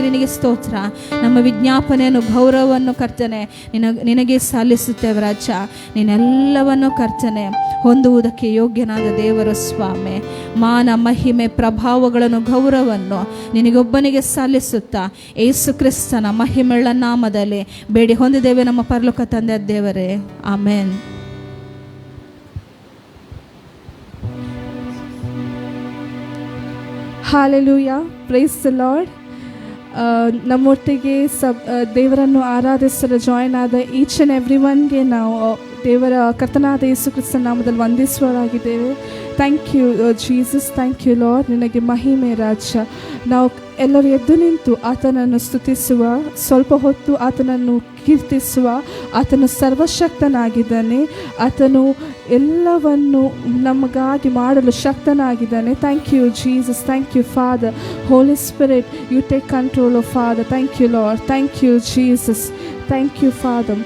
ನಿನಗೆ ಸ್ತೋತ್ರ. ನಮ್ಮ ವಿಜ್ಞಾಪನೆಯನ್ನು ಗೌರವವನ್ನು ಕರ್ತನೆ ನಿನಗೆ ಸಲ್ಲಿಸುತ್ತೇವೆ ರಾಜ. ನೀನೆಲ್ಲವನ್ನು ಕರ್ತನೆ ಹೊಂದುವುದಕ್ಕೆ ಯೋಗ್ಯನಾದ ದೇವರ ಸ್ವಾಮಿ. ಮಾನ ಮಹಿಮೆ ಪ್ರಭಾವಗಳನ್ನು ಗೌರವವನ್ನು ನಿನಗೊಬ್ಬನಿಗೆ ಸಲ್ಲಿಸುತ್ತಾ ಯೇಸು ಕ್ರಿಸ್ತನ ಮಹಿಮೆಯ ನಾಮದಲ್ಲಿ ಬೇಡಿ ಹೊಂದಿದ್ದೇವೆ ನಮ್ಮ ಪರಲೋಕ ತಂದೆ ದೇವರೇ, amen. Hallelujah, praise the Lord. ನಮ್ಮೊಟ್ಟಿಗೆ ದೇವರನ್ನು ಆರಾಧಿಸಲು ಜಾಯ್ನ್ ಆದ ಈಚ್ ಆ್ಯಂಡ್ ಎವ್ರಿ ಒನ್ಗೆ ನಾವು ದೇವರ ಕರ್ತನಾದ ಯೇಸು ಕ್ರಿಸ್ತನ ನಾಮದಲ್ಲಿ ವಂದಿಸುವರಾಗಿದ್ದೇವೆ. Thank you Jesus, thank you Lord. ನಿನಗೆ ಮಹಿಮೆ ರಾಜ. ನಾವು ಎಲ್ಲರೂ ಎದ್ದು ನಿಂತು ಆತನನ್ನು ಸ್ತುತಿಸುವ, ಸ್ವಲ್ಪ ಹೊತ್ತು ಆತನನ್ನು ಕೀರ್ತಿಸುವ. ಆತನು ಸರ್ವಶಕ್ತನಾಗಿದ್ದಾನೆ. ಆತನು ಎಲ್ಲವನ್ನು ನಮಗಾಗಿ ಮಾಡಲು ಶಕ್ತನಾಗಿದ್ದಾನೆ. Thank you Jesus, thank you Father. Holy spirit, you take control of Father. Thank you Lord, thank you Jesus, thank you Father.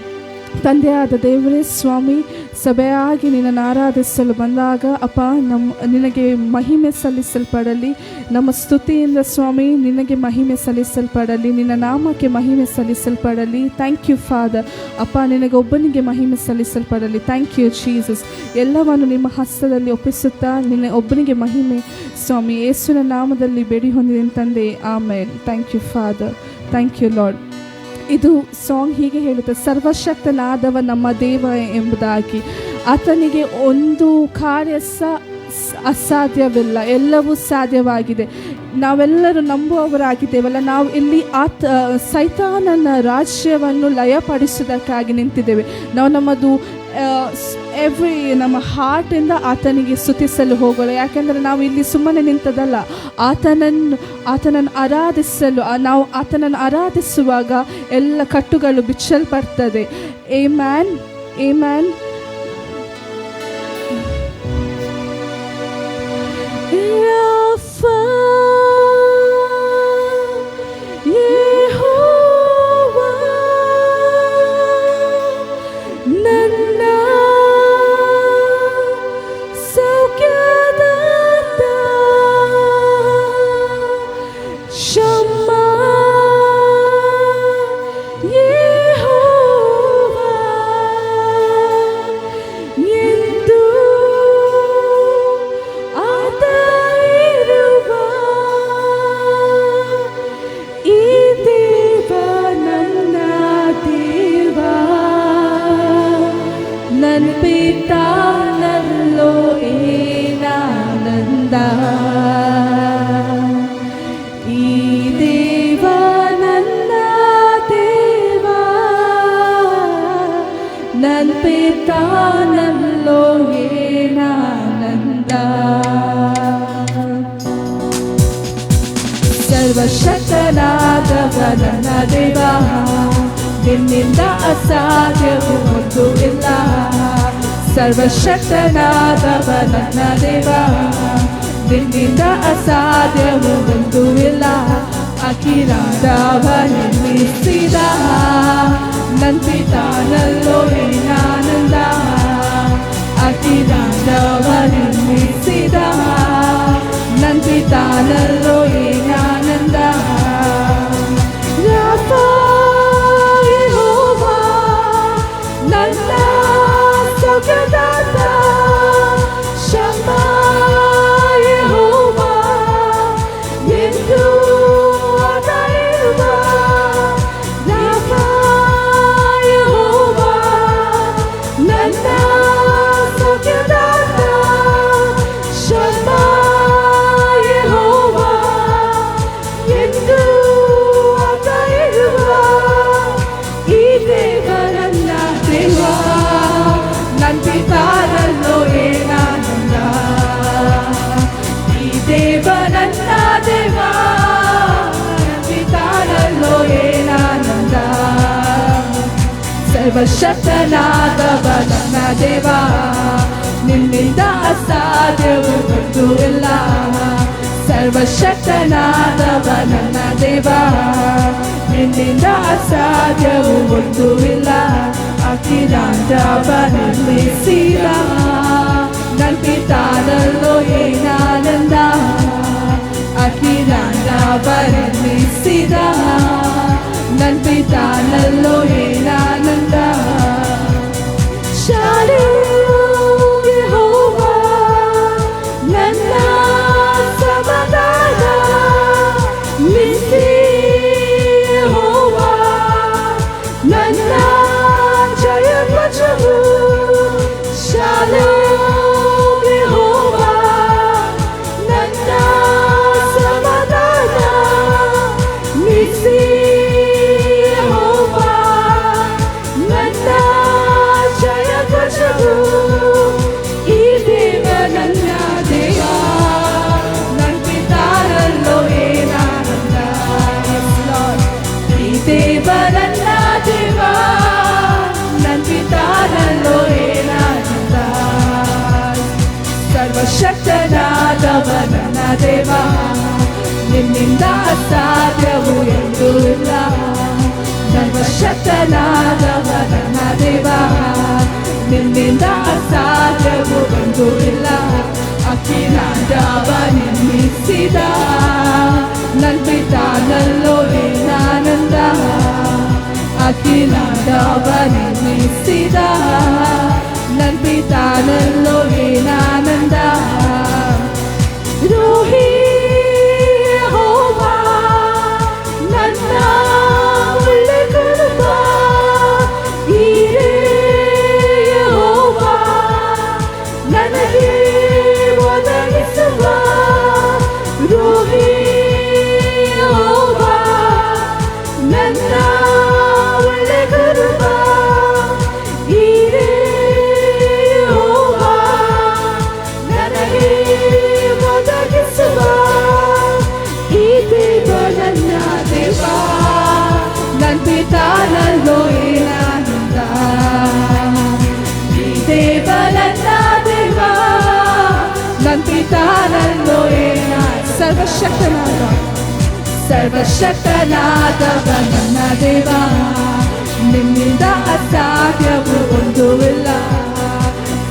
ತಂದೆಯಾದ ದೇವರೇ ಸ್ವಾಮಿ, ಸಭೆಯಾಗಿ ನಿನ್ನನ್ನು ಆರಾಧಿಸಲು ಬಂದಾಗ ಅಪ್ಪ ನಿನಗೆ ಮಹಿಮೆ ಸಲ್ಲಿಸಲ್ಪಡಲಿ. ನಮ್ಮ ಸ್ತುತಿಯಿಂದ ಸ್ವಾಮಿ ನಿನಗೆ ಮಹಿಮೆ ಸಲ್ಲಿಸಲ್ಪಡಲಿ, ನಿನ್ನ ನಾಮಕ್ಕೆ ಮಹಿಮೆ ಸಲ್ಲಿಸಲ್ಪಡಲಿ. Thank you father. ಅಪ್ಪ ನಿನಗೆ ಒಬ್ಬನಿಗೆ ಮಹಿಮೆ ಸಲ್ಲಿಸಲ್ಪಡಲಿ. Thank you Jesus. ಎಲ್ಲವನ್ನು ನಿಮ್ಮ ಹಸ್ತದಲ್ಲಿ ಒಪ್ಪಿಸುತ್ತಾ ನಿನ್ನ ಒಬ್ಬನಿಗೆ ಮಹಿಮೆ ಸ್ವಾಮಿ ಯೇಸುವಿನ ನಾಮದಲ್ಲಿ ಬೇಡಿ ಹೊಂದಿದ್ದೇನೆ ತಂದೆ, amen. Thank you Father, thank you Lord. ಇದು ಸಾಂಗ್ ಹೀಗೆ ಹೇಳುತ್ತೆ, ಸರ್ವಶಕ್ತನಾದವ ನಮ್ಮ ದೇವ ಎಂಬುದಾಗಿ. ಆತನಿಗೆ ಒಂದು ಕಾರ್ಯ ಅಸಾಧ್ಯವಿಲ್ಲ, ಎಲ್ಲವೂ ಸಾಧ್ಯವಾಗಿದೆ. ನಾವೆಲ್ಲರೂ ನಂಬುವವರಾಗಿದ್ದೇವಲ್ಲ, ನಾವು ಇಲ್ಲಿ ಸೈತಾನನ ರಾಜ್ಯವನ್ನು ಲಯಪಡಿಸುವುದಕ್ಕಾಗಿ ನಿಂತಿದ್ದೇವೆ. ನಾವು ನಮ್ಮದು ನಮ್ಮ ಹಾರ್ಟಿಂದ ಆತನಿಗೆ ಸ್ತುತಿಸಲು ಹೋಗೋಣ. ಯಾಕೆಂದರೆ ನಾವು ಇಲ್ಲಿ ಸುಮ್ಮನೆ ನಿಂತದಲ್ಲ, ಆತನನ್ನು ಆರಾಧಿಸಲು. ನಾವು ಆತನನ್ನು ಆರಾಧಿಸುವಾಗ ಎಲ್ಲ ಕಟ್ಟುಗಳು ಬಿಚ್ಚಲ್ಪಡ್ತದೆ. Amen, amen. ಸರ್ವಶಕ್ತನಾದವ ನನ್ನ ದೇವ, ನಿನ್ನಿಂದ ಅಸಾಧ್ಯವೂ ಒಂದು ಇಲ್ಲ. ಸರ್ವಶಕ್ತನಾದವ ನನ್ನ ದೇವ, ನಿನ್ನಿಂದ ಅಸಾಧ್ಯವೂ ಒಂದು ಇಲ್ಲ. ಅಖಿಲಾಂಡವ ನಿರ್ಮಿಸಿದ ನಂಬಿತಾನಲ್ಲೋ ಏನಾನಂದ. ಅಖಿಲಾಂಡವ ನಿರ್ಮಿಸಿದ ನಂಬಿತಾನಲ್ಲೋ ಏನಾನಂದ. ಯೆಹೋವಾ ನನ್ನ ಸೌಖ್ಯದಾತ, ಶಮ್ಮಾ ಯೆಹೋವಾ ಎಂದು ಅಗಲಿರುವ. ಯೆಹೋವಾ ನನ್ನ ಸೌಖ್ಯದಾತ, ಶಮ್ಮಾ ಯೆಹೋವಾ ಎಂದು ಅಗಲಿರುವ. ಈ ದೇವರನ್ನ ದೇವ ನಂಬಿತಾರಲ್ಲೋ ಏನಾನಂದ. ಈ ದೇವರನ್ನ ದೇವ ನಂಬಿತಾರಲ್ಲೋ ಏನಾನಂದ. ಸರ್ವಶಕ್ತನಾದವ ನನ್ನ ದೇವ, ನಿನ್ನಿಂದ ಅಸಾಧ್ಯವೂ ಒಂದು ಇಲ್ಲ. ಸರ್ವಶಕ್ತನಾದವ ನನ್ನ ದೇವ, ನಿನ್ನಿಂದ ಅಸಾಧ್ಯವೂ ಒಂದು ಇಲ್ಲ. ಅಖಿಲಾಂಡವ ನಿರ್ಮಿಸಿದ ನಂಬಿತಾನಲ್ಲೋ ಏನಾನಂದ. ಅಖಿಲಾಂಡವ ನಿರ್ಮಿಸಿ ನಿರ್ಮಿಸಿದ ನನ್ನ ಪಿತಾನಲ್ಲೋ ಏನಾನಂದ. ಶಾಲೋಮ್ ಯೆಹೋವಾ ನನ್ನ ಸಮಾಧಾನ, ನಿಸ್ಸಿ ಯೆಹೋವಾ ನನ್ನ ಜಯ ಧ್ವಜವು. ಶಾಲೋಮ್ ಯೆಹೋವಾ ನನ್ನ ಸಮಾಧಾನ, ನಿಸ್ಸಿ ಯೆಹೋವಾ ನನ್ನ ಜಯ ಧ್ವಜವು. ಈ ದೇವ ನನ್ನ ದೇವ, ನನ್ನ ಪಿತಾನಲ್ಲೋ ಏನಾನಂದ. ಈ ದೇವ ನನ್ನ ದೇವ, ನನ್ನ ಪಿತಾನಲ್ಲೋ ಏನಾನಂದ. ಸರ್ವಶಕ್ತನಾದವ ನನ್ನ ದೇವ, ನಿನ್ನಿಂದ ಅಸಾಧ್ಯವು ಎಂದೂ ಇಲ್ಲ. ಸರ್ವಶಕ್ತನಾದವ ನನ್ನ ದೇವ, ನಿನ್ನಿಂದ ಅಸಾಧ್ಯವು ಎಂದೂ ಇಲ್ಲ. ಅಖಿಲಾಂಡವ ನಿರ್ಮಿಸಿದ ನನ್ನ ಪಿತಾನಲ್ಲೋ ಏನಾನಂದ. ಅಖಿಲಾಂಡವ ನಿರ್ಮಿಸಿದ ನನ್ನ ಪಿತಾನಲ್ಲೋ ಏನಾನಂದ. ರೋಹಿ ಯೆಹೋವಾ ನನ್ನ ಒಳ್ಳೆ ಕೃಪ, ಈರೇ ಯೆಹೋವಾ ನನಗೆ ಒದಗಿಸುವ. ರೋಹಿ ಯೆಹೋವಾ ನನ್ನ ಒಳ್ಳೆ ಕೃಪ, ಈರೇ ಯೆಹೋವಾ ನನಗೆ ಒದಗಿಸುವ. ಈ ದೇವ ನನ್ನ ದೇವ, ನನ್ನ ಪಿತಾನಲ್ಲೋ ಏನಾನಂದ. ಈ ದೇವ ನನ್ನ ದೇವ, ನನ್ನ ಪಿತಾನಲ್ಲೋ ಏನಾನಂದ. ಸರ್ವಶಕ್ತನಾದ ಸರ್ವಶಕ್ತನಾದವ ನನ್ನ ದೇವ, ನಿನ್ನಿಂದ ಅಸಾಧ್ಯವು ಒಂದೂ ಇಲ್ಲ.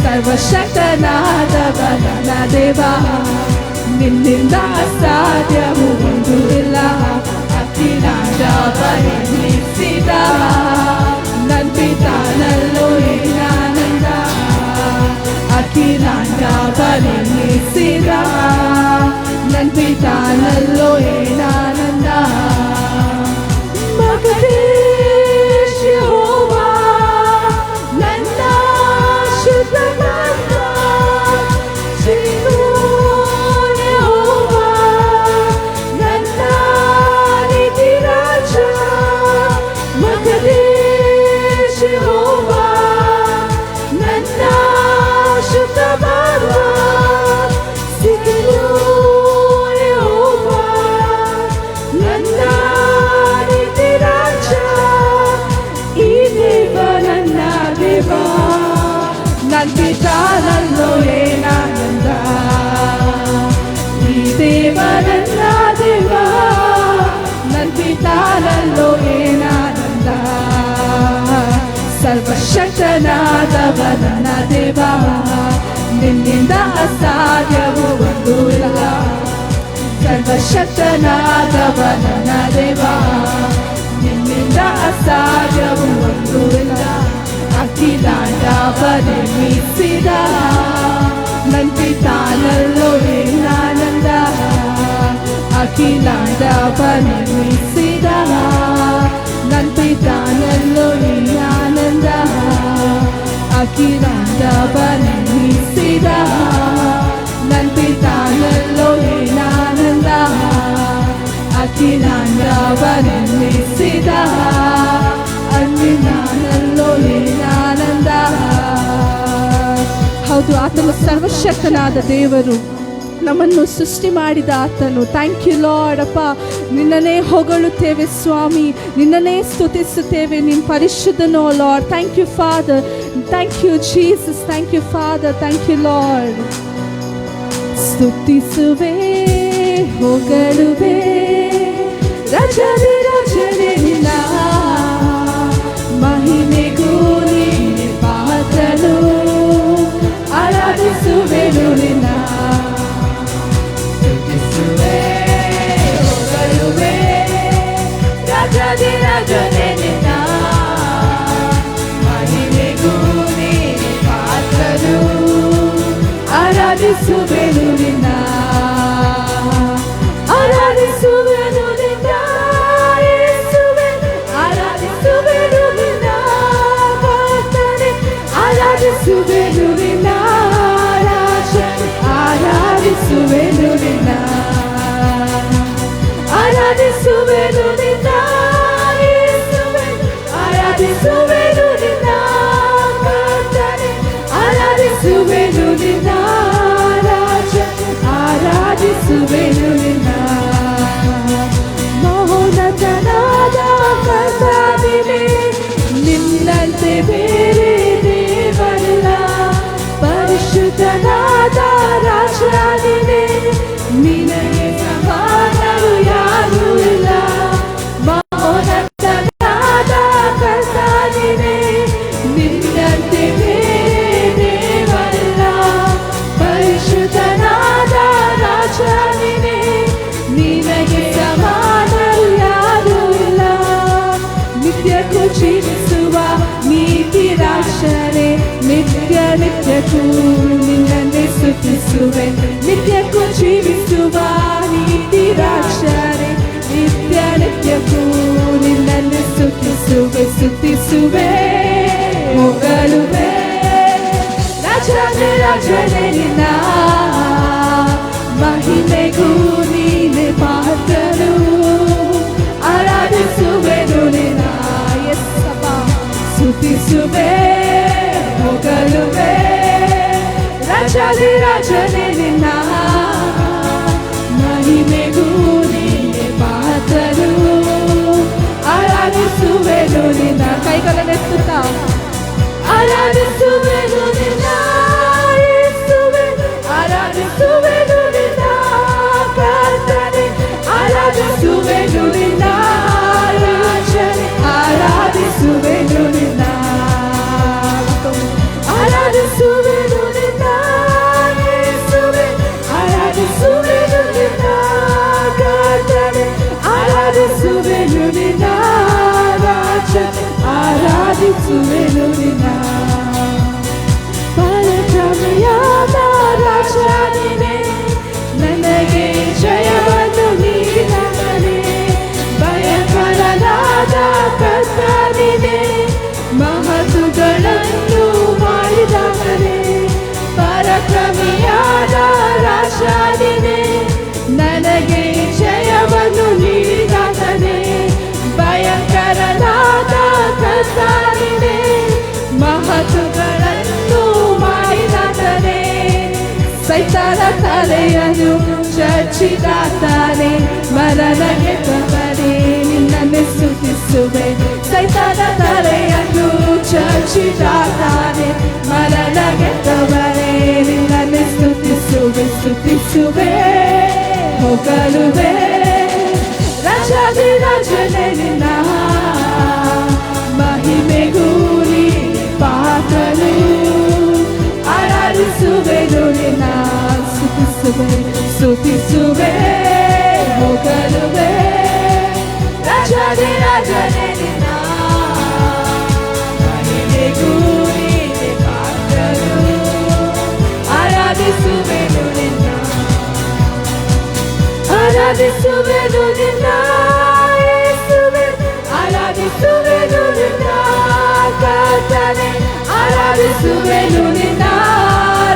ಸರ್ವಶಕ್ತನಾದವ ನನ್ನ ದೇವ, ನಿನ್ನಿಂದ ಅಸಾಧ್ಯವು ಒಂದೂ ಇಲ್ಲ. ಅಖಿಲಾಂಡವ ನಿರ್ಮಿಸಿದ ನನ್ನ ಪಿತಾನಲ್ಲೋ ಏನಾನಂದ. ಅಖಿಲಾಂಡವ ನಿರ್ಮಿಸಿದ ನನ್ನ ಪಿತಾನಲ್ಲೋ ಏನಾನಂದ. ಮಗದೇಶ್ ಯೆಹೋವಾ ನನ್ನ ಶುದ್ಧ ಮಾರ್ಗ, ಜೀವೋನ್ ಯೆಹೋವಾ ನನ್ನ ನೀತಿ ರಾಜ. ಮಗದೇಶ್ ಯೆಹೋವಾ ನನ್ನ ಶುದ್ಧ ಮಾರ್ಗ, ಸಿಗ್ಯೋನ್ ಯೆಹೋವಾ ನನ್ನ ನೀತಿ ರಾಜ. ಈ ದೇವ ನನ್ನ ದೇವ, ನನ್ನ ಪಿತಾನಲ್ಲೋ ಏನಾನಂದ. ಈ ದೇವ ನನ್ನ ದೇವ, ನನ್ನ ಪಿತಾನಲ್ಲೋ ಏನಾನಂದ. ಸರ್ವಶಕ್ತನಾದವ ನನ್ನ ದೇವ, ನಿನ್ನಿಂದ ಅಸಾಧ್ಯವು ಒಂದೂ ಇಲ್ಲ. ಸರ್ವಶಕ್ತನಾದವ ನನ್ನ ದೇವ, ನಿನ್ನಿಂದ ಅಸಾಧ್ಯವು ಒಂದೂ ಇಲ್ಲ. ಅಖಿಲಾಂಡವ ನಿರ್ಮಿಸಿದ ನನ್ನ ಪಿತಾನಲ್ಲೋ ಏನಾನಂದ. ಅಖಿಲಾಂಡವ ನಿರ್ಮಿಸಿದ ನನ್ನ ಪಿತಾನಲ್ಲೋ ಏನಾನಂದ. ಅಖಿಲಾಂಡವ ನಿರ್ಮಿಸಿದ ನನ್ನ ಪಿತಾನಲ್ಲೋ ಏನಾನಂದ. ಅಖಿಲಾಂಡವ ನಿರ್ಮಿಸಿದ ನಾನಲ್ಲೋ ಏನಾನಂದ. ಹೌದು, ಆತನು ಸರ್ವಶಕ್ತನಾದ ದೇವರು, ನಮ್ಮನ್ನು ಸೃಷ್ಟಿ ಮಾಡಿದ ಆತನು. Thank you Lord. ಅಪ್ಪ, ನಿನ್ನನ್ನೇ ಹೊಗಳುತ್ತೇವೆ ಸ್ವಾಮಿ, ನಿನ್ನನ್ನೇ ಸ್ತುತಿಸುತ್ತೇವೆ. ನಿನ್ನ ಪರಿಶುದ್ಧನೋ Lord. Thank you Father, thank you Jesus, thank you Father, thank you Lord. ಸ್ತುತಿಸುವೆ, ಹೊಗಳುವೆ, ರಜನೆ ರಜನೆ ನಿನ್ನ ಮಹಿಮೆಗೂ ನೀನೆ ಪಾತ್ರನು. ಆರಾಧಿಸುವೆನು ನಿನ್ನ, ಸ್ತುತಿಸುವೆ, ಹೊಗಳುವೆ, ನಿನ್ನಂತೆ ಬೇರೆ ದೇವರಿಲ್ಲ. ಪರಿಶುದ್ಧನಾದ ರಾಜನೇ, ನಿನಗೆ ಸಮಾನರು ಯಾರೂ ಇಲ್ಲ. ಮಹೋನ್ನತನಾದ ಕರ್ತನೇ, ನಿನ್ನಂತೆ ಬೇರೆ ದೇವರಿಲ್ಲ. ಪರಿಶುದ್ಧನಾದ ರಾಜನೇ, ನಿನಗೆ ಸಮಾನರು ಯಾರೂ ಇಲ್ಲ. ನಿತ್ಯಕ್ಕೂ ಜೀವಿಸುವ ನೀತಿ ರಾಜನೇ, ನಿತ್ಯ ನಿತ್ಯಕ್ಕೂ ನಿನ್ನನ್ನೇ ಸ್ತುತಿಸುವೆ. ನಿತ್ಯಕ್ಕೂ ಜೀವಿಸುವ ನೀತಿ ರಾಜನೇ, ನಿತ್ಯ ನಿತ್ಯಕ್ಕೂ ನಿನ್ನನ್ನೇ ಸ್ತುತಿಸುವೆ. ಸ್ತುತಿಸುವೆ, ಹೊಗಳುವೆ. ರಾಜನೇ ರಾಜನೇ ನಿನ್ನ ಮಹಿಮೆಗೂ ನೀನೆ ಪಾತ್ರರು. ಆರಾಧಿಸುವೆನು ನಿನ್ನ ಯೇಸಪ್ಪ. ಸ್ತುತಿಸುವೆ, ಹೊಗಳುವೆ. ರಾಜನೇ ರಾಜನೇ ನಿನ್ನ ಮಹಿಮೆಗೂ ನೀನೆ ಪಾತ್ರರು. ಆರಾಧಿಸುವೆನು ನಿನ್ನ. ಕೈಗಳನ್ನೆತ್ತುತ್ತಾ ಆರಾಧಿಸುವೆನು ನಿನ್ನ ಯೇಸುವೆ. ಆರಾಧಿಸುವೆನು ನಿನ್ನ ಕರ್ತನೇ. ಆರಾಧಿಸುವೆನು ನಿನ್ನ ರಾಜನೇ. ಆರಾಧಿಸುವೆನು ನಿನ್ನ. ಆರಾಧಿಸುವೆನು ನಿನ್ನ ಯೇಸುವೆ. ಆರಾಧಿಸುವೆನು ನಿನ್ನ ಕರ್ತನೇ. ಆರಾಧಿಸುವೆನು ನಿನ್ನ ರಾಜನೇ. ಆರಾಧಿಸುವೆನು ನಿನ್ನ. ಪರಾಕ್ರಮಿಯಾದ ರಾಜನೇ, ನನಗೆ ಜಯವನ್ನು ನೀಡಿದವನೇ. ಭಯಂಕರನಾದ ಕರ್ತನೇ, ಮಹತ್ತುಗಳನ್ನು ಮಾಡಿದವನೇ. ಪರಾಕ್ರಮಿಯಾದ ರಾಜನೇ, ನನಗೆ ಜಯವನ್ನು ನೀಡಿದವನೇ. ಭಯಂಕರನಾದ ಕರ್ತನೇ, ಮಹತ್ತುಗಳನ್ನು ಮಾಡಿದವನೇ. ಸೈತಾನ ತಲೆಯನ್ನು ಚಚ್ಚಿದಾತನೇ, ಮರಣ ಗೆದ್ದವನೇ, ನಿನ್ನನ್ನೇ ಸ್ತುತಿಸುವೆ. ಸೈತಾನ ತಲೆಯನ್ನು ಚಚ್ಚಿದಾತನೇ, ಮರಣ ಗೆದ್ದವನೇ, ನಿನ್ನನ್ನೇ ಸ್ತುತಿಸುವೆ. ಸ್ತುತಿಸುವೆ, ಹೊಗಳುವೆ. ರಾಜನೇ ರಾಜನೇ ನಿನ್ನ ಮಹಿಮೆಗೂ ನೀನೆ ಪಾತ್ರರು. ಆರಾಧಿಸುವೆನು ನಿನ್ನ. ಸ್ತುತಿಸುವೆ, ಸ್ತುತಿಸುವೆ, ಹೊಗಳುವೆ. ರಾಜನೇ ರಾಜನೇ ನಿನ್ನ ಮಹಿಮೆಗೂ ನೀನೆ ಪಾತ್ರರು. ಆರಾಧಿಸುವೆನು ನಿನ್ನ. ಆರಾಧಿಸುವೆನು ನಿನ್ನ ಯೇಸುವೆ. ಆರಾಧಿಸುವೆನು ನಿನ್ನ ಕರ್ತನೇ. ಆರಾಧಿಸುವೆನು ನಿನ್ನ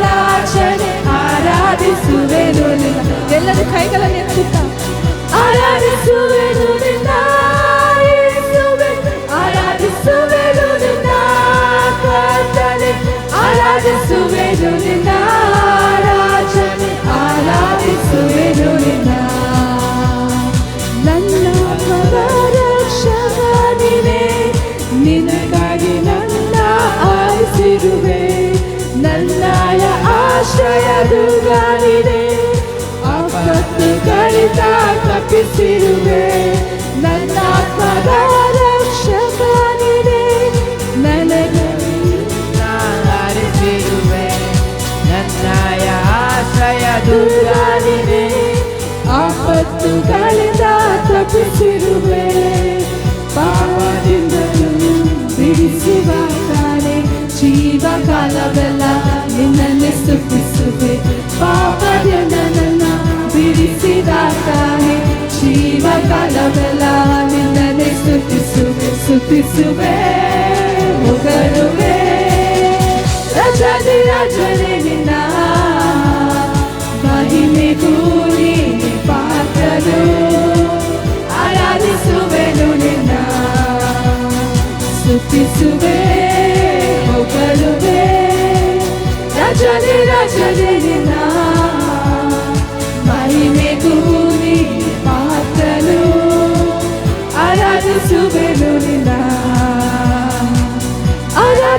ರಾಜನೇ. ಆರಾಧಿಸುವೆನು ನಿನ್ನ. ಎಲ್ಲರೂ ಕೈಗಳನ್ನು ಎತ್ತುತ್ತಾ ಆರಾಧಿಸುವೆನು ನಿನ್ನ ಯೇಸುವೆ. ಆರಾಧಿಸುವೆನು ನಿನ್ನ ಕರ್ತನೇ. ಆರಾಧಿಸುವೆನು ನಿನ್ನ ರಾಜನೇ. ಆರಾಧಿಸುವೆನು ನಿನ್ನ. ನನ್ನ ರಕ್ಷಕ ನೀನೇ, ನಿನಗಾಗಿ ನನ್ನ ಆರಿಸಿರುವೆ. ನನ್ನಯ ಆಶ್ರಯ ದುರ್ಗ ನೀನೇ, ಆಪತ್ತುಗಳಿಂದ ತಪ್ಪಿಸಿರುವೆ. ನನ್ನ ರಕ್ಷಕ ನೀನೇ, ನನಗೆ ಆರಿಸಿರುವೆ. ನನ್ನಯ ಆಶ್ರಯ ದುರ್ಗ ನೀನೇ, ಆಪತ್ತುಗಳಿಂದ ತಪ್ಪಿಸಿರುವೆ. ಪಾಪದಿಂದಲೂ ಬಿಡಿಸುವಾತನೇ, ಜೀವಕಾಲವೆಲ್ಲ ನಿನ್ನನ್ನೇ ಸ್ತುತಿಸುವೆ. ಪಾಪದಿಂದ ನನ್ನ ಬಿಡಿಸಿದಾತನೇ, ಜೀವಕಾಲವೆಲ್ಲ ನಿನ್ನನ್ನೇ ಸ್ತುತಿಸುವೆ. ಸ್ತುತಿಸುವೆ, ಹೊಗಳುವೆ. ರಾಜನೇ ರಾಜನೇ ನಿನ್ನ ಮಹಿಮೆಗೂ ನೀನೆ ಪಾತ್ರರು. ಆರಾಧಿಸುವೆನು ನಿನ್ನ. ಸ್ತುತಿಸುವೆ, ಹೊಗಳುವೆ. ರಾಜನೇ ರಾಜನೇ ನಿನ್ನ ಮಹಿಮೆಗೂ ನೀನೆ ಪಾತ್ರರು. ಆರಾಧಿಸುವೆನು ನಿನ್ನ.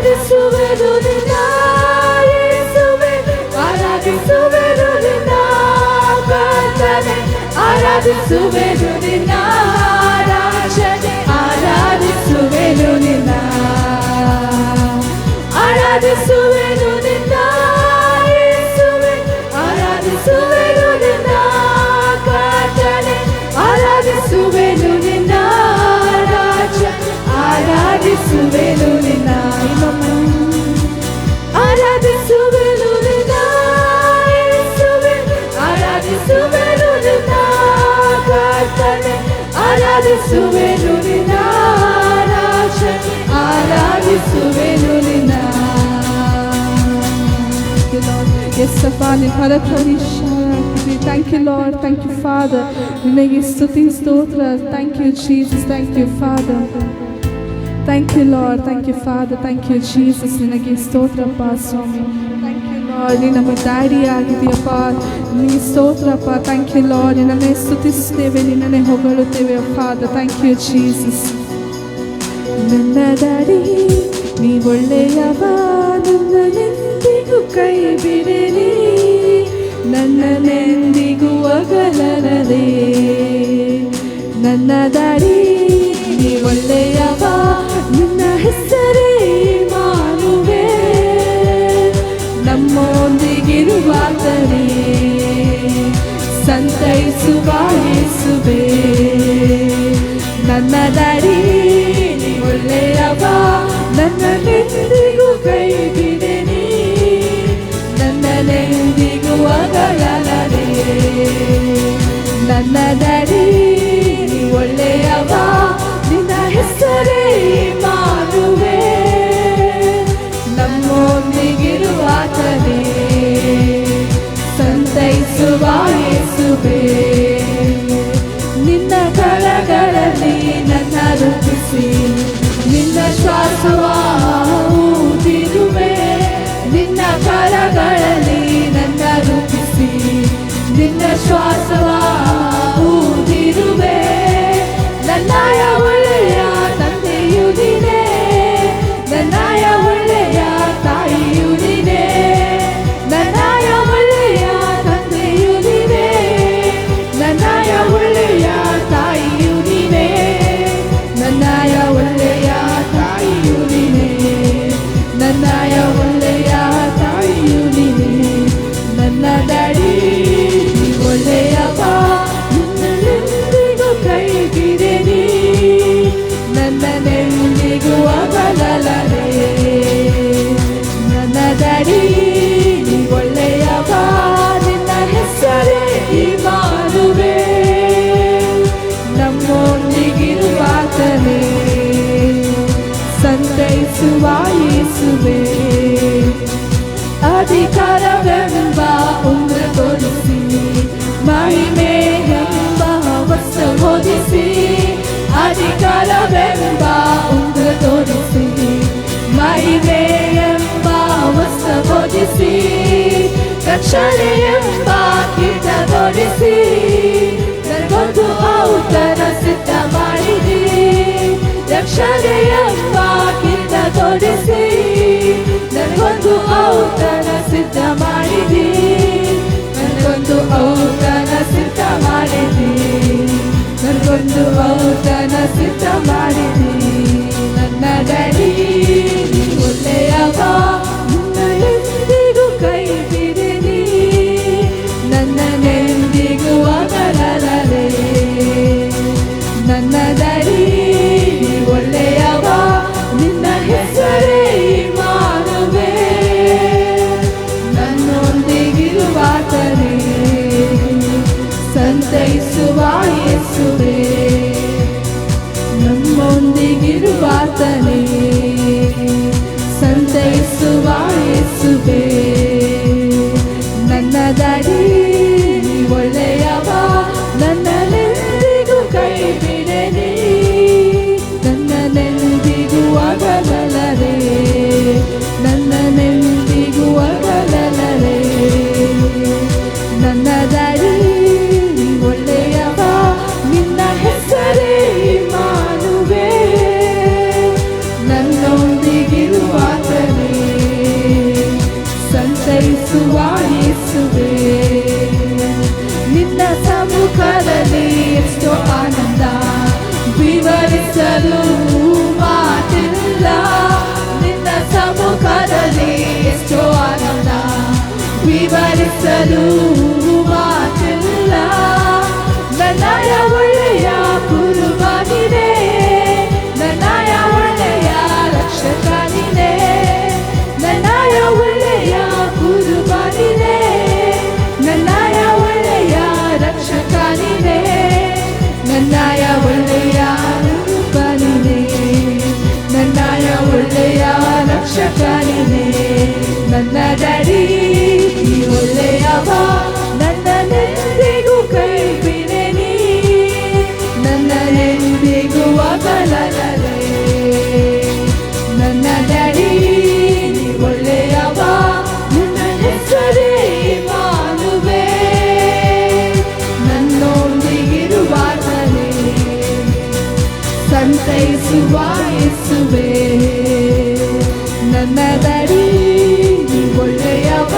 ಆರಾಧಿಸುವೆನು ನಿನ್ನ ಯೇಸುವೆ, ಆರಾಧಿಸುವೆನು ನಿನ್ನ ಕರ್ತನೆ, ಆರಾಧಿಸುವೆನು ನಿನ್ನ ರಾಜನೇ, ಆರಾಧಿಸುವೆನು ನಿನ್ನ, ಆರಾಧಿಸುವೆನು ನಿನ್ನ ಯೇಸುವೆ, ಆರಾಧಿಸುವೆನು ನಿನ್ನ ಕರ್ತನೆ, ಆರಾಧಿಸುವೆನು ನಿನ್ನ ರಾಜನೇ, ಆರಾಧಿಸುವೆನು ನಿನ್ನ, ಆರಾಧಿಸುವೆನು ನಿನ್ನ ಯೇಸುವೆ, ಆರಾಧಿಸುವೆನು ನಿನ್ನ ಕರ್ತನೆ, ಆರಾಧಿಸುವೆನು ನಿನ್ನ ರಾಜನೇ, ಆರಾಧಿಸುವೆನು ನಿನ್ನ. Yes, Apani, thank you, Lord, thank you, Father. ನಿನಗೆ ಸ್ತುತಿ ಸ್ತೋತ್ರ. Thank you, Jesus, thank you, Father. Thank you, Lord, thank you, Father, thank you, Jesus. ನಿನಗೆ ಸ್ತೋತ್ರಪ್ಪ ಸ್ವಾಮಿ. Thank you, Lord, ನೀ ನಮ್ಮ ಡ್ಯಾಡಿ ಆಗಿದೆಯಪ್ಪ, ನಿನಗೆ ಸ್ತೋತ್ರಪ್ಪ. Thank you, Lord, ನಿನ್ನನ್ನೇ ಸ್ತುತಿಸ್ತೇವೆ, ನಿನ್ನನ್ನೇ ಹೊಗಳುತ್ತೇವೆ Father. Thank you, Jesus. ನನ್ನ ಡ್ಯಾಡಿ ನೀ ಒಳ್ಳೆಯವ, ನನ್ನನೆಂದಿಗೂ ಕೈ ಬಿಡಲಿ, ನನ್ನನೆಂದಿಗೂ ಅಗಲರದೆ. ನನ್ನ ಡ್ಯಾಡಿ ನೀ ಒಳ್ಳೆಯವ, ನಿನ್ನ ಹೆಸರೇ ಮಾಡುವೆ, ನಮ್ಮೊಂದಿಗಿರುವಾತನೇ ಸಂತೈಸುವ ಯೇಸುವೆ. ನನ್ನ ಡ್ಯಾಡಿ ನೀ ಒಳ್ಳೆಯವ, ನನ್ನನೆಂದಿಗೂ ಕೈ ಬಿಡಲಿ, ನನ್ನನೆಂದಿಗೂ ಅಗಲರದೆ. ನನ್ನ ಡ್ಯಾಡಿ ನೀ ಒಳ್ಳೆಯವ, ನಿನ್ನ ಹೆಸರೇ ಮಾಡುವೆ, ನಮ್ಮೊಂದಿಗಿರುವಾತನೇ ಸಂತೈಸುವ ಯೇಸುವೆ. ನಿನ್ನ ಕರಗಳಲ್ಲಿ ನನ್ನ ರೂಪಿಸಿ, ನಿನ್ನ ಶ್ವಾಸವ ಊದಿರುವೆ, ನಿನ್ನ ಕರಗಳಲ್ಲಿ ನನ್ನ ರೂಪಿಸಿ, ನಿನ್ನ ಶ್ವಾಸವ ಊದಿರುವೆ. ನನ್ನಯ ಒಳ್ಳೆಯ ತಂದೆಯು ನೀನೇ, ನನ್ನಯ ಒಳ್ಳೆಯ ತಾಯಿಯು ನೀನೇ, ನನ್ನಯ ಒಳ್ಳೆಯ ತಂದೆಯು ನೀನೇ, ನನ್ನಯ ಒಳ್ಳೆಯ ತಾಯಿಯು ನೀನೇ, ನನ್ನಯ ಒಳ್ಳೆಯ ತಾಯಿಯು ನೀನೇ, ನನ್ನಯ ಒಳ್ಳೆಯ ತಾಯಿಯು ನೀನೇ. ನನ್ನ ಡ್ಯಾಡಿ ನೀ ಒಳ್ಳೆಯವ, ನನ್ನನೆಂದಿಗೂ ಕೈ ಬಿಡಲಿ, ನನ್ನನೆಂದಿಗೂ ಅಗಲರದೆ. ನನ್ನ ಡ್ಯಾಡಿ ನೀ ಒಳ್ಳೆಯವ, ನಿನ್ನ ಹೆಸರೇ ಮಾಡುವೆ, ನಮ್ಮೊಂದಿಗಿರುವಾತನೇ ಸಂತೈಸುವ ಯೇಸುವೆ. ಅಧಿಕಾರವೆಂಬ ಉಂಗುರ ತೋರಿಸಿ, ಮಹಿಮೆ ಎಂಬ ವಸ್ತ್ರ ಹೊದಿಸಿ, ಅಧಿಕಾರವೆಂಬ ಉಂಗುರ ತೋರಿಸಿ, ಮಹಿಮೆ ಎಂಬ ವಸ್ತ್ರ ಹೊದಿಸಿ, ರಕ್ಷಣೆ ಎಂಬ ಕಿರೀಟ ತೊಡಿಸಿ, ನನಗೊಂದು ಔತಣ ಸಿದ್ಧ ಮಾಡಿದಿ, ರಕ್ಷಣೆ ಎಂಬ ಕಿರೀಟ ತೊಡಿಸಿ, ನನಗೊಂದು ಔತಣ ಸಿದ್ಧ ಮಾಡಿದಿ, ನನಗೊಂದು ಔತಣ ಸಿದ್ಧ ಮಾಡಿದಿ, ನನಗೊಂದು ಔತಣ ಸಿದ್ಧ ಮಾಡಿದಿ. ನನ್ನ ಡ್ಯಾಡಿ ನೀ ಒಳ್ಳೆಯವ, ನಿನ್ನ ಎಂದಿಗೂ ಕೈ ಬಿಡಲಿ, ನನ್ನನೆಂದಿಗೂ ಅಗಲರದೆ. ನನ್ನ ಡ್ಯಾಡಿ ನೀ ಒಳ್ಳೆಯವ, ನಿನ್ನ ಹೆಸರೇ ಮಾಡುವೆ, ನನ್ನೊಂದಿಗಿರುವಾತನೇ ಸಂತೈಸುವ ಯೇಸುವೆ. ನಮ್ಮೊಂದಿಗಿರುವಾತನೇ ಸಂತೈಸುವ ಯೇಸುವೆ. ನನ್ನ ಡ್ಯಾಡಿ ನೀ ಒಳ್ಳೆಯವ, ನನ್ನನೆಂದಿಗೂ ಕೈ ಬಿಡಲಿ, ನನ್ನನೆಂದಿಗೂ ಅಗಲರದೆ, ನನ್ನನೆಂದಿಗೂ ಅಗಲರದೆ. ನನ್ನ ಡ್ಯಾಡಿ ನೀ ಒಳ್ಳೆಯವ, ನಿನ್ನ ಹೆಸರೇ ಮಾಡುವೆ, ವಿವರಿಸಲು ಮಾತಿಲ್ಲ, ನಿನ್ನ ಸಮ್ಮುಖದಲ್ಲಿ ಎಷ್ಟೋ ಆನಂದ. ವಿವರಿಸಲು ಮಾತಿಲ್ಲ, ನನ್ನಯ ಒಳ್ಳೆಯ ಕುರುಬನಿದೆ, ನನ್ನಯ ಒಳ್ಳೆಯ ರಕ್ಷಕನಿದೆ, ನನ್ನಯ ಒಳ್ಳೆಯ ಕುರುಬನಿದೆ, ನನ್ನಯ ಒಳ್ಳೆಯ ರಕ್ಷಕನಿದೆ, ನನ್ನಯ ಒಳ್ಳೆಯ ಕುರುಬನಿದೆ, ನನ್ನಯ ಒಳ್ಳೆಯ ರಕ್ಷಕನಿದೆ. ನನ್ನ ಡ್ಯಾಡಿ ಒಳ್ಳೆಯವ, ನನ್ನನೆಂದಿಗೂ ಕೈ ಬಿಡೆನಿ, ನನ್ನನೆಂದಿಗೂ ಅಗಲಲೇ. ನನ್ನ ಡ್ಯಾಡಿ ಒಳ್ಳೆಯವ, ನನ್ನ ಹೆಸರೇ ಇಮ್ಮಾನುವೇ, ನನ್ನೊಂದಿಗಿರುವಾತನೇ ಸಂತೈಸುವ ಯೇಸುವೇ. ನನ್ನ ಡ್ಯಾಡಿ ಒಳ್ಳೆಯವ,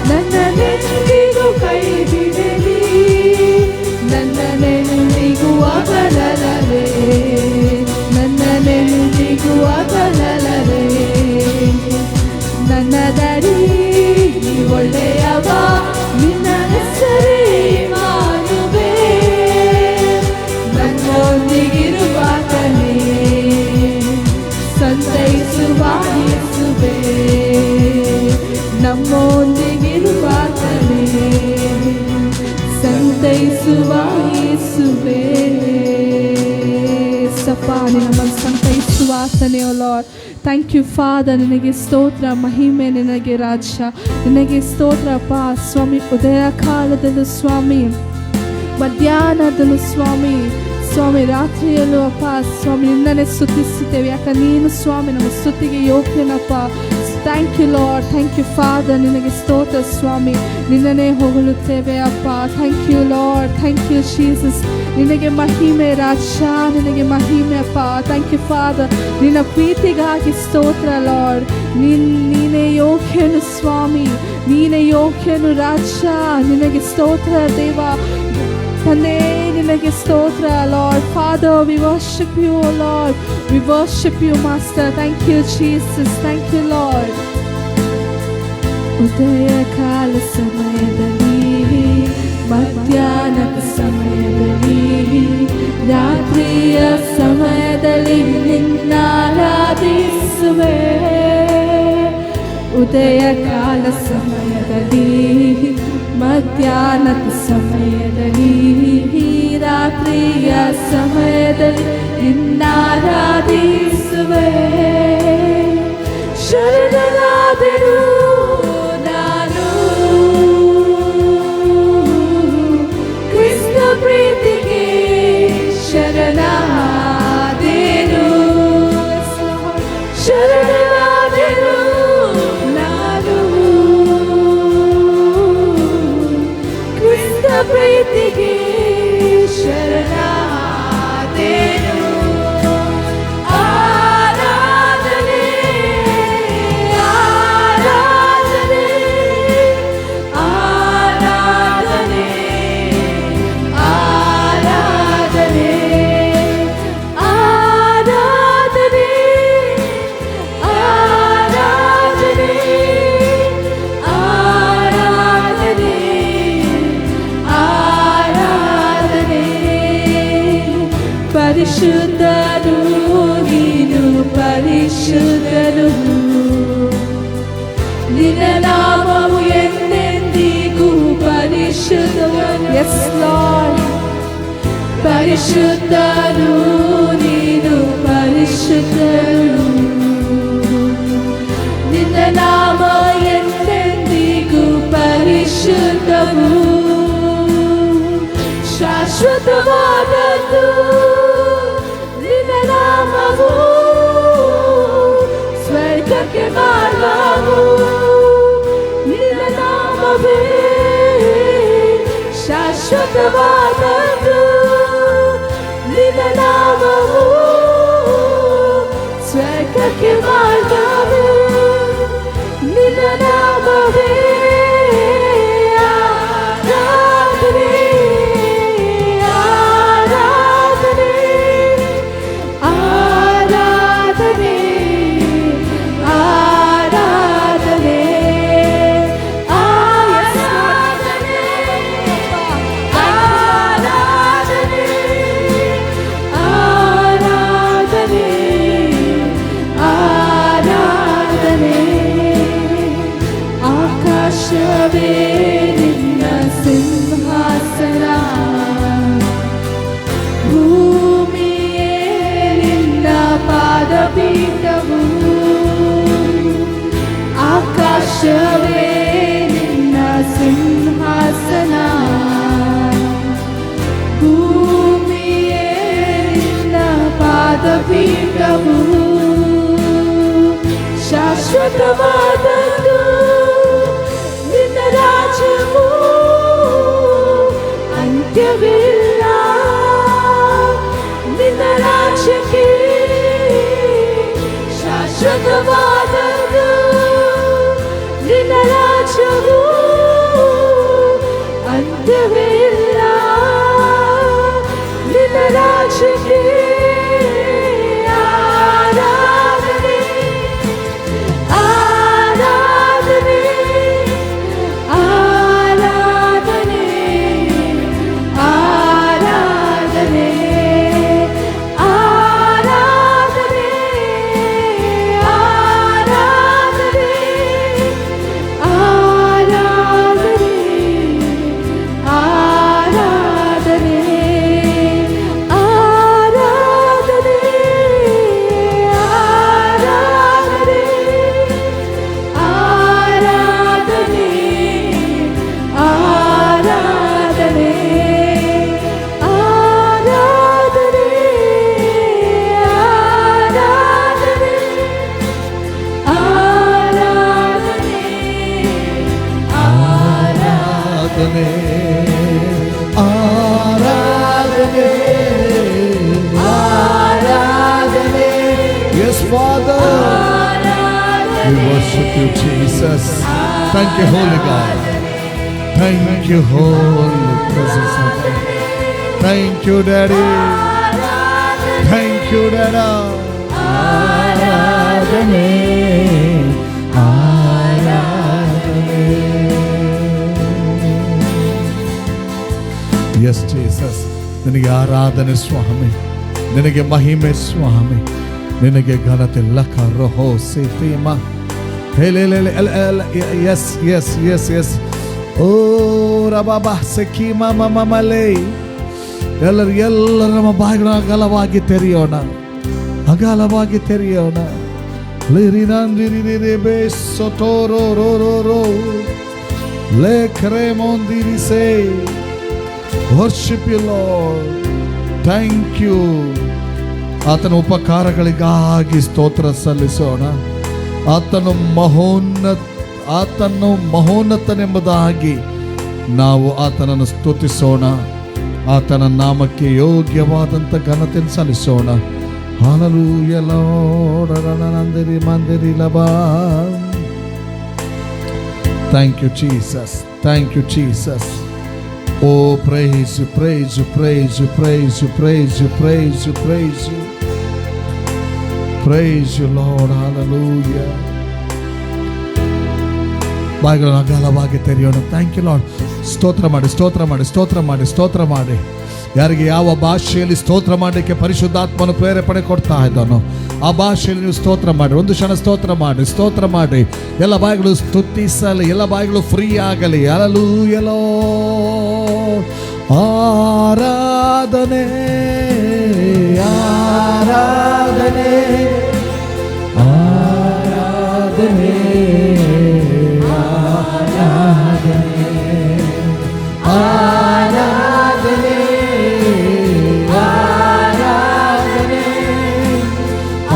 ನನ್ನನೆಂದಿಗೂ ಕೈ ಬಿಡಲಿ, ನನ್ನನೆಂದಿಗೂ ಅಗಲಲೇ, ನನ್ನನೆಂದಿಗೂ ಅಗಲಲೇ. ನನ್ನ ಡ್ಯಾಡಿ ಒಳ್ಳೆಯವ, ನಿನ್ನ ಹೆಸರೇ ಇಮ್ಮಾನುವೇ, ನನ್ನೊಂದಿಗಿರುವಾತನೇ ಸಂತೈಸುವ ಯೇಸುವೇ, ನಮ್ಮೊಂದಿಗಿರುವಾತನೇ ಸಂತೈಸುವ ಯೇಸುವೇ. ಸಪ್ಪ ನಮ್ಮನ್ನು ಸಂತೈಸುವಾತನೇ O Lord. Thank you father. ನಿನಗೆ ಸ್ತೋತ್ರ, ಮಹಿಮೆ ನಿನಗೆ ರಾಜ, ನಿನಗೆ ಸ್ತೋತ್ರ ಅಪ್ಪ. ಸ್ವಾಮಿ, ಉದಯ ಕಾಲದಲ್ಲೂ ಸ್ವಾಮಿ, ಮಧ್ಯಾಹ್ನದಲ್ಲೂ ಸ್ವಾಮಿ, ಸ್ವಾಮಿ ರಾತ್ರಿಯಲ್ಲೂ ಅಪ್ಪ ಸ್ವಾಮಿ ನಿನ್ನನ್ನೇ ಸ್ತುತಿಸುತ್ತೇವೆ, ಯಾಕಂದ್ರೆ ನೀನು ಸ್ವಾಮಿ ನಮ್ಮ ಸ್ತುತಿಗೆ ಯೋಗ್ಯನಪ್ಪ. Thank you Lord, thank you father. ನಿನಗೆ ಸ್ತೋತ್ರ ಸ್ವಾಮಿ, ನಿನ್ನನ್ನೇ ಹೊಗಳುತ್ತೇವೆ ಅಪ್ಪ. Thank you Lord, thank you Jesus. ನಿನಗೆ ಮಹಿಮೆ ರಾಜ, ನಿನಗೆ ಮಹಿಮೆ ಅಪ್ಪ. Thank you Father. ನಿನ್ನ ಪ್ರೀತಿಗಾಗಿ ಸ್ತೋತ್ರ ಲಾರ್ಡ್. ನೀನೇ ಯೋಗ್ಯನು ಸ್ವಾಮಿ, ನೀನೇ ಯೋಗ್ಯನು ರಾಜ. ನಿನಗೆ ಸ್ತೋತ್ರ ದೇವ ತಂದೆ, ನಿನಗೆ ಸ್ತೋತ್ರ Lord. Father, we worship you Lord, we worship you master. Thank you Jesus, thank you Lord. ಉದಯ ಕಾಲ ಸಮಯದಲ್ಲಿ, ಮಧ್ಯಾಹ್ನದ ಸಮಯದಲ್ಲಿ, ರಾತ್ರಿಯ ಸಮಯದಲ್ಲಿ ನಿನ್ನಾರಾಧಿಸುವೆ. ಉದಯ ಕಾಲ ಸಮಯದಲ್ಲಿ, ಮಧ್ಯಾಹ್ನದ ಸಮಯದಲ್ಲಿ, ರಾತ್ರಿಯ ಸಮಯದಲ್ಲಿ ನಿನ್ನಾರಾಧಿಸುವೆ. ಶರಣನಾದೆನು ನಾನು ಕ್ರಿಸ್ತ ಪ್ರೀತಿಗೆ, ಶರಣಾದೆನು, ಶರಣನಾದೆನು ನಾನು ಕ್ರಿಸ್ತ ಪ್ರೀತಿಗೆ, ಶರಣಾದೆನು. ಆರಾಧನೆ, ಆರಾಧನೆ, ಆರಾಧನೆ, ಆರಾಧನೆ, ಆರಾಧನೆ, ಆರಾಧನೆ, ಆರಾಧನೆ, ಆರಾಧನೆ. ಪರಿಶುದ್ಧನು ನೀನು, ಪರಿಶುದ್ಧನು, ನಿನ್ನ ನಾಮವು ಎಂದೆಂದಿಗೂ ಪರಿಶುದ್ಧನು. Yes Lord. ಪರಿಶುದ್ಧನು ನೀನು, ಪರಿಶುದ್ಧನು, ನಿನ್ನ ನಾಮ ಎಂದೆಂದಿಗೂ ಪರಿಶುದ್ಧವು. ಶಾಶ್ವತವಾದದ್ದು ನಿನ್ನ ನಾಮವು, ಸ್ವರ್ಗಕ್ಕೆ ಮಾರ್ಗವು ನಿನ್ನ ನಾಮವೇ. ಶಾಶ್ವತವಾದದ್ದು ನಿನ್ನ ನಾಮವು, ಸ್ವರ್ಗಕ್ಕೆ ಮಾರ್ಗವು ನಿನ್ನ ನಾಮವೇ. ಆರಾಧನೆ, ಆರಾಧನೆ, ಆಕಾಶವೇ ನಿನ್ನ ಸಿಂಹಾಸನ, ಭೂಮಿಯೇ ನಿನ್ನ ಪಾದಪೀಠವು. ಶಾಶ್ವತವಾದದ್ದು ನಿನ್ನ ರಾಜ್ಯವು, ಅಂತ್ಯವಿಲ್ಲ ನಿನ್ನ ರಾಜ್ಯಕ್ಕೆ. ಶಾಶ್ವತವಾದದ್ದು ನಿನ್ನ ರಾಜ್ಯವು, ಅಂತ್ಯವಿಲ್ಲ ನಿನ್ನ ರಾಜ್ಯಕ್ಕೆ. ಆರಾಧನೆ ಆರಾಧನೆ ಆರಾಧನೆ ಆರಾಧನೆ ಆರಾಧನೆ Yes, Father. We worship you, Jesus. Thank you, Holy God. Thank you, Holy Presence of God. Thank you, Daddy. Thank you, Dada. ಆರಾಧನೆ ಆರಾಧನೆ. Yes, Jesus. ನಿನಗೆ ಆರಾಧನೆ ಸ್ವಾಮಿ, ನಿನಗೆ ಮಹಿಮೆ ಸ್ವಾಮಿ, ನಿನಗೆ ಘನತೆ. ಲಕ ರೋಹೋ ಸೇತೇಮ ಎಸ್ ಎಸ್ ಎಸ್ ಎಸ್. ಓ ರಬಾಬಾ ಸೆಕೀಮ ಮಮಲೆ. ಎಲ್ಲರ ನಮ್ಮ ಬಾಯಿಗಳ ಅಗಲವಾಗಿ ತೆರೆಯೋಣ, ಅಗಲವಾಗಿ ತೆರೆಯೋಣ. ಲಿರಿನಂದಿರಿ ಬೇ ಸೊಟೋರೋ ರೋ ರೋ ರೋ ಲೇ ಕ್ರೇ ಮೊಂದಿರಿಸೆ. Worship you, Lord. Thank you. ಆತನ ಉಪಕಾರಗಳಿಗಾಗಿ ಸ್ತೋತ್ರ ಸಲ್ಲಿಸೋಣ. ಆತನು ಮಹೋನ್ನತನೆಂಬುದಾಗಿ ನಾವು ಆತನನ್ನು ಸ್ತುತಿಸೋಣ. ಆತನ ನಾಮಕ್ಕೆ ಯೋಗ್ಯವಾದಂಥ ಘನತೆಯನ್ನು ಸಲ್ಲಿಸೋಣ. ಹಲ್ಲೆಲೂಯಾ ಲಾರ್ಡ್ ಮಂದಿರಿ ಲಬಾ. Thank you, Jesus. Thank you, Jesus. Oh, praise you, praise you, praise you, praise you, praise you, praise you, praise you. Praise you, Lord. Hallelujah. ಬಾಯಿಗಳನ್ನು ಅಗಲವಾಗಿ ತೆರೆಯೋಣ. Thank you Lord. ಸ್ತೋತ್ರ ಮಾಡಿ, ಸ್ತೋತ್ರ ಮಾಡಿ, ಸ್ತೋತ್ರ ಮಾಡಿ, ಸ್ತೋತ್ರ ಮಾಡಿ. ಯಾರಿಗೆ ಯಾವ ಭಾಷೆಯಲ್ಲಿ ಸ್ತೋತ್ರ ಮಾಡಲಿಕ್ಕೆ ಪರಿಶುದ್ಧಾತ್ಮನು ಪ್ರೇರೇಪಣೆ ಕೊಡ್ತಾ ಇದ್ದಾನೋ ಆ ಭಾಷೆಯಲ್ಲಿ ನೀವು ಸ್ತೋತ್ರ ಮಾಡಿ. ಒಂದು ಕ್ಷಣ ಸ್ತೋತ್ರ ಮಾಡಿ, ಸ್ತೋತ್ರ ಮಾಡಿ. ಎಲ್ಲ ಬಾಯಿಗಳು ಸ್ತುತಿಸಲಿ, ಎಲ್ಲ ಬಾಯಿಗಳು ಫ್ರೀ ಆಗಲಿ. Hallelujah lord. ಆರಾಧನೆ ಆರಾಧನೆ ಆರಾಧನೆ ಆರಾಧನೆ ಆರಾಧನೆ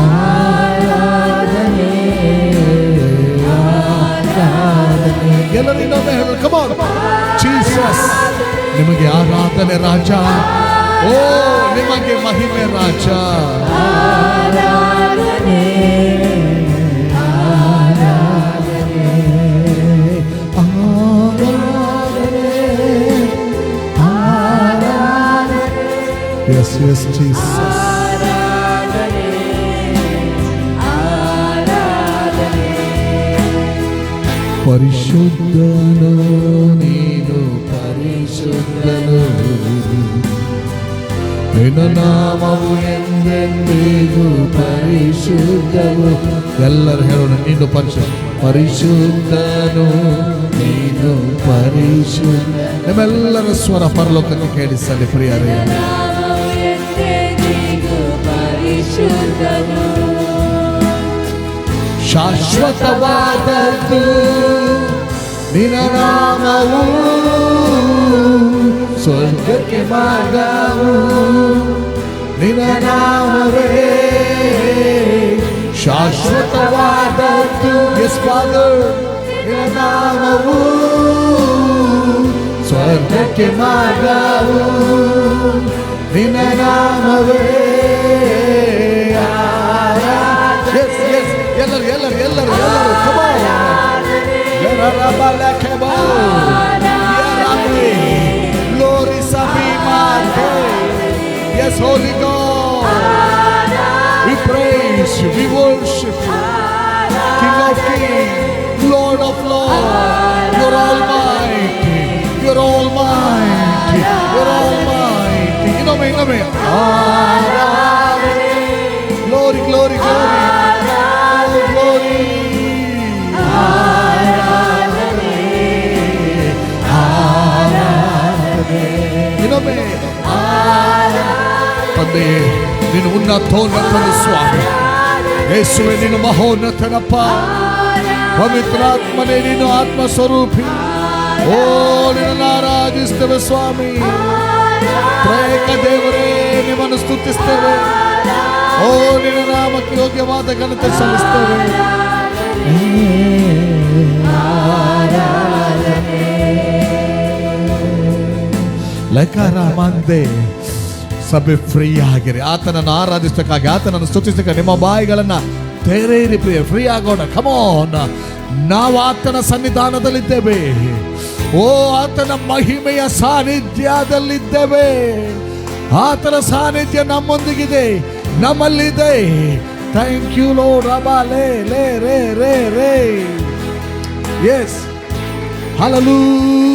ಆರಾಧನೆ ಆರಾಧನೆ. ಎಲ್ಲರೂ ಇನ್ನೊಮ್ಮೆ ಹೇಳು. Come on. ಜೀಸಸ್ ನಿಮಗೆ ಆರಾಧನೆ ರಾಜ. ಓ ನಿಮಗೆ ಮಹಿಮೆ ರಾಜ. ಆರಾಧನೆ ಆರಾಧನೆ ಆರಾಧನೆ. Yes, yes, Jesus. ಆರಾಧನೆ ಆರಾಧನೆ. ಪರಿಶುದ್ಧನು ನೀನು, ಪರಿಶುದ್ಧನು ನಿನ್ನ ನಾಮವು ಎಂದೆಂದಿಗೂ ಪರಿಶುದ್ಧವು. ಎಲ್ಲರೂ ಹೇಳೋಣ. ನೀನು ಪರಿಶುದ್ಧನು, ನೀನು ಪರಿಶುದ್ಧ. ನಿಮ್ಮೆಲ್ಲರ ಸ್ವರ ಪರಲೋಕಕ್ಕೆ ಕೇಳಿಸಲಿ ಪ್ರಿಯರೇ. ಶಾಶ್ವತವಾದದ್ದು ನಿನ್ನ ನಾಮವು, ಸ್ವರ್ಗಕ್ಕೆ ಮಾರ್ಗವು ನಿನ್ನ ನಾಮವೇ. ಶಾಶ್ವತವಾದದ್ದು ಎಸ್ ಫಾದರ್ ನಿನ್ನ ನಾಮವು, ಸ್ವರ್ಗಕ್ಕೆ ಮಾರ್ಗವು ನಿನ್ನ ನಾಮವೇ. ಎಸ್ ಎಸ್ ಎಲ್ಲರೂ ಎಲ್ಲರೂ ಎಲ್ಲರೂ ಎಲ್ಲರೂ come on. Glory Sabimate. Yes, Holy God. We praise you, we worship you. King of kings, Lord of lords. You're almighty, you're almighty, you're almighty. You know me. Glory, glory, glory. Glory. ಇನ್ನೊಮ್ಮೆ ತಂದೆ ನೀನು ಉನ್ನತೋನ್ನತನ ಸ್ವಾಮಿ. ಯೇಸುವೆ ನೀನು ಮಹೋನ್ನತನಪ್ಪ. ಪವಿತ್ರಾತ್ಮನೇ ನೀನು ಆತ್ಮ ಸ್ವರೂಪಿ. ಓ ನಿನ್ನನ್ನು ಆರಾಧಿಸ್ತೇವೆ ಸ್ವಾಮಿ. ತ್ರೈಕ ದೇವರೇ ನಿಮ್ಮನ್ನು ಸ್ತುತಿಸ್ತೇವೆ. ಓ ನಿನ್ನ ನಾಮಕ್ಕೆ ಯೋಗ್ಯವಾದ ಘನತೆ ಸಲ್ಲಿಸ್ತೇವೆ. ಲೈಕಾರಾಮಂದೆ ಸಭೆ ಫ್ರೀ ಆಗಿರಿ. ಆತನನ್ನು ಆರಾಧಿಸಕ್ಕಾಗಿ, ಆತನನ್ನು ಸ್ತುತಿಸಕ್ಕೆ ನಿಮ್ಮ ಬಾಯಿಗಳನ್ನ ತೆರೆಯಿರಿ ಪ್ರಿಯ. ಫ್ರೀ ಆಗೋಣ. ಕಮೋನ್. ನಾವು ಆತನ ಸನ್ನಿಧಾನದಲ್ಲಿದ್ದೇವೆ. ಓ ಆತನ ಮಹಿಮೆಯ ಸಾನ್ನಿಧ್ಯದಲ್ಲಿದ್ದೇವೆ. ಆತನ ಸಾನ್ನಿಧ್ಯ ನಮ್ಮೊಂದಿಗಿದೆ, ನಮ್ಮಲ್ಲಿದೆ. Thank you lord. ರಬಾ ಲೇ ಲೇ ರೇ ರೇ ರೇ. Yes hallelujah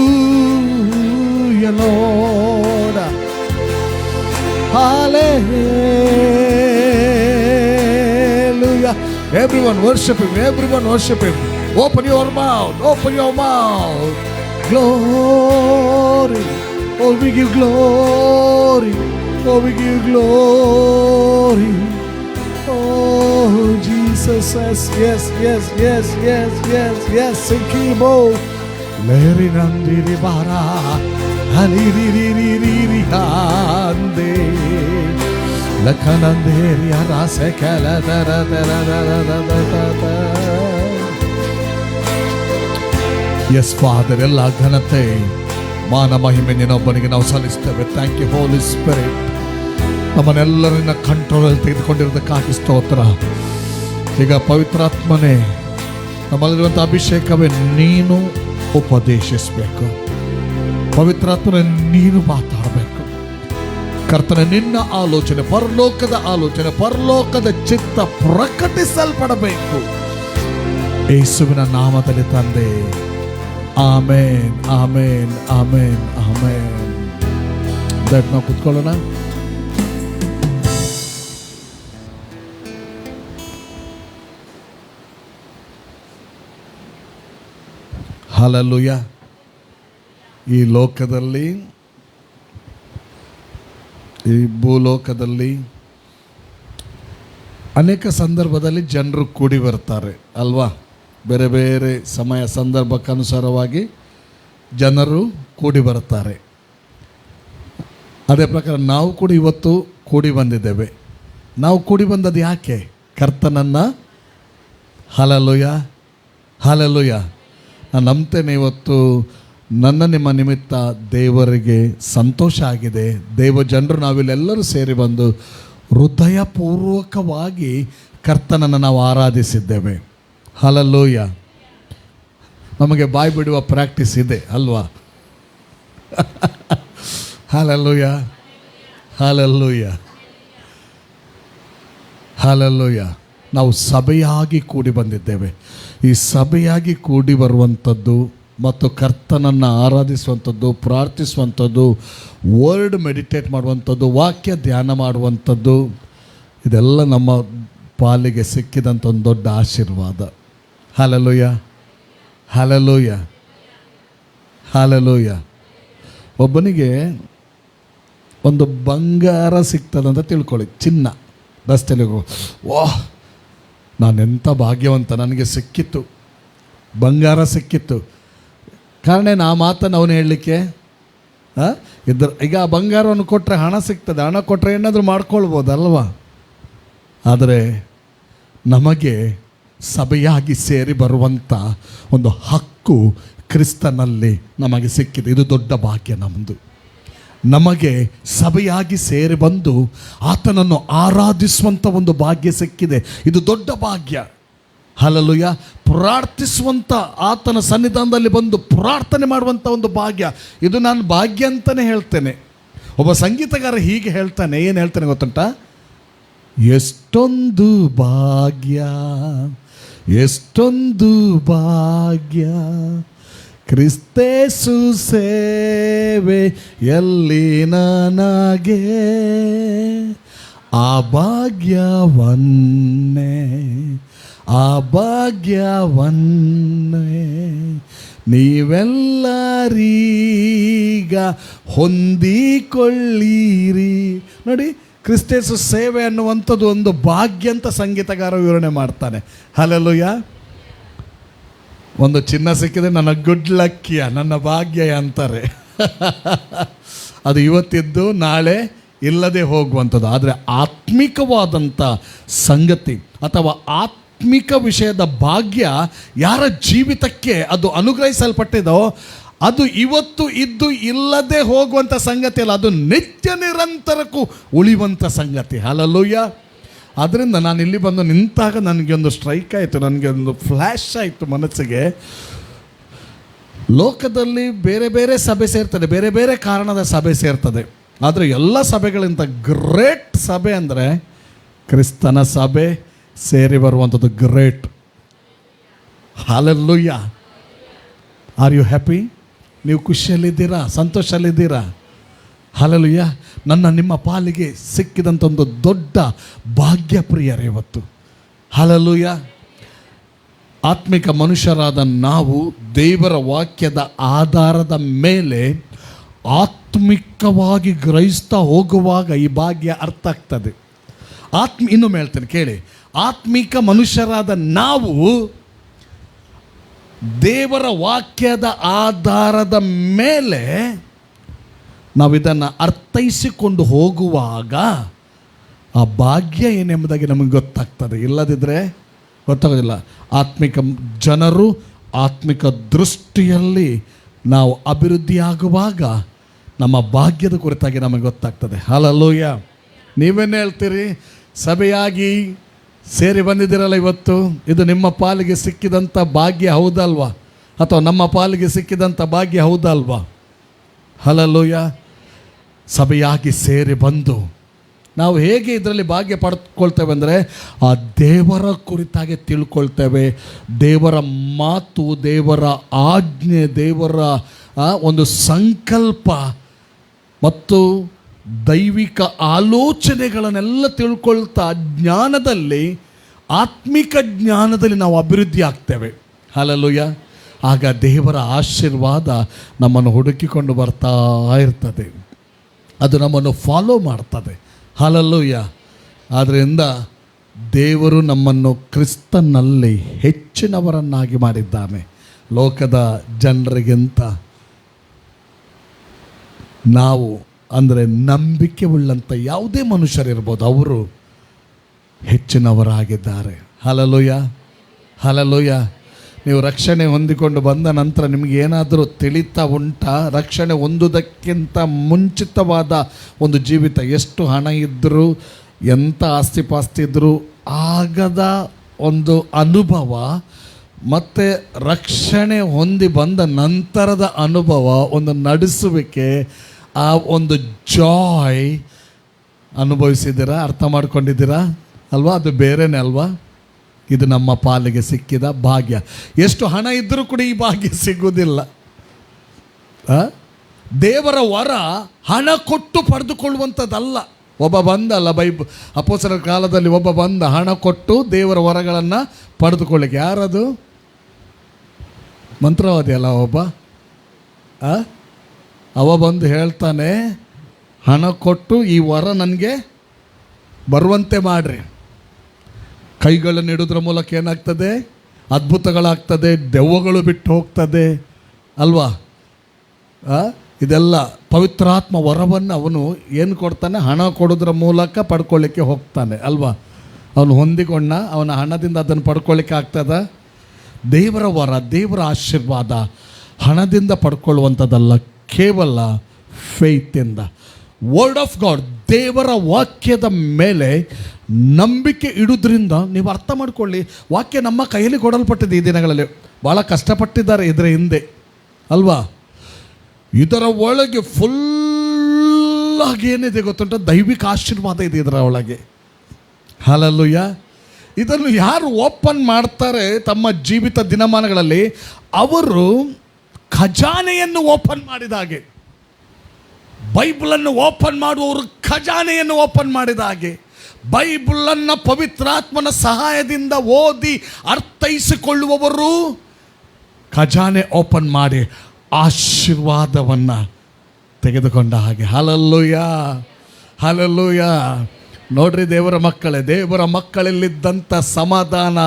Lord. Hallelujah. Everyone worship him. Everyone worship him. Open your mouth. Open your mouth. Glory. Oh, we give glory. Oh, we give glory. Oh, Jesus. Yes, yes, yes, yes, yes, yes. Sikimo. Leri nandiri bara. Haliriri hande. Lakananderi arase kala da da da da da da da da. Yes, Father, ಎಲ್ಲ ಘನತೆ ಮಾನ ಮಹಿಮೆ ನಿನ್ನೊಬ್ಬನಿಗೆ ನಾವು ಸಲ್ಲಿಸ್ತೇವೆ. Thank you holy spirit. ನಮ್ಮನ್ನೆಲ್ಲರನ್ನ ಕಂಟ್ರೋಲಲ್ಲಿ ತೆಗೆದುಕೊಂಡಿರೋದಕ್ಕಾಗಿ ಸ್ತೋತ್ರ. ಈಗ ಪವಿತ್ರಾತ್ಮನೇ, ನಮ್ಮಲ್ಲಿರುವಂಥ ಅಭಿಷೇಕವೇ ನೀನು ಉಪದೇಶಿಸಬೇಕು. ಪವಿತ್ರಾತ್ಮನೇ ನೀನು ಮಾತಾಡಬೇಕು. ಕರ್ತನೆ, ನಿನ್ನ ಆಲೋಚನೆ, ಪರಲೋಕದ ಆಲೋಚನೆ, ಪರಲೋಕದ ಚಿತ್ತ ಪ್ರಕಟಿಸಲ್ಪಡಬೇಕು. ಯೇಸುವಿನ ನಾಮದಲ್ಲಿ ತಂದೆ. ಆಮೇನ್, ಆಮೇನ್, ಆಮೇನ್, ಆಮೇನ್. ದಯವಿಟ್ಟು ನಾವು ಕೂತ್ಕೊಳ್ಳೋಣ. ಹಲ್ಲೆಲೂಯಾ. ಈ ಲೋಕದಲ್ಲಿ, ಈ ಭೂಲೋಕದಲ್ಲಿ ಅನೇಕ ಸಂದರ್ಭದಲ್ಲಿ ಜನರು ಕೂಡಿ ಬರ್ತಾರೆ ಅಲ್ವಾ? ಬೇರೆ ಬೇರೆ ಸಮಯ ಸಂದರ್ಭಕ್ಕನುಸಾರವಾಗಿ ಜನರು ಕೂಡಿ ಬರುತ್ತಾರೆ. ಅದೇ ಪ್ರಕಾರ ನಾವು ಕೂಡ ಇವತ್ತು ಕೂಡಿ ಬಂದಿದ್ದೇವೆ. ನಾವು ಕೂಡಿ ಬಂದದ್ದು ಯಾಕೆ? ಕರ್ತನನ್ನು. Hallelujah, hallelujah. ನಾನು ನಂಬ್ತೇನೆ ಇವತ್ತು ನನ್ನ ನಿಮ್ಮ ನಿಮಿತ್ತ ದೇವರಿಗೆ ಸಂತೋಷ ಆಗಿದೆ. ದೇವ ಜನರು ನಾವಿಲ್ಲೆಲ್ಲರೂ ಸೇರಿ ಬಂದು ಹೃದಯಪೂರ್ವಕವಾಗಿ ಕರ್ತನನ್ನು ನಾವು ಆರಾಧಿಸಿದ್ದೇವೆ. ಹಲ್ಲೆಲೂಯಾ. ನಮಗೆ ಬಾಯಿ ಬಿಡುವ ಪ್ರಾಕ್ಟೀಸ್ ಇದೆ ಅಲ್ವಾ? Hallelujah, hallelujah, hallelujah. ನಾವು ಸಭೆಯಾಗಿ ಕೂಡಿ ಬಂದಿದ್ದೇವೆ. ಈ ಸಭೆಯಾಗಿ ಕೂಡಿ ಬರುವಂಥದ್ದು ಮತ್ತು ಕರ್ತನನ್ನು ಆರಾಧಿಸುವಂಥದ್ದು, ಪ್ರಾರ್ಥಿಸುವಂಥದ್ದು, ವರ್ಡ್ ಮೆಡಿಟೇಟ್ ಮಾಡುವಂಥದ್ದು, ವಾಕ್ಯ ಧ್ಯಾನ ಮಾಡುವಂಥದ್ದು, ಇದೆಲ್ಲ ನಮ್ಮ ಪಾಲಿಗೆ ಸಿಕ್ಕಿದಂಥ ಒಂದು ದೊಡ್ಡ ಆಶೀರ್ವಾದ. Hallelujah, hallelujah, hallelujah. ಒಬ್ಬನಿಗೆ ಒಂದು ಬಂಗಾರ ಸಿಗ್ತದಂತ ತಿಳ್ಕೊಳ್ಳಿ, ಚಿನ್ನ ರಸ್ತೆಯಲ್ಲಿ ವಾಹ್ ನಾನೆಂಥ ಭಾಗ್ಯವಂತ, ನನಗೆ ಸಿಕ್ಕಿತ್ತು, ಬಂಗಾರ ಸಿಕ್ಕಿತ್ತು. ಕಾರಣ ಆ ಮಾತನ್ನು ಅವನು ಹೇಳಲಿಕ್ಕೆ ಇದ್ರ. ಈಗ ಆ ಬಂಗಾರವನ್ನು ಕೊಟ್ಟರೆ ಹಣ ಸಿಗ್ತದೆ, ಹಣ ಕೊಟ್ಟರೆ ಏನಾದರೂ ಮಾಡ್ಕೊಳ್ಬೋದಲ್ವ. ಆದರೆ ನಮಗೆ ಸಭೆಯಾಗಿ ಸೇರಿ ಬರುವಂಥ ಒಂದು ಹಕ್ಕು ಕ್ರಿಸ್ತನಲ್ಲಿ ನಮಗೆ ಸಿಕ್ಕಿದೆ. ಇದು ದೊಡ್ಡ ಭಾಗ್ಯ ನಮ್ಮದು. ನಮಗೆ ಸಭೆಯಾಗಿ ಸೇರಿ ಬಂದು ಆತನನ್ನು ಆರಾಧಿಸುವಂಥ ಒಂದು ಭಾಗ್ಯ ಸಿಕ್ಕಿದೆ. ಇದು ದೊಡ್ಡ ಭಾಗ್ಯ. ಹಲ್ಲೆಲೂಯಾ. ಪ್ರಾರ್ಥಿಸುವಂಥ, ಆತನ ಸನ್ನಿಧಾನದಲ್ಲಿ ಬಂದು ಪ್ರಾರ್ಥನೆ ಮಾಡುವಂಥ ಒಂದು ಭಾಗ್ಯ, ಇದು ನಾನು ಭಾಗ್ಯ ಅಂತಲೇ ಹೇಳ್ತೇನೆ. ಒಬ್ಬ ಸಂಗೀತಗಾರ ಹೀಗೆ ಹೇಳ್ತಾನೆ, ಏನು ಹೇಳ್ತಾನೆ ಗೊತ್ತುಂಟ? ಎಷ್ಟೊಂದು ಭಾಗ್ಯ, ಎಷ್ಟೊಂದು ಭಾಗ್ಯ, ಕ್ರಿಸ್ತೇಸು ಸೇವೆ ಎಲ್ಲಿ ನನಗೆ, ಆ ಭಾಗ್ಯವನ್ನೇ, ಆ ಭಾಗ್ಯವನ್ನೇ ನೀವೆಲ್ಲರೀಗ ಹೊಂದಿಕೊಳ್ಳಿರಿ. ನೋಡಿ, ಕ್ರಿಸ್ತೇಸು ಸೇವೆ ಅನ್ನುವಂಥದ್ದು ಒಂದು ಭಾಗ್ಯ ಅಂತ ಸಂಗೀತಗಾರ ವಿವರಣೆ ಮಾಡ್ತಾನೆ. ಹಲ್ಲೆಲೂಯಾ. ಒಂದು ಚಿನ್ನ ಸಿಕ್ಕಿದ್ರೆ ನನ್ನ ಗುಡ್ ಲಕ್ಕಿಯ, ನನ್ನ ಭಾಗ್ಯ ಅಂತಾರೆ. ಅದು ಇವತ್ತಿದ್ದು ನಾಳೆ ಇಲ್ಲದೆ ಹೋಗುವಂಥದ್ದು. ಆದರೆ ಆತ್ಮಿಕವಾದಂಥ ಸಂಗತಿ ಅಥವಾ ಆತ್ಮಿಕ ವಿಷಯದ ಭಾಗ್ಯ ಯಾರ ಜೀವಿತಕ್ಕೆ ಅದು ಅನುಗ್ರಹಿಸಲ್ಪಟ್ಟಿದೋ ಅದು ಇವತ್ತು ಇದ್ದು ಇಲ್ಲದೆ ಹೋಗುವಂಥ ಸಂಗತಿ ಅಲ್ಲ, ಅದು ನಿತ್ಯ ನಿರಂತರಕ್ಕೂ ಉಳಿಯುವಂಥ ಸಂಗತಿ. ಹಲ್ಲೆಲೂಯಾ. ಆದ್ದರಿಂದ ನಾನು ಇಲ್ಲಿ ಬಂದು ನಿಂತಾಗ ನನಗೆ ಒಂದು ಸ್ಟ್ರೈಕ್ ಆಯಿತು, ನನಗೆ ಒಂದು ಫ್ಲ್ಯಾಶ್ ಆಯಿತು ಮನಸ್ಸಿಗೆ. ಲೋಕದಲ್ಲಿ ಬೇರೆ ಬೇರೆ ಸಭೆ ಸೇರ್ತದೆ, ಬೇರೆ ಬೇರೆ ಕಾರಣದ ಸಭೆ ಸೇರ್ತದೆ. ಆದರೆ ಎಲ್ಲ ಸಭೆಗಳಿಂದ ಗ್ರೇಟ್ ಸಭೆ ಅಂದರೆ ಕ್ರಿಸ್ತನ ಸಭೆ ಸೇರಿ ಬರುವಂಥದ್ದು great. Hallelujah. Are you happy? ನೀವು ಖುಷಿಯಲ್ಲಿದ್ದೀರಾ? ಸಂತೋಷದಲ್ಲಿದ್ದೀರಾ? ಹಲ್ಲೆಲೂಯಾ. ನಿಮ್ಮ ಪಾಲಿಗೆ ಸಿಕ್ಕಿದಂಥ ಒಂದು ದೊಡ್ಡ ಭಾಗ್ಯ ಪ್ರಿಯರೇ ಇವತ್ತು. ಹಲ್ಲೆಲೂಯಾ. ಆತ್ಮಿಕ ಮನುಷ್ಯರಾದ ನಾವು ದೇವರ ವಾಕ್ಯದ ಆಧಾರದ ಮೇಲೆ ಆತ್ಮಿಕವಾಗಿ ಗ್ರಹಿಸ್ತಾ ಹೋಗುವಾಗ ಈ ಭಾಗ್ಯ ಅರ್ಥ ಆಗ್ತದೆ. ಇನ್ನೊಮ್ಮೆ ಹೇಳ್ತೇನೆ ಕೇಳಿ. ಆತ್ಮಿಕ ಮನುಷ್ಯರಾದ ನಾವು ದೇವರ ವಾಕ್ಯದ ಆಧಾರದ ಮೇಲೆ ನಾವು ಇದನ್ನು ಅರ್ಥೈಸಿಕೊಂಡು ಹೋಗುವಾಗ ಆ ಭಾಗ್ಯ ಏನೆಂಬುದಾಗಿ ನಮಗೆ ಗೊತ್ತಾಗ್ತದೆ. ಇಲ್ಲದಿದ್ದರೆ ಗೊತ್ತಾಗೋದಿಲ್ಲ. ಆತ್ಮಿಕ ಜನರು ಆತ್ಮಿಕ ದೃಷ್ಟಿಯಲ್ಲಿ ನಾವು ಅಭಿವೃದ್ಧಿಯಾಗುವಾಗ ನಮ್ಮ ಭಾಗ್ಯದ ಕುರಿತಾಗಿ ನಮಗೆ ಗೊತ್ತಾಗ್ತದೆ. ಹಲ್ಲೆಲೂಯಾ. ನೀವೇನು ಹೇಳ್ತೀರಿ? ಸಭೆಯಾಗಿ ಸೇರಿ ಬಂದಿದ್ದೀರಲ್ಲ ಇವತ್ತು, ಇದು ನಿಮ್ಮ ಪಾಲಿಗೆ ಸಿಕ್ಕಿದಂಥ ಭಾಗ್ಯ ಹೌದಲ್ವಾ? ಅಥವಾ ನಮ್ಮ ಪಾಲಿಗೆ ಸಿಕ್ಕಿದಂಥ ಭಾಗ್ಯ ಹೌದಲ್ವಾ? ಹಲ್ಲೆಲೂಯಾ. ಸಭೆಯಾಗಿ ಸೇರಿ ಬಂದು ನಾವು ಹೇಗೆ ಇದರಲ್ಲಿ ಭಾಗ್ಯ ಪಡ್ಕೊಳ್ತೇವೆ ಅಂದರೆ ಆ ದೇವರ ಕುರಿತಾಗಿ ತಿಳ್ಕೊಳ್ತೇವೆ. ದೇವರ ಮಾತು, ದೇವರ ಆಜ್ಞೆ, ದೇವರ ಒಂದು ಸಂಕಲ್ಪ ಮತ್ತು ದೈವಿಕ ಆಲೋಚನೆಗಳನ್ನೆಲ್ಲ ತಿಳ್ಕೊಳ್ತಾ ಜ್ಞಾನದಲ್ಲಿ, ಆತ್ಮಿಕ ಜ್ಞಾನದಲ್ಲಿ ನಾವು ಅಭಿವೃದ್ಧಿ ಆಗ್ತೇವೆ. ಹಲ್ಲೆಲೂಯಾ. ಆಗ ದೇವರ ಆಶೀರ್ವಾದ ನಮ್ಮನ್ನು ಹುಡುಕಿಕೊಂಡು ಬರ್ತಾ ಇರ್ತದೆ, ಅದು ನಮ್ಮನ್ನು ಫಾಲೋ ಮಾಡ್ತದೆ. ಹಲ್ಲೆಲೂಯಾ. ಆದ್ದರಿಂದ ದೇವರು ನಮ್ಮನ್ನು ಕ್ರಿಸ್ತನಲ್ಲಿ ಹೆಚ್ಚಿನವರನ್ನಾಗಿ ಮಾಡಿದ್ದಾನೆ. ಲೋಕದ ಜನರಿಗಿಂತ ನಾವು ಅಂದರೆ ನಂಬಿಕೆ ಉಳ್ಳಂಥ ಯಾವುದೇ ಮನುಷ್ಯರಿರ್ಬೋದು, ಅವರು ಹೆಚ್ಚಿನವರಾಗಿದ್ದಾರೆ. ಹಲ್ಲೆಲೂಯಾ. ಹಲ್ಲೆಲೂಯಾ. ನೀವು ರಕ್ಷಣೆ ಹೊಂದಿಕೊಂಡು ಬಂದ ನಂತರ ನಿಮಗೆ ಏನಾದರೂ ತಿಳಿತಾ ಉಂಟಾ? ರಕ್ಷಣೆ ಹೊಂದುವುದಕ್ಕಿಂತ ಮುಂಚಿತವಾದ ಒಂದು ಜೀವಿತ, ಎಷ್ಟು ಹಣ ಇದ್ದರೂ, ಎಂಥ ಆಸ್ತಿಪಾಸ್ತಿ ಇದ್ದರೂ ಆಗದ ಒಂದು ಅನುಭವ, ಮತ್ತು ರಕ್ಷಣೆ ಹೊಂದಿ ಬಂದ ನಂತರದ ಅನುಭವ, ಒಂದು ನಡೆಸುವಿಕೆ, ಆ ಒಂದು ಜಾಯ್ ಅನುಭವಿಸಿದ್ದೀರಾ? ಅರ್ಥ ಮಾಡ್ಕೊಂಡಿದ್ದೀರಾ ಅಲ್ವಾ? ಅದು ಬೇರೆನೇ ಅಲ್ವಾ? ಇದು ನಮ್ಮ ಪಾಲಿಗೆ ಸಿಕ್ಕಿದ ಭಾಗ್ಯ. ಎಷ್ಟು ಹಣ ಇದ್ದರೂ ಕೂಡ ಈ ಭಾಗ್ಯ ಸಿಗುವುದಿಲ್ಲ. ದೇವರ ವರ ಹಣ ಕೊಟ್ಟು ಪಡೆದುಕೊಳ್ಳುವಂಥದ್ದಲ್ಲ. ಒಬ್ಬ ಬಂದಲ್ಲ, ಅಪೊಸ್ತಲರ ಕಾಲದಲ್ಲಿ ಒಬ್ಬ ಬಂದ ಹಣ ಕೊಟ್ಟು ದೇವರ ವರಗಳನ್ನು ಪಡೆದುಕೊಳ್ಳಿಕ್ಕೆ. ಯಾರದು? ಮಂತ್ರವಾದಿ ಅಲ್ಲ ಒಬ್ಬ. ಅವ ಬಂದು ಹೇಳ್ತಾನೆ, ಹಣ ಕೊಟ್ಟು ಈ ವರ ನನಗೆ ಬರುವಂತೆ ಮಾಡ್ರಿ. ಕೈಗಳನ್ನು ಇಡೋದ್ರ ಮೂಲಕ ಏನಾಗ್ತದೆ? ಅದ್ಭುತಗಳಾಗ್ತದೆ, ದೆವ್ವಗಳು ಬಿಟ್ಟು ಹೋಗ್ತದೆ ಅಲ್ವಾ? ಇದೆಲ್ಲ ಪವಿತ್ರಾತ್ಮ ವರವನ್ನು ಅವನು ಏನು ಕೊಡ್ತಾನೆ? ಹಣ ಕೊಡೋದ್ರ ಮೂಲಕ ಪಡ್ಕೊಳ್ಳಿಕ್ಕೆ ಹೋಗ್ತಾನೆ ಅಲ್ವಾ? ಅವನು ಹೊಂದಿಕೊಂಡ ಅವನ ಹಣದಿಂದ ಅದನ್ನು ಪಡ್ಕೊಳ್ಳಿಕ್ಕೆ ಆಗ್ತದ? ದೇವರ ವರ, ದೇವರ ಆಶೀರ್ವಾದ ಹಣದಿಂದ ಪಡ್ಕೊಳ್ಳುವಂಥದ್ದಲ್ಲ, ಕೇವಲ ಫೇತಿಂದ. ವರ್ಡ್ ಆಫ್ ಗಾಡ್, ದೇವರ ವಾಕ್ಯದ ಮೇಲೆ ನಂಬಿಕೆ ಇಡುವುದರಿಂದ ನೀವು ಅರ್ಥ ಮಾಡ್ಕೊಳ್ಳಿ. ವಾಕ್ಯ ನಮ್ಮ ಕೈಯಲ್ಲಿ ಕೊಡಲ್ಪಟ್ಟಿದೆ. ಈ ದಿನಗಳಲ್ಲಿ ಭಾಳ ಕಷ್ಟಪಟ್ಟಿದ್ದಾರೆ ಇದರ ಹಿಂದೆ ಅಲ್ವಾ? ಇದರ ಒಳಗೆ ಫುಲ್ಲಾಗಿ ಏನಿದೆ ಗೊತ್ತುಂಟ? ದೈವಿಕ ಆಶೀರ್ವಾದ ಇದೆ ಇದರ ಒಳಗೆ. ಹಲ್ಲೆಲೂಯಾ. ಇದನ್ನು ಯಾರು ಓಪನ್ ಮಾಡ್ತಾರೆ ತಮ್ಮ ಜೀವಿತ ದಿನಮಾನಗಳಲ್ಲಿ, ಅವರು ಖಜಾನೆಯನ್ನು ಓಪನ್ ಮಾಡಿದ ಹಾಗೆ. ಬೈಬಲನ್ನು ಓಪನ್ ಮಾಡುವವರು ಖಜಾನೆಯನ್ನು ಓಪನ್ ಮಾಡಿದ ಹಾಗೆ. ಬೈಬಲನ್ನು ಪವಿತ್ರಾತ್ಮನ ಸಹಾಯದಿಂದ ಓದಿ ಅರ್ಥೈಸಿಕೊಳ್ಳುವವರು ಖಜಾನೆ ಓಪನ್ ಮಾಡಿ ಆಶೀರ್ವಾದವನ್ನು ತೆಗೆದುಕೊಂಡ ಹಾಗೆ. Hallelujah, hallelujah. ನೋಡ್ರಿ ದೇವರ ಮಕ್ಕಳೇ, ದೇವರ ಮಕ್ಕಳಲ್ಲಿದ್ದಂಥ ಸಮಾಧಾನ,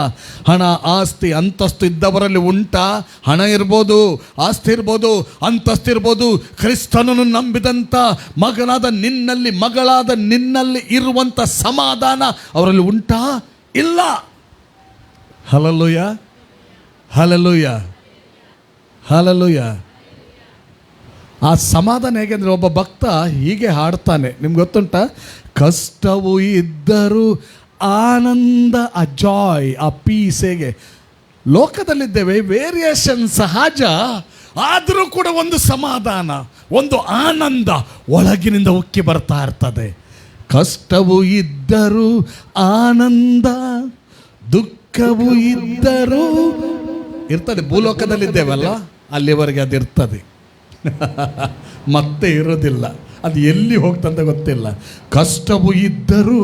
ಹಣ, ಆಸ್ತಿ, ಅಂತಸ್ತು ಇದ್ದವರಲ್ಲಿ ಉಂಟಾ? ಹಣ ಇರ್ಬೋದು, ಆಸ್ತಿ ಇರ್ಬೋದು, ಅಂತಸ್ತು ಇರ್ಬೋದು. ಕ್ರಿಸ್ತನನ್ನು ನಂಬಿದಂಥ ಮಗನಾದ ನಿನ್ನಲ್ಲಿ, ಮಗಳಾದ ನಿನ್ನಲ್ಲಿ ಇರುವಂಥ ಸಮಾಧಾನ ಅವರಲ್ಲಿ ಉಂಟಾ? ಇಲ್ಲ. Hallelujah, hallelujah, hallelujah. ಆ ಸಮಾಧಾನ ಹೇಗೆಂದರೆ, ಒಬ್ಬ ಭಕ್ತ ಹೀಗೆ ಹಾಡ್ತಾನೆ, ನಿಮ್ಗೆ ಗೊತ್ತುಂಟ? ಕಷ್ಟವು ಇದ್ದರೂ ಆನಂದ, ಆ ಜಾಯ್, ಆ ಪೀಸ್. ಹೇಗೆ ಲೋಕದಲ್ಲಿದ್ದೇವೆ, ವೇರಿಯೇಷನ್ ಸಹಜ, ಆದರೂ ಕೂಡ ಒಂದು ಸಮಾಧಾನ, ಒಂದು ಆನಂದ ಒಳಗಿನಿಂದ ಉಕ್ಕಿ ಬರ್ತಾ ಇರ್ತದೆ. ಕಷ್ಟವು ಇದ್ದರೂ ಆನಂದ, ದುಃಖವು ಇದ್ದರೂ ಇರ್ತದೆ. ಭೂಲೋಕದಲ್ಲಿದ್ದೇವಲ್ಲ, ಅಲ್ಲಿವರೆಗೆ ಅದಿರ್ತದೆ, ಮತ್ತೆ ಇರೋದಿಲ್ಲ. ಅದು ಎಲ್ಲಿ ಹೋಗ್ತಂತ ಗೊತ್ತಿಲ್ಲ. ಕಷ್ಟವು ಇದ್ದರೂ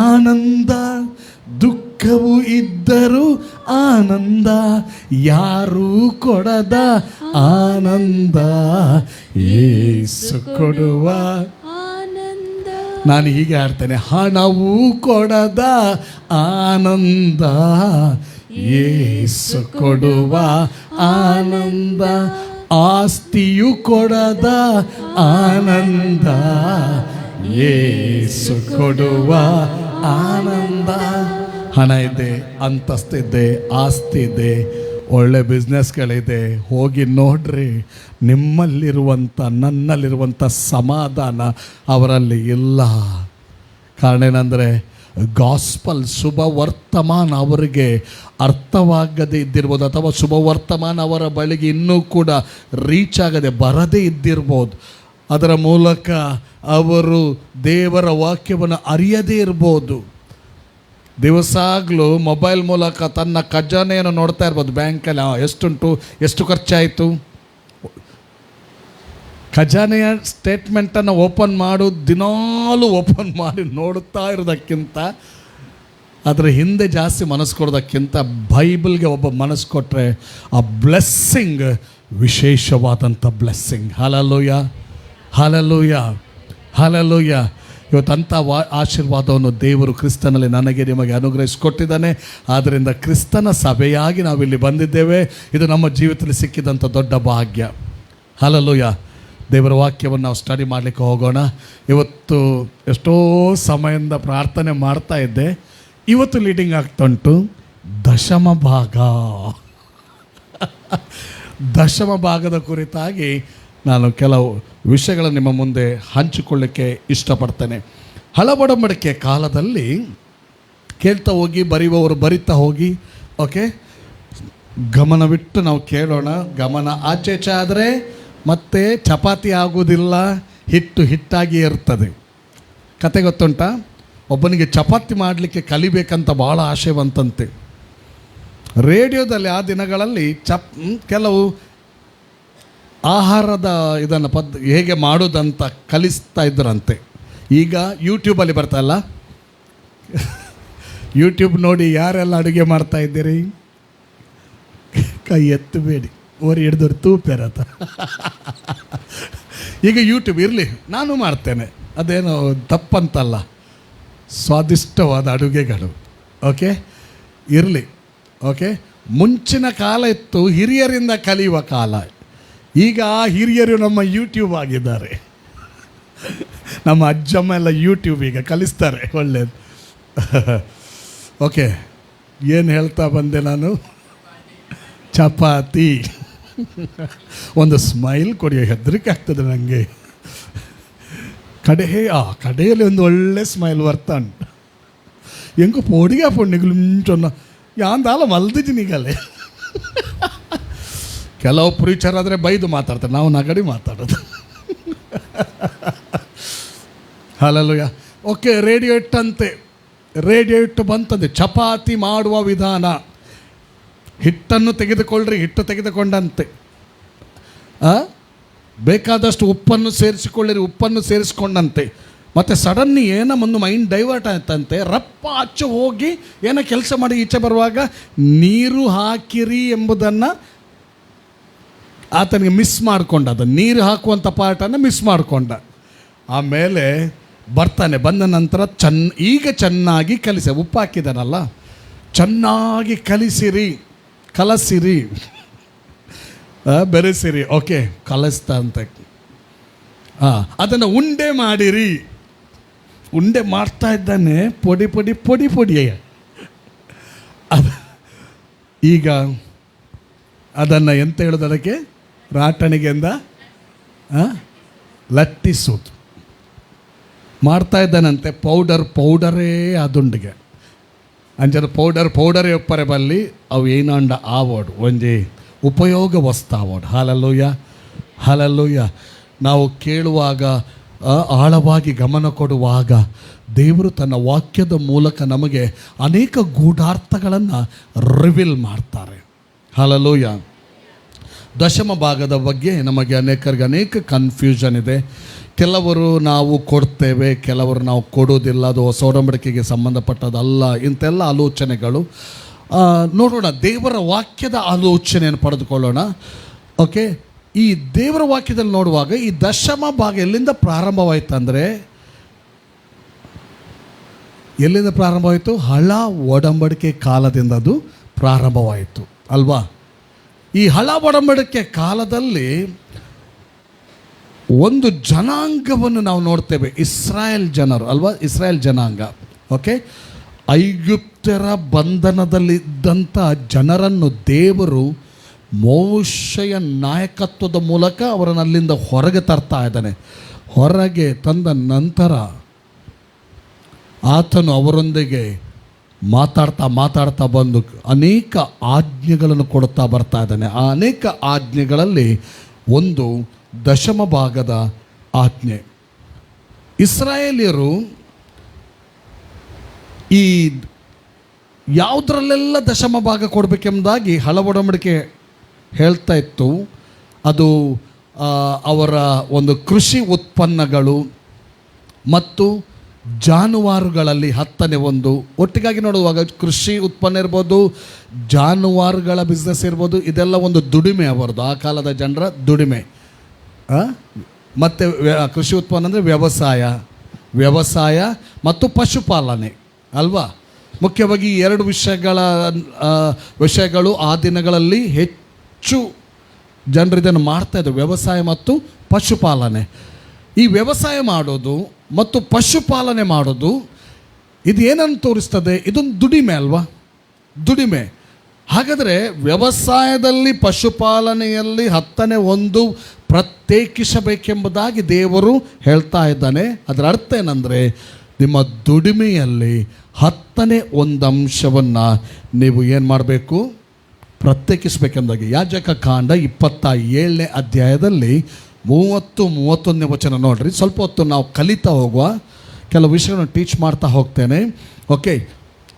ಆನಂದ, ದುಃಖವು ಇದ್ದರೂ ಆನಂದ, ಯಾರೂ ಕೊಡದ ಆನಂದ ಯೇಸು ಕೊಡುವ ಆನಂದ. ನಾನು ಹೀಗೆ ಆಡ್ತೇನೆ, ಹಣವೂ ಕೊಡದ ಆನಂದ ಯೇಸು ಕೊಡುವ ಆನಂದ, ಆಸ್ತಿಯು ಕೊಡದ ಆನಂದ ಯೇಸು ಕೊಡುವ ಆನಂದ. ಹಣ ಇದೆ, ಅಂತಸ್ತಿದೆ, ಆಸ್ತಿ ಇದೆ, ಒಳ್ಳೆ ಬಿಸ್ನೆಸ್ಗಳಿದೆ. ಹೋಗಿ ನೋಡ್ರಿ, ನಿಮ್ಮಲ್ಲಿರುವಂಥ, ನನ್ನಲ್ಲಿರುವಂಥ ಸಮಾಧಾನ ಅವರಲ್ಲಿ ಇಲ್ಲ. ಕಾರಣ ಏನಂದರೆ, ಗಾಸ್ಪಲ್, ಶುಭ ವರ್ತಮಾನ ಅವರಿಗೆ ಅರ್ಥವಾಗದೇ ಇದ್ದಿರ್ಬೋದು, ಅಥವಾ ಶುಭ ವರ್ತಮಾನ ಅವರ ಬಳಿಗೆ ಇನ್ನೂ ಕೂಡ ರೀಚ್ ಆಗದೆ ಬರದೇ ಇದ್ದಿರ್ಬೋದು. ಅದರ ಮೂಲಕ ಅವರು ದೇವರ ವಾಕ್ಯವನ್ನು ಅರಿಯದೇ ಇರ್ಬೋದು. ದಿವಸಾಗಲೂ ಮೊಬೈಲ್ ಮೂಲಕ ತನ್ನ ಖಜಾನೆಯನ್ನು ನೋಡ್ತಾ ಇರ್ಬೋದು. ಬ್ಯಾಂಕಲ್ಲಿ ಎಷ್ಟುಂಟು, ಎಷ್ಟು ಖರ್ಚಾಯಿತು. ಖಜಾನೆಯ ಸ್ಟೇಟ್ಮೆಂಟನ್ನು ಓಪನ್ ಮಾಡು, ದಿನಾಲೂ ಓಪನ್ ಮಾಡಿ ನೋಡುತ್ತಾ ಇರೋದಕ್ಕಿಂತ, ಅದರ ಹಿಂದೆ ಜಾಸ್ತಿ ಮನಸ್ಸು ಕೊಡೋದಕ್ಕಿಂತ ಬೈಬಲ್ಗೆ ಒಬ್ಬ ಮನಸ್ಸು ಕೊಟ್ಟರೆ ಆ ಬ್ಲೆಸ್ಸಿಂಗ್ ವಿಶೇಷವಾದಂಥ ಬ್ಲೆಸ್ಸಿಂಗ್. Hallelujah, hallelujah, hallelujah. ಇವತ್ತಂಥ ಆಶೀರ್ವಾದವನ್ನು ದೇವರು ಕ್ರಿಸ್ತನಲ್ಲಿ ನನಗೆ ನಿಮಗೆ ಅನುಗ್ರಹಿಸಿಕೊಟ್ಟಿದ್ದಾನೆ. ಆದ್ದರಿಂದ ಕ್ರಿಸ್ತನ ಸಭೆಯಾಗಿ ನಾವಿಲ್ಲಿ ಬಂದಿದ್ದೇವೆ. ಇದು ನಮ್ಮ ಜೀವಿತದಲ್ಲಿ ಸಿಕ್ಕಿದಂಥ ದೊಡ್ಡ ಭಾಗ್ಯ. ಹಲ್ಲೆಲೂಯಾ. ದೇವರ ವಾಕ್ಯವನ್ನು ನಾವು ಸ್ಟಡಿ ಮಾಡಲಿಕ್ಕೆ ಹೋಗೋಣ. ಇವತ್ತು ಎಷ್ಟೋ ಸಮಯದಿಂದ ಪ್ರಾರ್ಥನೆ ಮಾಡ್ತಾ ಇದ್ದೆ. ಇವತ್ತು ಲೀಡಿಂಗ್ ಆಗ್ತುಂಟು ದಶಮ ಭಾಗ. ದಶಮ ಭಾಗದ ಕುರಿತಾಗಿ ನಾನು ಕೆಲವು ವಿಷಯಗಳನ್ನು ನಿಮ್ಮ ಮುಂದೆ ಹಂಚಿಕೊಳ್ಳಿಕ್ಕೆ ಇಷ್ಟಪಡ್ತೇನೆ. ಹಳಬಡಂಬಡಿಕೆ ಕಾಲದಲ್ಲಿ ಕೇಳ್ತಾ ಹೋಗಿ, ಬರೆಯುವವರು ಬರಿತಾ ಹೋಗಿ. ಓಕೆ, ಗಮನವಿಟ್ಟು ನಾವು ಕೇಳೋಣ. ಗಮನ ಆಚೆಚೆ ಆದರೆ ಮತ್ತೆ ಚಪಾತಿ ಆಗುವುದಿಲ್ಲ, ಹಿಟ್ಟು ಹಿಟ್ಟಾಗಿ ಇರ್ತದೆ. ಕತೆ ಗೊತ್ತುಂಟ? ಒಬ್ಬನಿಗೆ ಚಪಾತಿ ಮಾಡಲಿಕ್ಕೆ ಕಲಿಬೇಕಂತ ಭಾಳ ಆಸೆ ಬಂತಂತೆ. ರೇಡಿಯೋದಲ್ಲಿ ಆ ದಿನಗಳಲ್ಲಿ ಕೆಲವು ಆಹಾರದ ಇದನ್ನು ಹೇಗೆ ಮಾಡೋದಂತ ಕಲಿಸ್ತಾ ಇದ್ದರಂತೆ. ಈಗ ಯೂಟ್ಯೂಬಲ್ಲಿ ಬರ್ತಾಯಿಲ್ಲ, ಯೂಟ್ಯೂಬ್ ನೋಡಿ ಯಾರೆಲ್ಲ ಅಡುಗೆ ಮಾಡ್ತಾ ಇದ್ದೀರಿ? ಕೈ ಎತ್ತಬೇಡಿ, ಓರಿ ಹಿಡಿದವ್ರು ತೂಪೇರತ್ತ. ಈಗ ಯೂಟ್ಯೂಬ್ ಇರಲಿ, ನಾನು ಮಾಡ್ತೇನೆ, ಅದೇನು ತಪ್ಪಂತಲ್ಲ. ಸ್ವಾದಿಷ್ಟವಾದ ಅಡುಗೆಗಳು. ಓಕೆ, ಇರಲಿ. ಓಕೆ, ಮುಂಚಿನ ಕಾಲ ಇತ್ತು ಹಿರಿಯರಿಂದ ಕಲಿಯುವ ಕಾಲ. ಈಗ ಆ ಹಿರಿಯರು ನಮ್ಮ ಯೂಟ್ಯೂಬ್ ಆಗಿದ್ದಾರೆ. ನಮ್ಮ ಅಜ್ಜಮ್ಮ ಎಲ್ಲ ಯೂಟ್ಯೂಬ್ ಈಗ ಕಲಿಸ್ತಾರೆ. ಒಳ್ಳೆಯದು. ಓಕೆ, ಏನು ಹೇಳ್ತಾ ಬಂದೆ ನಾನು? ಚಪಾತಿ. ಒಂದು ಸ್ಮೈಲ್ ಕೊಡಿ, ಹೆದರಿಕೆ ಆಗ್ತದೆ ನನಗೆ. ಕಡೆಯಲ್ಲಿ ಒಂದು ಒಳ್ಳೆ ಸ್ಮೈಲ್ ಬರ್ತಾ ಉಂಟು. ಹೆಂಗೋ ಪೋಡಿಗೆ ಪುಣ್ಯಗಳು ಯಾಂದಾಲ ಮಲ್ದಿದ್ದೀನಿಗಲೇ. ಕೆಲವು ಪ್ರೀಚರ್ ಆದರೆ ಬೈದು ಮಾತಾಡ್ತಾರೆ, ನಾವು ನಗಡಿ ಮಾತಾಡೋದು. ಹಲಲುಯ್ಯ. ಓಕೆ, ರೇಡಿಯೋ ಇಟ್ಟಂತೆ, ರೇಡಿಯೋ ಇಟ್ಟು ಬಂತಂತೆ. ಚಪಾತಿ ಮಾಡುವ ವಿಧಾನ. ಹಿಟ್ಟನ್ನು ತೆಗೆದುಕೊಳ್ಳ್ರಿ, ಹಿಟ್ಟು ತೆಗೆದುಕೊಂಡಂತೆ ಬೇಕಾದಷ್ಟು ಉಪ್ಪನ್ನು ಸೇರಿಸಿಕೊಳ್ಳಿರಿ, ಉಪ್ಪನ್ನು ಸೇರಿಸ್ಕೊಂಡಂತೆ. ಮತ್ತು ಸಡನ್ನಿ ಏನೋ ಒಂದು ಮೈಂಡ್ ಡೈವರ್ಟ್ ಆಯ್ತಂತೆ. ರಪ್ಪ ಆಚೆ ಹೋಗಿ ಏನೋ ಕೆಲಸ ಮಾಡಿ ಈಚೆ ಬರುವಾಗ ನೀರು ಹಾಕಿರಿ ಎಂಬುದನ್ನು ಆತನಿಗೆ ಮಿಸ್ ಮಾಡಿಕೊಂಡ. ಅದು ನೀರು ಹಾಕುವಂಥ ಪಾರ್ಟನ್ನು ಮಿಸ್ ಮಾಡಿಕೊಂಡ. ಆಮೇಲೆ ಬರ್ತಾನೆ. ಬಂದ ನಂತರ ಈಗ ಚೆನ್ನಾಗಿ ಕಲಿಸಿ, ಉಪ್ಪು ಹಾಕಿದಾನಲ್ಲ, ಚೆನ್ನಾಗಿ ಕಲಸಿರಿ, ಬೆರೆಸಿರಿ. ಓಕೆ, ಕಲಿಸ್ತಾ ಅಂತ. ಅದನ್ನು ಉಂಡೆ ಮಾಡಿರಿ. ಉಂಡೆ ಮಾಡ್ತಾ ಇದ್ದಾನೆ, ಪೊಡಿ ಈಗ ಅದನ್ನು ಎಂತ ಹೇಳೋದು, ಅದಕ್ಕೆ ರಾಟಣಿಗೆಂದ ಲಟ್ಟಿಸೋದು ಮಾಡ್ತಾ ಇದ್ದಾನಂತೆ. ಪೌಡರೇ ಅದುಂಡಿಗೆ ಅಂಜನ ಪೌಡರೇ ಒಪ್ಪರೆ ಬಲ್ಲಿ ಅವು ಏನಂಡ ಆವೋಡು ಒಂಜಿ ಉಪಯೋಗ ವಸ್ತು ಆವೋಡು. ಹಲಲ್ಲೂಯ್ಯ. ನಾವು ಕೇಳುವಾಗ, ಆಳವಾಗಿ ಗಮನ ಕೊಡುವಾಗ ದೇವರು ತನ್ನ ವಾಕ್ಯದ ಮೂಲಕ ನಮಗೆ ಅನೇಕ ಗೂಢಾರ್ಥಗಳನ್ನು ರಿವೀಲ್ ಮಾಡ್ತಾರೆ. ಹಲಲ್ಲೂಯ್ಯ. ದಶಮ ಭಾಗದ ಬಗ್ಗೆ ನಮಗೆ ಅನೇಕರಿಗೆ ಅನೇಕ ಕನ್ಫ್ಯೂಷನ್ ಇದೆ. ಕೆಲವರು ನಾವು ಕೊಡ್ತೇವೆ, ಕೆಲವರು ನಾವು ಕೊಡೋದಿಲ್ಲ, ಅದು ಹೊಸ ಒಡಂಬಡಿಕೆಗೆ ಸಂಬಂಧಪಟ್ಟದಲ್ಲ, ಇಂತೆಲ್ಲ ಆಲೋಚನೆಗಳು. ನೋಡೋಣ, ದೇವರ ವಾಕ್ಯದ ಆಲೋಚನೆಯನ್ನು ಪಡೆದುಕೊಳ್ಳೋಣ. ಓಕೆ, ಈ ದೇವರ ವಾಕ್ಯದಲ್ಲಿ ನೋಡುವಾಗ ಈ ದಶಮ ಭಾಗ ಎಲ್ಲಿಂದ ಪ್ರಾರಂಭವಾಯಿತಂದರೆ, ಎಲ್ಲಿಂದ ಪ್ರಾರಂಭವಾಯಿತು? ಹಳ ಒಡಂಬಡಿಕೆ ಕಾಲದಿಂದ ಅದು ಪ್ರಾರಂಭವಾಯಿತು ಅಲ್ವಾ? ಈ ಹಳ ಒಡಂಬಡಿಕೆ ಕಾಲದಲ್ಲಿ ಒಂದು ಜನಾಂಗವನ್ನು ನಾವು ನೋಡ್ತೇವೆ, ಇಸ್ರಾಯೇಲ್ ಜನರು ಅಲ್ವಾ? ಇಸ್ರಾಯೇಲ್ ಜನಾಂಗ. ಓಕೆ, ಐಗುಪ್ತರ ಬಂಧನದಲ್ಲಿದ್ದಂಥ ಜನರನ್ನು ದೇವರು ಮೋಶೆಯ ನಾಯಕತ್ವದ ಮೂಲಕ ಅವರನ್ನು ಅಲ್ಲಿಂದ ಹೊರಗೆ ತರ್ತಾ ಇದ್ದಾನೆ. ಹೊರಗೆ ತಂದ ನಂತರ ಆತನು ಅವರೊಂದಿಗೆ ಮಾತಾಡ್ತಾ ಬಂದು ಅನೇಕ ಆಜ್ಞೆಗಳನ್ನು ಕೊಡುತ್ತಾ ಬರ್ತಾ ಇದ್ದಾನೆ. ಆ ಅನೇಕ ಆಜ್ಞೆಗಳಲ್ಲಿ ಒಂದು ದಶಮ ಭಾಗದ ಆಜ್ಞೆ. ಇಸ್ರಾಯೇಲಿಯರು ಈ ಯಾವುದರಲ್ಲೆಲ್ಲ ದಶಮ ಭಾಗ ಕೊಡಬೇಕೆಂಬುದಾಗಿ ಹಳ ಒಡಂಬಡಿಕೆ ಹೇಳ್ತಾ ಇತ್ತು. ಅದು ಅವರ ಒಂದು ಕೃಷಿ ಉತ್ಪನ್ನಗಳು ಮತ್ತು ಜಾನುವಾರುಗಳಲ್ಲಿ 10ನೇ ಒಂದು. ಒಟ್ಟಿಗಾಗಿ ನೋಡುವಾಗ ಕೃಷಿ ಉತ್ಪನ್ನ ಇರ್ಬೋದು, ಜಾನುವಾರುಗಳ ಬಿಸ್ನೆಸ್ ಇರ್ಬೋದು, ಇದೆಲ್ಲ ಒಂದು ದುಡಿಮೆ ಅವರದು, ಆ ಕಾಲದ ಜನರ ದುಡಿಮೆ. ಮತ್ತು ಕೃಷಿ ಉತ್ಪನ್ನ ಅಂದರೆ ವ್ಯವಸಾಯ ಮತ್ತು ಪಶುಪಾಲನೆ ಅಲ್ವಾ? ಮುಖ್ಯವಾಗಿ ಈ ಎರಡು ವಿಷಯಗಳು ಆ ದಿನಗಳಲ್ಲಿ ಹೆಚ್ಚು ಜನರು ಇದನ್ನು ಮಾಡ್ತಾಯಿದ್ರು, ವ್ಯವಸಾಯ ಮತ್ತು ಪಶುಪಾಲನೆ. ಈ ವ್ಯವಸಾಯ ಮಾಡೋದು ಮತ್ತು ಪಶುಪಾಲನೆ ಮಾಡೋದು ಇದು ಏನನ್ನು ತೋರಿಸ್ತದೆ? ಇದೊಂದು ದುಡಿಮೆ ಅಲ್ವಾ? ದುಡಿಮೆ. ಹಾಗಾದರೆ ವ್ಯವಸಾಯದಲ್ಲಿ, ಪಶುಪಾಲನೆಯಲ್ಲಿ 10ನೇ ಒಂದು ಪ್ರತ್ಯೇಕಿಸಬೇಕೆಂಬುದಾಗಿ ದೇವರು ಹೇಳ್ತಾ ಇದ್ದಾನೆ. ಅದರ ಅರ್ಥ ಏನಂದರೆ, ನಿಮ್ಮ ದುಡಿಮೆಯಲ್ಲಿ 10ನೇ ಒಂದು ಅಂಶವನ್ನು ನೀವು ಏನು ಮಾಡಬೇಕು? ಪ್ರತ್ಯೇಕಿಸಬೇಕೆಂಬುದಾಗಿ. ಯಾಜಕ ಕಾಂಡ 27ನೇ ಅಧ್ಯಾಯದಲ್ಲಿ 30-31ನೇ ವಚನ ನೋಡ್ರಿ. ಸ್ವಲ್ಪ ಹೊತ್ತು ನಾವು ಕಲಿತಾ ಹೋಗುವ, ಕೆಲವು ವಿಷಯಗಳನ್ನು ಟೀಚ್ ಮಾಡ್ತಾ ಹೋಗ್ತೇನೆ. ಓಕೆ,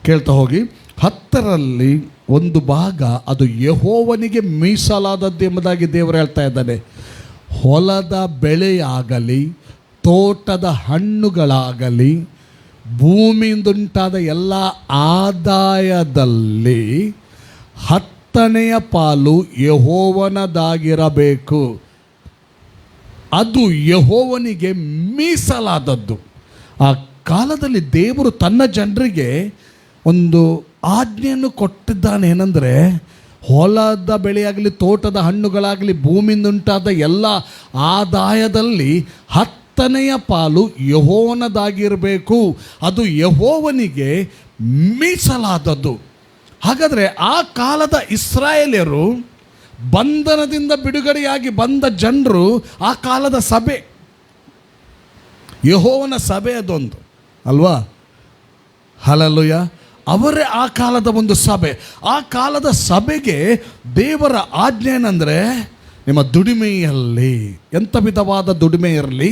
ಕೇಳ್ತಾ ಹೋಗಿ. 10ರಲ್ಲಿ ಒಂದು ಭಾಗ ಅದು ಯೆಹೋವನಿಗೆ ಮೀಸಲಾದದ್ದು ಎಂಬುದಾಗಿ ದೇವರು ಹೇಳ್ತಾ ಇದ್ದಾನೆ. ಹೊಲದ ಬೆಳೆಯಾಗಲಿ, ತೋಟದ ಹಣ್ಣುಗಳಾಗಲಿ, ಭೂಮಿಯಿಂದುಂಟಾದ ಎಲ್ಲ ಆದಾಯದಲ್ಲಿ 10ನೆಯ ಪಾಲು ಯೆಹೋವನದಾಗಿರಬೇಕು. ಅದು ಯೆಹೋವನಿಗೆ ಮೀಸಲಾದದ್ದು. ಆ ಕಾಲದಲ್ಲಿ ದೇವರು ತನ್ನ ಜನರಿಗೆ ಒಂದು ಆಜ್ಞೆಯನ್ನು ಕೊಟ್ಟಿದ್ದಾನೆ. ಏನಂದರೆ ಹೊಲದ ಬೆಳೆಯಾಗಲಿ, ತೋಟದ ಹಣ್ಣುಗಳಾಗಲಿ, ಭೂಮಿಯಿಂದುಂಟಾದ ಎಲ್ಲ ಆದಾಯದಲ್ಲಿ 10ನೇ ಪಾಲು ಯೆಹೋವನದಾಗಿರಬೇಕು. ಅದು ಯೆಹೋವನಿಗೆ ಮೀಸಲಾದದ್ದು. ಹಾಗಾದರೆ ಆ ಕಾಲದ ಇಸ್ರಾಯೇಲ್ಯರು, ಬಂಧನದಿಂದ ಬಿಡುಗಡೆಯಾಗಿ ಬಂದ ಜನರು, ಆ ಕಾಲದ ಸಭೆ, ಯೆಹೋವನ ಸಭೆ ಅದೊಂದು ಅಲ್ವಾ? ಹಲ್ಲೆಲೂಯ. ಅವರೇ ಆ ಕಾಲದ ಒಂದು ಸಭೆ. ಆ ಕಾಲದ ಸಭೆಗೆ ದೇವರ ಆಜ್ಞೆ ಏನಂದರೆ, ನಿಮ್ಮ ದುಡಿಮೆಯಲ್ಲಿ ಎಂಥ ವಿಧವಾದ ದುಡಿಮೆ ಇರಲಿ,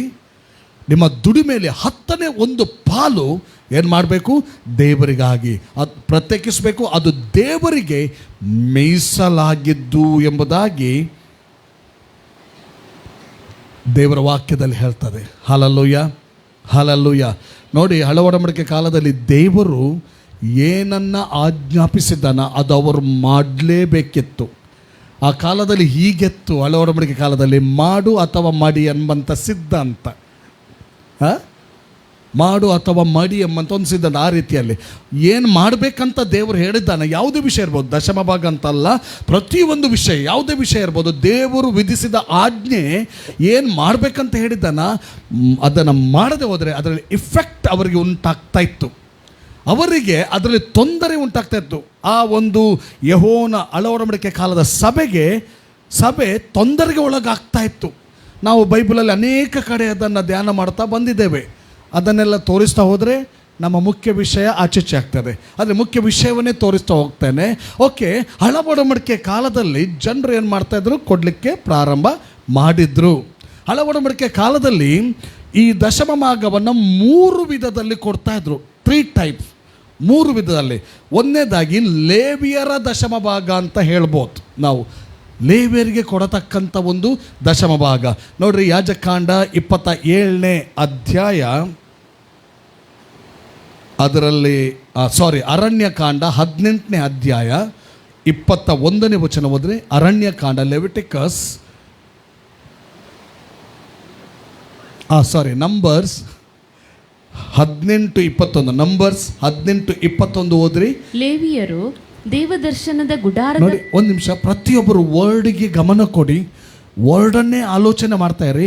ನಿಮ್ಮ ದುಡಿಮೆಯಲ್ಲಿ 10ನೇ ಒಂದು ಪಾಲು ಏನು ಮಾಡಬೇಕು? ದೇವರಿಗಾಗಿ ಅದು ಪ್ರತ್ಯೇಕಿಸಬೇಕು. ಅದು ದೇವರಿಗೆ ಮೀಸಲಾಗಿದ್ದು ಎಂಬುದಾಗಿ ದೇವರ ವಾಕ್ಯದಲ್ಲಿ ಹೇಳ್ತದೆ. Hallelujah, hallelujah. ನೋಡಿ, ಹಳೆ ಒಡಂಬಡಿಕೆ ಕಾಲದಲ್ಲಿ ದೇವರು ಏನನ್ನು ಆಜ್ಞಾಪಿಸಿದ್ದಾನ ಅದು ಅವರು ಮಾಡಲೇಬೇಕಿತ್ತು. ಆ ಕಾಲದಲ್ಲಿ ಹೀಗೆತ್ತು, ಹಳೆ ಒಡಂಬಡಿಕೆ ಕಾಲದಲ್ಲಿ, ಮಾಡು ಅಥವಾ ಮಡಿ ಎಂಬಂಥ ಸಿದ್ಧಾಂತ. ಮಾಡು ಅಥವಾ ಮಡಿ ಎಂಬಂಥ ಒಂದು ಸಿದ್ಧಾಂತ. ಆ ರೀತಿಯಲ್ಲಿ ಏನು ಮಾಡಬೇಕಂತ ದೇವರು ಹೇಳಿದ್ದಾನೆ. ಯಾವುದೇ ವಿಷಯ ಇರ್ಬೋದು, ದಶಮ ಭಾಗ ಅಂತಲ್ಲ, ಪ್ರತಿಯೊಂದು ವಿಷಯ, ಯಾವುದೇ ವಿಷಯ ಇರ್ಬೋದು, ದೇವರು ವಿಧಿಸಿದ ಆಜ್ಞೆ ಏನು ಮಾಡಬೇಕಂತ ಹೇಳಿದ್ದಾನ, ಅದನ್ನು ಮಾಡದೆ ಹೋದರೆ ಅದರಲ್ಲಿ ಇಫೆಕ್ಟ್ ಅವರಿಗೆ ಉಂಟಾಗ್ತಾ ಇತ್ತು. ಅವರಿಗೆ ಅದರಲ್ಲಿ ತೊಂದರೆ ಉಂಟಾಗ್ತಾ ಇತ್ತು. ಆ ಒಂದು ಯೆಹೋವನ ಹಳೆ ಒಡಂಬಡಿಕೆ ಕಾಲದ ಸಭೆ ತೊಂದರೆಗೆ ಒಳಗಾಗ್ತಾ ಇತ್ತು. ನಾವು ಬೈಬಲಲ್ಲಿ ಅನೇಕ ಕಡೆ ಅದನ್ನು ಧ್ಯಾನ ಮಾಡ್ತಾ ಬಂದಿದ್ದೇವೆ. ಅದನ್ನೆಲ್ಲ ತೋರಿಸ್ತಾ ಹೋದರೆ ನಮ್ಮ ಮುಖ್ಯ ವಿಷಯ ಆಚೆಚ್ಚೆ ಆಗ್ತದೆ. ಆದರೆ ಮುಖ್ಯ ವಿಷಯವನ್ನೇ ತೋರಿಸ್ತಾ ಹೋಗ್ತೇನೆ. ಓಕೆ, ಹಳೆ ಒಡಂಬಡಿಕೆ ಕಾಲದಲ್ಲಿ ಜನರು ಏನು ಮಾಡ್ತಾಯಿದ್ರು? ಕೊಡಲಿಕ್ಕೆ ಪ್ರಾರಂಭ ಮಾಡಿದ್ರು. ಹಳೆ ಒಡಂಬಡಿಕೆ ಕಾಲದಲ್ಲಿ ಈ ದಶಮ ಭಾಗವನ್ನು 3 ವಿಧದಲ್ಲಿ ಕೊಡ್ತಾಯಿದ್ರು. 3 ಟೈಪ್ಸ್, 3 ವಿಧದಲ್ಲಿ. ಒಂದನೇದಾಗಿ ಲೇವಿಯರ ದಶಮ ಭಾಗ ಅಂತ ಹೇಳ್ಬೋದು ನಾವು. ಲೇವಿಯರಿಗೆ ಕೊಡತಕ್ಕಂಥ ಒಂದು ದಶಮ ಭಾಗ. ನೋಡ್ರಿ, ಯಾಜಕಾಂಡ 27ನೇ ಅಧ್ಯಾಯ, ಅದರಲ್ಲಿ ಅರಣ್ಯಕಾಂಡ 18ನೇ ಅಧ್ಯಾಯ 21ನೇ ವಚನ ಓದ್ರಿ. Aranya Kanda, Leviticus, numbers 18:21. ನಂಬರ್ಸ್ 18:21 ಓದ್ರಿ. ಲೇವಿಯರು ದೇವದರ್ಶನದ ಗುಡಾರ. ನೋಡಿ, ಒಂದು ನಿಮಿಷ, ಪ್ರತಿಯೊಬ್ಬರು ವರ್ಡ್ಗೆ ಗಮನ ಕೊಡಿ. ವರ್ಡನ್ನೇ ಆಲೋಚನೆ ಮಾಡ್ತಾ ಇರಿ.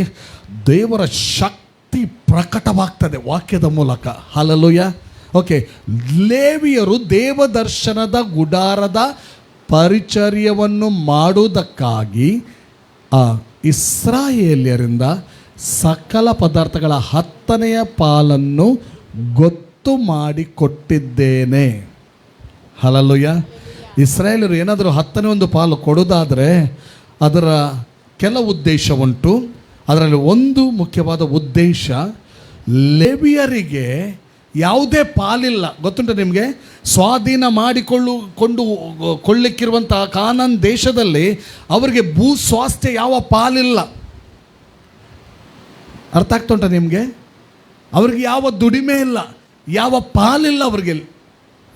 ದೇವರ ಶಕ್ತಿ ಪ್ರಕಟವಾಗ್ತದೆ ವಾಕ್ಯದ ಮೂಲಕ. ಹಲ್ಲೆಲೂಯ. ಓಕೆ, ಲೇವಿಯರು ದೇವದರ್ಶನದ ಗುಡಾರದ ಪರಿಚರ್ಯವನ್ನು ಮಾಡುವುದಕ್ಕಾಗಿ ಇಸ್ರಾಯೇಲ್ಯರಿಂದ ಸಕಲ ಪದಾರ್ಥಗಳ 10ನೇ ಪಾಲನ್ನು ಗೊತ್ತು ಮಾಡಿಕೊಟ್ಟಿದ್ದೇನೆ. ಹಲ್ಲೆಲೂಯ. ಇಸ್ರಾಯೇಲರು ಏನಾದರೂ 10ನೇ ಒಂದು ಪಾಲು ಕೊಡೋದಾದರೆ ಅದರ ಕೆಲವು ಉದ್ದೇಶ ಉಂಟು. ಅದರಲ್ಲಿ ಒಂದು ಮುಖ್ಯವಾದ ಉದ್ದೇಶ, ಲೇವಿಯರಿಗೆ ಯಾವುದೇ ಪಾಲಿಲ್ಲ. ಗೊತ್ತುಂಟು ನಿಮಗೆ? ಸ್ವಾಧೀನ ಕೊಳ್ಳಿಕ್ಕಿರುವಂಥ ಕಾನಾನ್ ದೇಶದಲ್ಲಿ ಅವರಿಗೆ ಭೂ ಸ್ವಾಸ್ಥ್ಯ ಯಾವ ಪಾಲಿಲ್ಲ. ಅರ್ಥ ಆಗ್ತುಂಟ ನಿಮಗೆ? ಅವ್ರಿಗೆ ಯಾವ ದುಡಿಮೆ ಇಲ್ಲ, ಯಾವ ಪಾಲಿಲ್ಲ ಅವ್ರಿಗೆ.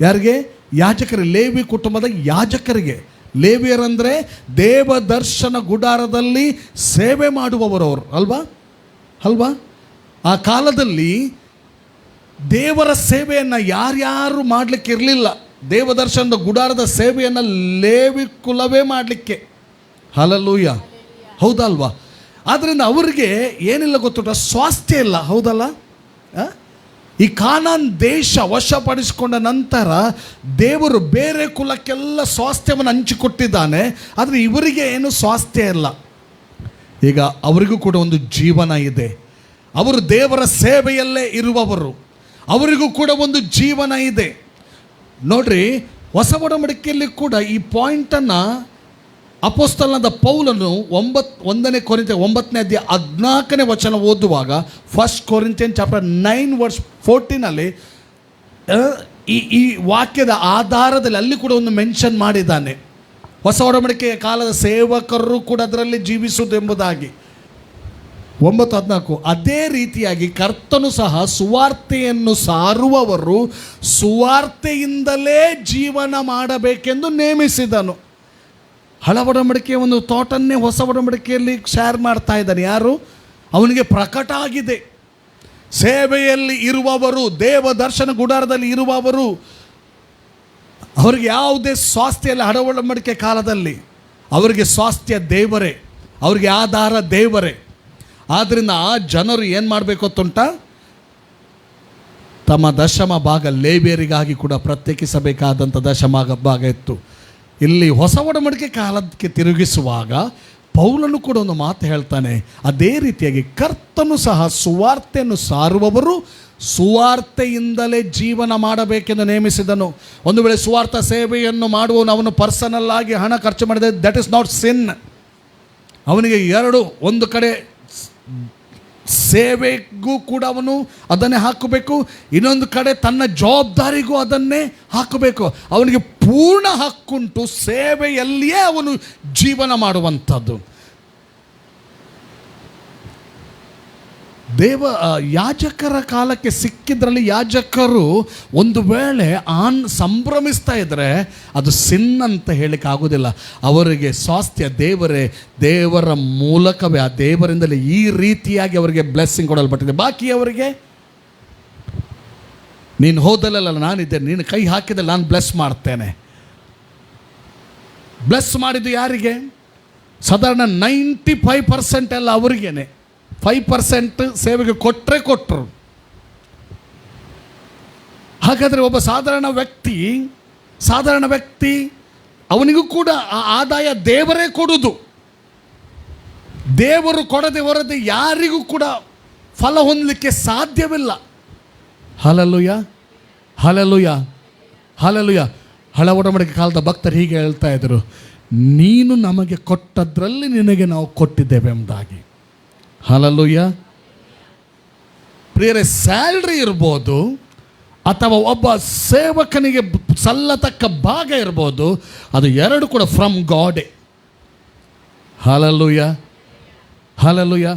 ಯಾರಿಗೆ? ಯಾಜಕರಿಗೆ, ಲೇವಿ ಕುಟುಂಬದ ಯಾಜಕರಿಗೆ. ಲೇವಿಯರಂದರೆ ದೇವದರ್ಶನ ಗುಡಾರದಲ್ಲಿ ಸೇವೆ ಮಾಡುವವರು ಅವರು, ಅಲ್ವಾ? ಆ ಕಾಲದಲ್ಲಿ ದೇವರ ಸೇವೆಯನ್ನು ಯಾರ್ಯಾರು ಮಾಡಲಿಕ್ಕೆ ಇರಲಿಲ್ಲ. ದೇವದರ್ಶನದ ಗುಡಾರದ ಸೇವೆಯನ್ನು ಲೇವಿ ಕುಲವೇ ಮಾಡಲಿಕ್ಕೆ. ಹಲ್ಲೆಲೂಯ, ಹೌದಲ್ವಾ? ಆದ್ದರಿಂದ ಅವರಿಗೆ ಏನಿಲ್ಲ ಗೊತ್ತುಂಟ? ಸ್ವಾಸ್ಥ್ಯ ಇಲ್ಲ, ಹೌದಲ್ಲ? ಈ ಕಾನಾನ್ ದೇಶ ವಶಪಡಿಸಿಕೊಂಡ ನಂತರ ದೇವರು ಬೇರೆ ಕುಲಕ್ಕೆಲ್ಲ ಸ್ವಾಸ್ಥ್ಯವನ್ನು ಹಂಚಿಕೊಟ್ಟಿದ್ದಾನೆ. ಆದರೆ ಇವರಿಗೆ ಏನು ಸ್ವಾಸ್ಥ್ಯ ಇಲ್ಲ. ಈಗ ಅವರಿಗೂ ಕೂಡ ಒಂದು ಜೀವನ ಇದೆ. ಅವರು ದೇವರ ಸೇವೆಯಲ್ಲೇ ಇರುವವರು. ಅವರಿಗೂ ಕೂಡ ಒಂದು ಜೀವನ ಇದೆ. ನೋಡ್ರಿ, ಹೊಸ ಒಡಂಬಡಿಕೆಯಲ್ಲಿ ಕೂಡ ಈ ಪಾಯಿಂಟನ್ನು ಅಪೊಸ್ತಲನಾದ ಪೌಲನು 1ನೇ ಕೊರಿಂಥಿಯನ್ 9ನೇ ಅಧ್ಯಾಯ 14ನೇ ವಚನ ಓದುವಾಗ, 1 ಕೊರಿಂಥಿಯನ್ ಚಾಪ್ಟರ್ 9 ವರ್ಸ್ 14 ಈ ವಾಕ್ಯದ ಆಧಾರದಲ್ಲಿ ಅಲ್ಲಿ ಕೂಡ ಒಂದು ಮೆನ್ಷನ್ ಮಾಡಿದ್ದಾನೆ. ಹೊಸ ಒಡಂಬಡಿಕೆಯ ಕಾಲದ ಸೇವಕರು ಕೂಡ ಅದರಲ್ಲಿ ಜೀವಿಸುವುದು ಎಂಬುದಾಗಿ. 9:14. ಅದೇ ರೀತಿಯಾಗಿ ಕರ್ತನು ಸಹ ಸುವಾರ್ತೆಯನ್ನು ಸಾರುವವರು ಸುವಾರ್ತೆಯಿಂದಲೇ ಜೀವನ ಮಾಡಬೇಕೆಂದು ನೇಮಿಸಿದನು. ಹಳ ಒಡಂಬಡಿಕೆಯ ಒಂದು ಥಾಟನ್ನೇ ಹೊಸ ಒಡಂಬಡಿಕೆಯಲ್ಲಿ ಶೇರ್ ಮಾಡ್ತಾ ಇದ್ದಾನೆ. ಯಾರು? ಅವನಿಗೆ ಪ್ರಕಟ ಆಗಿದೆ. ಸೇವೆಯಲ್ಲಿ ಇರುವವರು, ದೇವದರ್ಶನ ಗುಡಾರದಲ್ಲಿ ಇರುವವರು ಅವರಿಗೆ ಯಾವುದೇ ಸ್ವಾಸ್ಥ್ಯ ಇಲ್ಲ. ಹಡವಡಂಬಡಿಕೆ ಕಾಲದಲ್ಲಿ ಅವರಿಗೆ ಸ್ವಾಸ್ಥ್ಯ ದೇವರೇ, ಅವರಿಗೆ ಆಧಾರ ದೇವರೇ. ಆದ್ದರಿಂದ ಆ ಜನರು ಏನು ಮಾಡಬೇಕು ಅಂತುಂಟ, ತಮ್ಮ ದಶಮ ಭಾಗ ಲೇವಿಯರಿಗಾಗಿ ಕೂಡ ಪ್ರತ್ಯೇಕಿಸಬೇಕಾದಂಥ ದಶಮ ಭಾಗ ಇತ್ತು. ಇಲ್ಲಿ ಹೊಸ ಒಡಂಬಡಿಕೆ ಕಾಲಕ್ಕೆ ತಿರುಗಿಸುವಾಗ ಪೌಲನು ಕೂಡ ಒಂದು ಮಾತು ಹೇಳ್ತಾನೆ. ಅದೇ ರೀತಿಯಾಗಿ ಕರ್ತನು ಸಹ ಸುವಾರ್ತೆಯನ್ನು ಸಾರುವವರು ಸುವಾರ್ತೆಯಿಂದಲೇ ಜೀವನ ಮಾಡಬೇಕೆಂದು ನೇಮಿಸಿದನು. ಒಂದು ವೇಳೆ ಸುವಾರ್ಥ ಸೇವೆಯನ್ನು ಮಾಡುವವನು ಅವನು ಪರ್ಸನಲ್ ಆಗಿ ಹಣ ಖರ್ಚು ಮಾಡಿದೆ, ದಟ್ ಇಸ್ ನಾಟ್ ಸಿನ್. ಅವನಿಗೆ ಒಂದು ಕಡೆ ಸೇವೆಗೂ ಕೂಡ ಅವನು ಅದನ್ನೇ ಹಾಕಬೇಕು, ಇನ್ನೊಂದು ಕಡೆ ತನ್ನ ಜವಾಬ್ದಾರಿಗೂ ಅದನ್ನೇ ಹಾಕಬೇಕು. ಅವನಿಗೆ ಪೂರ್ಣ ಹಕ್ಕುಂಟು ಸೇವೆಯಲ್ಲಿಯೇ ಅವನು ಜೀವನ ಮಾಡುವಂಥದ್ದು. ಯಾಜಕರ ಕಾಲಕ್ಕೆ ಸಿಕ್ಕಿದ್ರಲ್ಲಿ ಯಾಜಕರು ಒಂದು ವೇಳೆ ಸಂಭ್ರಮಿಸ್ತಾ ಇದ್ದರೆ ಅದು ಸಿನ್ ಅಂತ ಹೇಳಿಕ್ಕೆ ಆಗೋದಿಲ್ಲ. ಅವರಿಗೆ ಸ್ವಾಸ್ಥ್ಯ ದೇವರೇ, ದೇವರ ಮೂಲಕವೇ, ಆ ದೇವರಿಂದಲೇ ಈ ರೀತಿಯಾಗಿ ಅವರಿಗೆ ಬ್ಲೆಸ್ಸಿಂಗ್ ಕೊಡಲ್ಪಟ್ಟಿದೆ. ಬಾಕಿಯವರಿಗೆ ನೀನು ಹೋದಲ್ಲ ನಾನಿದ್ದೇನೆ, ನೀನು ಕೈ ಹಾಕಿದಲ್ಲಿ ನಾನು ಬ್ಲೆಸ್ ಮಾಡ್ತೇನೆ. ಬ್ಲೆಸ್ ಮಾಡಿದ್ದು ಯಾರಿಗೆ? ಸಾಧಾರಣ 95% ಎಲ್ಲ ಅವರಿಗೇನೆ. 5% ಸೇವೆಗೆ ಕೊಟ್ಟರು. ಹಾಗಾದರೆ ಒಬ್ಬ ಸಾಧಾರಣ ವ್ಯಕ್ತಿ ಅವನಿಗೂ ಕೂಡ ಆ ಆದಾಯ ದೇವರೇ ಕೊಡುವುದು. ದೇವರು ಕೊಡದೆ ಹೊರದೆ ಯಾರಿಗೂ ಕೂಡ ಫಲ ಹೊಂದಲಿಕ್ಕೆ ಸಾಧ್ಯವಿಲ್ಲ. Hallelujah, hallelujah, hallelujah. ಹಳ ಒಡಂಬಡಿಕೆ ಕಾಲದ ಭಕ್ತರು ಹೀಗೆ ಹೇಳ್ತಾ ಇದ್ರು, ನೀನು ನಮಗೆ ಕೊಟ್ಟದ್ರಲ್ಲಿ ನಿನಗೆ ನಾವು ಕೊಟ್ಟಿದ್ದೇವೆ ಎಂಬುದಾಗಿ. ಹಲ್ಲೆಲೂಯಾ. ಪ್ರಿಯರೇ, ಸ್ಯಾಲ್ರಿ ಇರ್ಬೋದು ಅಥವಾ ಒಬ್ಬ ಸೇವಕನಿಗೆ ಸಲ್ಲತಕ್ಕ ಭಾಗ ಇರ್ಬೋದು, ಅದು ಎರಡು ಕೂಡ ಫ್ರಮ್ ಗಾಡೇ. Hallelujah, hallelujah.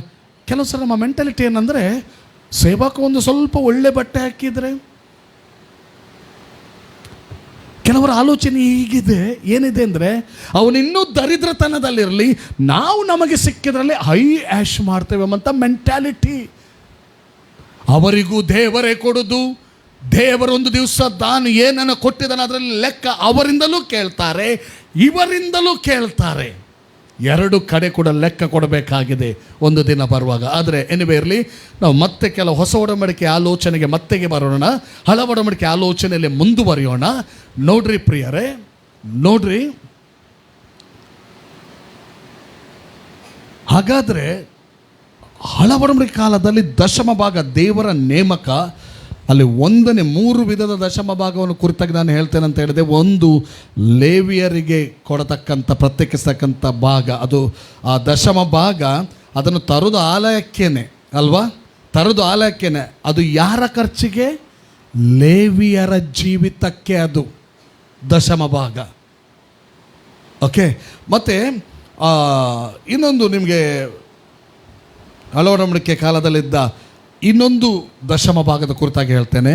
ಕೆಲವು ಸಲ ನಮ್ಮ ಮೆಂಟಾಲಿಟಿ ಏನಂದರೆ, ಸೇವಕ ಒಂದು ಸ್ವಲ್ಪ ಒಳ್ಳೆ ಬಟ್ಟೆ ಹಾಕಿದರೆ, ಕೆಲವರ ಆಲೋಚನೆ ಹೀಗಿದೆ, ಏನಿದೆ ಅಂದರೆ ಅವನಿನ್ನೂ ದರಿದ್ರತನದಲ್ಲಿರಲಿ, ನಾವು ನಮಗೆ ಸಿಕ್ಕಿದ್ರಲ್ಲಿ ಹೈ ಆ್ಯಶ್ ಮಾಡ್ತೇವೆ ಅಂತ ಮೆಂಟ್ಯಾಲಿಟಿ. ಅವರಿಗೂ ದೇವರೇ ಕೊಡೋದು. ದೇವರೊಂದು ದಿವಸ ತಾನು ಏನನ್ನು ಕೊಟ್ಟಿದ್ದಾನೆ ಅದರಲ್ಲಿ ಲೆಕ್ಕ ಅವರಿಂದಲೂ ಕೇಳ್ತಾರೆ, ಇವರಿಂದಲೂ ಕೇಳ್ತಾರೆ. ಎರಡು ಕಡೆ ಕೂಡ ಲೆಕ್ಕ ಕೊಡಬೇಕಾಗಿದೆ ಒಂದು ದಿನ ಬರುವಾಗ. ಆದರೆ ಎನಿವೇ ಇರಲಿ, ನಾವು ಮತ್ತೆ ಕೆಲವು ಹೊಸ ಒಡಂಬಡಿಕೆ ಆಲೋಚನೆಗೆ ಮತ್ತೆಗೆ ಬರೋಣ. ಹಳ ಒಡಂಬಡಿಕೆ ಆಲೋಚನೆಯಲ್ಲಿ ಮುಂದುವರಿಯೋಣ. ನೋಡ್ರಿ ಪ್ರಿಯರೇ, ನೋಡ್ರಿ, ಹಾಗಾದರೆ ಹಳ ಒಡಂಬಡಿಕೆ ಕಾಲದಲ್ಲಿ ದಶಮ ಭಾಗ ದೇವರ ನೇಮಕ. ಅಲ್ಲಿ 3 ವಿಧದ ದಶಮ ಭಾಗವನ್ನು ಕುರಿತಾಗಿ ನಾನು ಹೇಳ್ತೇನೆ ಅಂತ ಹೇಳಿದೆ. ಒಂದು ಲೇವಿಯರಿಗೆ ಕೊಡತಕ್ಕಂಥ ಪ್ರತ್ಯೇಕಿಸ್ತಕ್ಕಂಥ ಭಾಗ, ಅದು ಆ ದಶಮ ಭಾಗ. ಅದನ್ನು ತರುವುದು ಆಲಯಕ್ಕೇನೆ ಅಲ್ವಾ, ತರುವುದು ಆಲಯಕ್ಕೇನೆ. ಅದು ಯಾರ ಖರ್ಚಿಗೆ? ಲೇವಿಯರ ಜೀವಿತಕ್ಕೆ ಅದು ದಶಮ ಭಾಗ. ಓಕೆ. ಮತ್ತು ಇನ್ನೊಂದು ನಿಮಗೆ ಹಳ ಒಡಂಬಡಿಕೆ ಕಾಲದಲ್ಲಿದ್ದ ಇನ್ನೊಂದು ದಶಮ ಭಾಗದ ಕುರಿತಾಗಿ ಹೇಳ್ತೇನೆ.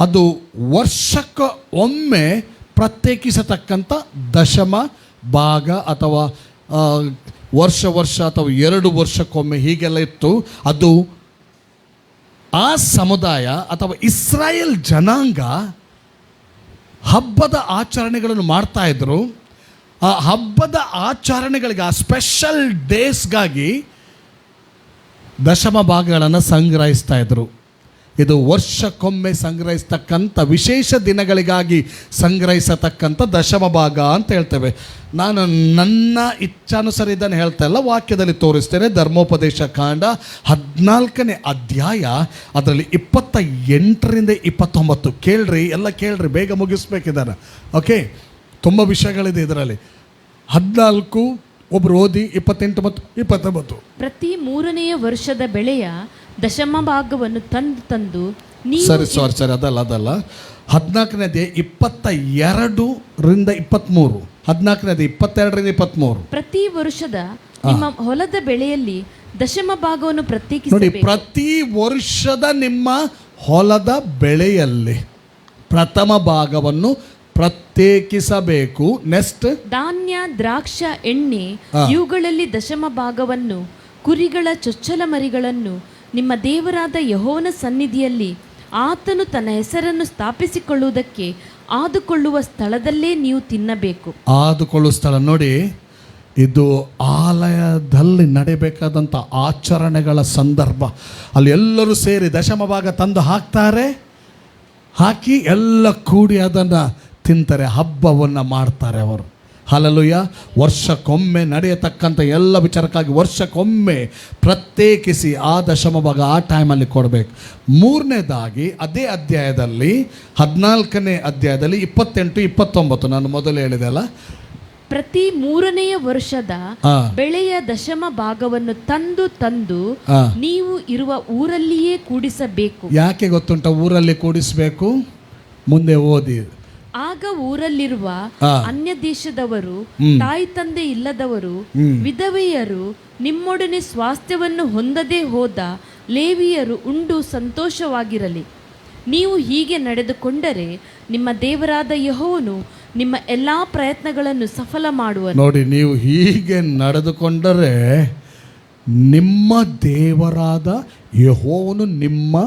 ಅದು ವರ್ಷಕ್ಕೆ ಒಮ್ಮೆ ಪ್ರತ್ಯೇಕಿಸತಕ್ಕಂಥ ದಶಮ ಭಾಗ, ಅಥವಾ ವರ್ಷ ಅಥವಾ 2 ವರ್ಷಕ್ಕೊಮ್ಮೆ ಹೀಗೆಲ್ಲ ಇತ್ತು. ಅದು ಆ ಸಮುದಾಯ ಅಥವಾ ಇಸ್ರಾಯೇಲ್ ಜನಾಂಗ ಹಬ್ಬದ ಆಚರಣೆಗಳನ್ನು ಮಾಡ್ತಾ ಇದ್ರು. ಆ ಹಬ್ಬದ ಆಚರಣೆಗಳಿಗೆ, ಆ ಸ್ಪೆಷಲ್ ಡೇಸ್ಗಾಗಿ ದಶಮ ಭಾಗಗಳನ್ನು ಸಂಗ್ರಹಿಸ್ತಾ ಇದ್ರು. ಇದು ವರ್ಷಕ್ಕೊಮ್ಮೆ ಸಂಗ್ರಹಿಸ್ತಕ್ಕಂಥ ವಿಶೇಷ ದಿನಗಳಿಗಾಗಿ ಸಂಗ್ರಹಿಸತಕ್ಕಂಥ ದಶಮ ಭಾಗ ಅಂತ ಹೇಳ್ತೇವೆ. ನಾನು ನನ್ನ ಇಚ್ಛಾನುಸಾರ ಇದನ್ನು ಹೇಳ್ತಾ ಇಲ್ಲ, ವಾಕ್ಯದಲ್ಲಿ ತೋರಿಸ್ತೇನೆ. ಧರ್ಮೋಪದೇಶ ಕಾಂಡ 14ನೇ ಅಧ್ಯಾಯ, ಅದರಲ್ಲಿ 28ರಿಂದ 29. ಕೇಳ್ರಿ, ಎಲ್ಲ ಕೇಳ್ರಿ, ಬೇಗ ಮುಗಿಸ್ಬೇಕಿದ್ದಾರೆ. ಓಕೆ, ತುಂಬ ವಿಷಯಗಳಿದೆ ಇದರಲ್ಲಿ. 14 ಒಬ್ರು ಓದಿ, 28 ಮತ್ತು 29. ಪ್ರತಿ 3ನೆಯ ವರ್ಷದ ಬೆಳೆಯ ದಶಮ ಭಾಗವನ್ನು ತಂದು ನೀವು ಸರಿ ಅದಲ್ಲ 14ನೇ ಅಧ್ಯಾಯ 22ರಿಂದ 23. 14ನೇ ಅಧ್ಯಾಯ 22ರಿಂದ 23. ಪ್ರತಿ ವರ್ಷದ ನಿಮ್ಮ ಹೊಲದ ಬೆಳೆಯಲ್ಲಿ ದಶಮ ಭಾಗವನ್ನು ನೋಡಿ, ಪ್ರತ್ಯೇಕಿಸಬೇಕು. ಪ್ರತಿ ವರ್ಷದ ನಿಮ್ಮ ಹೊಲದ ಬೆಳೆಯಲ್ಲಿ ಪ್ರಥಮ ಭಾಗವನ್ನು ಪ್ರತ್ಯೇಕಿಸಬೇಕು. ನೆಕ್ಸ್ಟ್, ಧಾನ್ಯ, ದ್ರಾಕ್ಷ, ಎಣ್ಣೆ ಇವುಗಳಲ್ಲಿ ದಶಮ ಭಾಗವನ್ನು, ಕುರಿಗಳ ಚೊಚ್ಚಲ ಮರಿಗಳನ್ನು ನಿಮ್ಮ ದೇವರಾದ ಯೆಹೋವನ ಸನ್ನಿಧಿಯಲ್ಲಿ ಆತನು ತನ್ನ ಹೆಸರನ್ನು ಸ್ಥಾಪಿಸಿಕೊಳ್ಳುವುದಕ್ಕೆ ಆದುಕೊಳ್ಳುವ ಸ್ಥಳದಲ್ಲೇ ನೀವು ತಿನ್ನಬೇಕು. ಆದುಕೊಳ್ಳುವ ಸ್ಥಳ ನೋಡಿ, ಇದು ಆಲಯದಲ್ಲಿ ನಡಿಬೇಕಾದಂಥ ಆಚರಣೆಗಳ ಸಂದರ್ಭ. ಅಲ್ಲಿ ಎಲ್ಲರೂ ಸೇರಿ ದಶಮ ಭಾಗ ತಂದು ಹಾಕ್ತಾರೆ, ಹಾಕಿ ಎಲ್ಲ ಕೂಡಿ ಅದನ್ನು ತಿಂತಾರೆ, ಹಬ್ಬವನ್ನು ಮಾಡ್ತಾರೆ ಅವರು. ಹಲ್ಲೆಲೂಯಾ. ವರ್ಷಕ್ಕೊಮ್ಮೆ ನಡೆಯತಕ್ಕಂಥ ಎಲ್ಲ ವಿಚಾರಕ್ಕಾಗಿ ವರ್ಷಕ್ಕೊಮ್ಮೆ ಪ್ರತ್ಯೇಕಿಸಿ ಆ ದಶಮ ಭಾಗ ಆ ಟೈಮಲ್ಲಿ ಕೊಡಬೇಕು. ಮೂರನೇದಾಗಿ ಅದೇ ಅಧ್ಯಾಯದಲ್ಲಿ 14ನೇ ಅಧ್ಯಾಯದಲ್ಲಿ 28, 29 ನಾನು ಮೊದಲು ಹೇಳಿದೆ ಅಲ್ಲ, ಪ್ರತಿ 3ನೆಯ ವರ್ಷದ ಬೆಳೆಯ ದಶಮ ಭಾಗವನ್ನು ತಂದು ನೀವು ಇರುವ ಊರಲ್ಲಿಯೇ ಕೂಡಿಸಬೇಕು. ಯಾಕೆ ಗೊತ್ತುಂಟ ಊರಲ್ಲಿ ಕೂಡಿಸಬೇಕು? ಮುಂದೆ ಓದಿ. ಆಗ ಊರಲ್ಲಿರುವ ಅನ್ಯ ದೇಶದವರು, ತಾಯಿ ತಂದೆ ಇಲ್ಲದವರು, ವಿಧವೆಯರು, ನಿಮ್ಮೊಡನೆ ಸ್ವಾಸ್ಥ್ಯವನ್ನು ಹೊಂದದೇ ಹೋದ ಲೇವಿಯರು ಉಂಡು ಸಂತೋಷವಾಗಿರಲಿ. ನೀವು ಹೀಗೆ ನಡೆದುಕೊಂಡರೆ ನಿಮ್ಮ ದೇವರಾದ ಯೆಹೋವನು ನಿಮ್ಮ ಎಲ್ಲಾ ಪ್ರಯತ್ನಗಳನ್ನು ಸಫಲ ಮಾಡುವನು. ನೋಡಿ, ನೀವು ಹೀಗೆ ನಡೆದುಕೊಂಡರೆ ನಿಮ್ಮ ದೇವರಾದ ಯೆಹೋವನು ನಿಮ್ಮ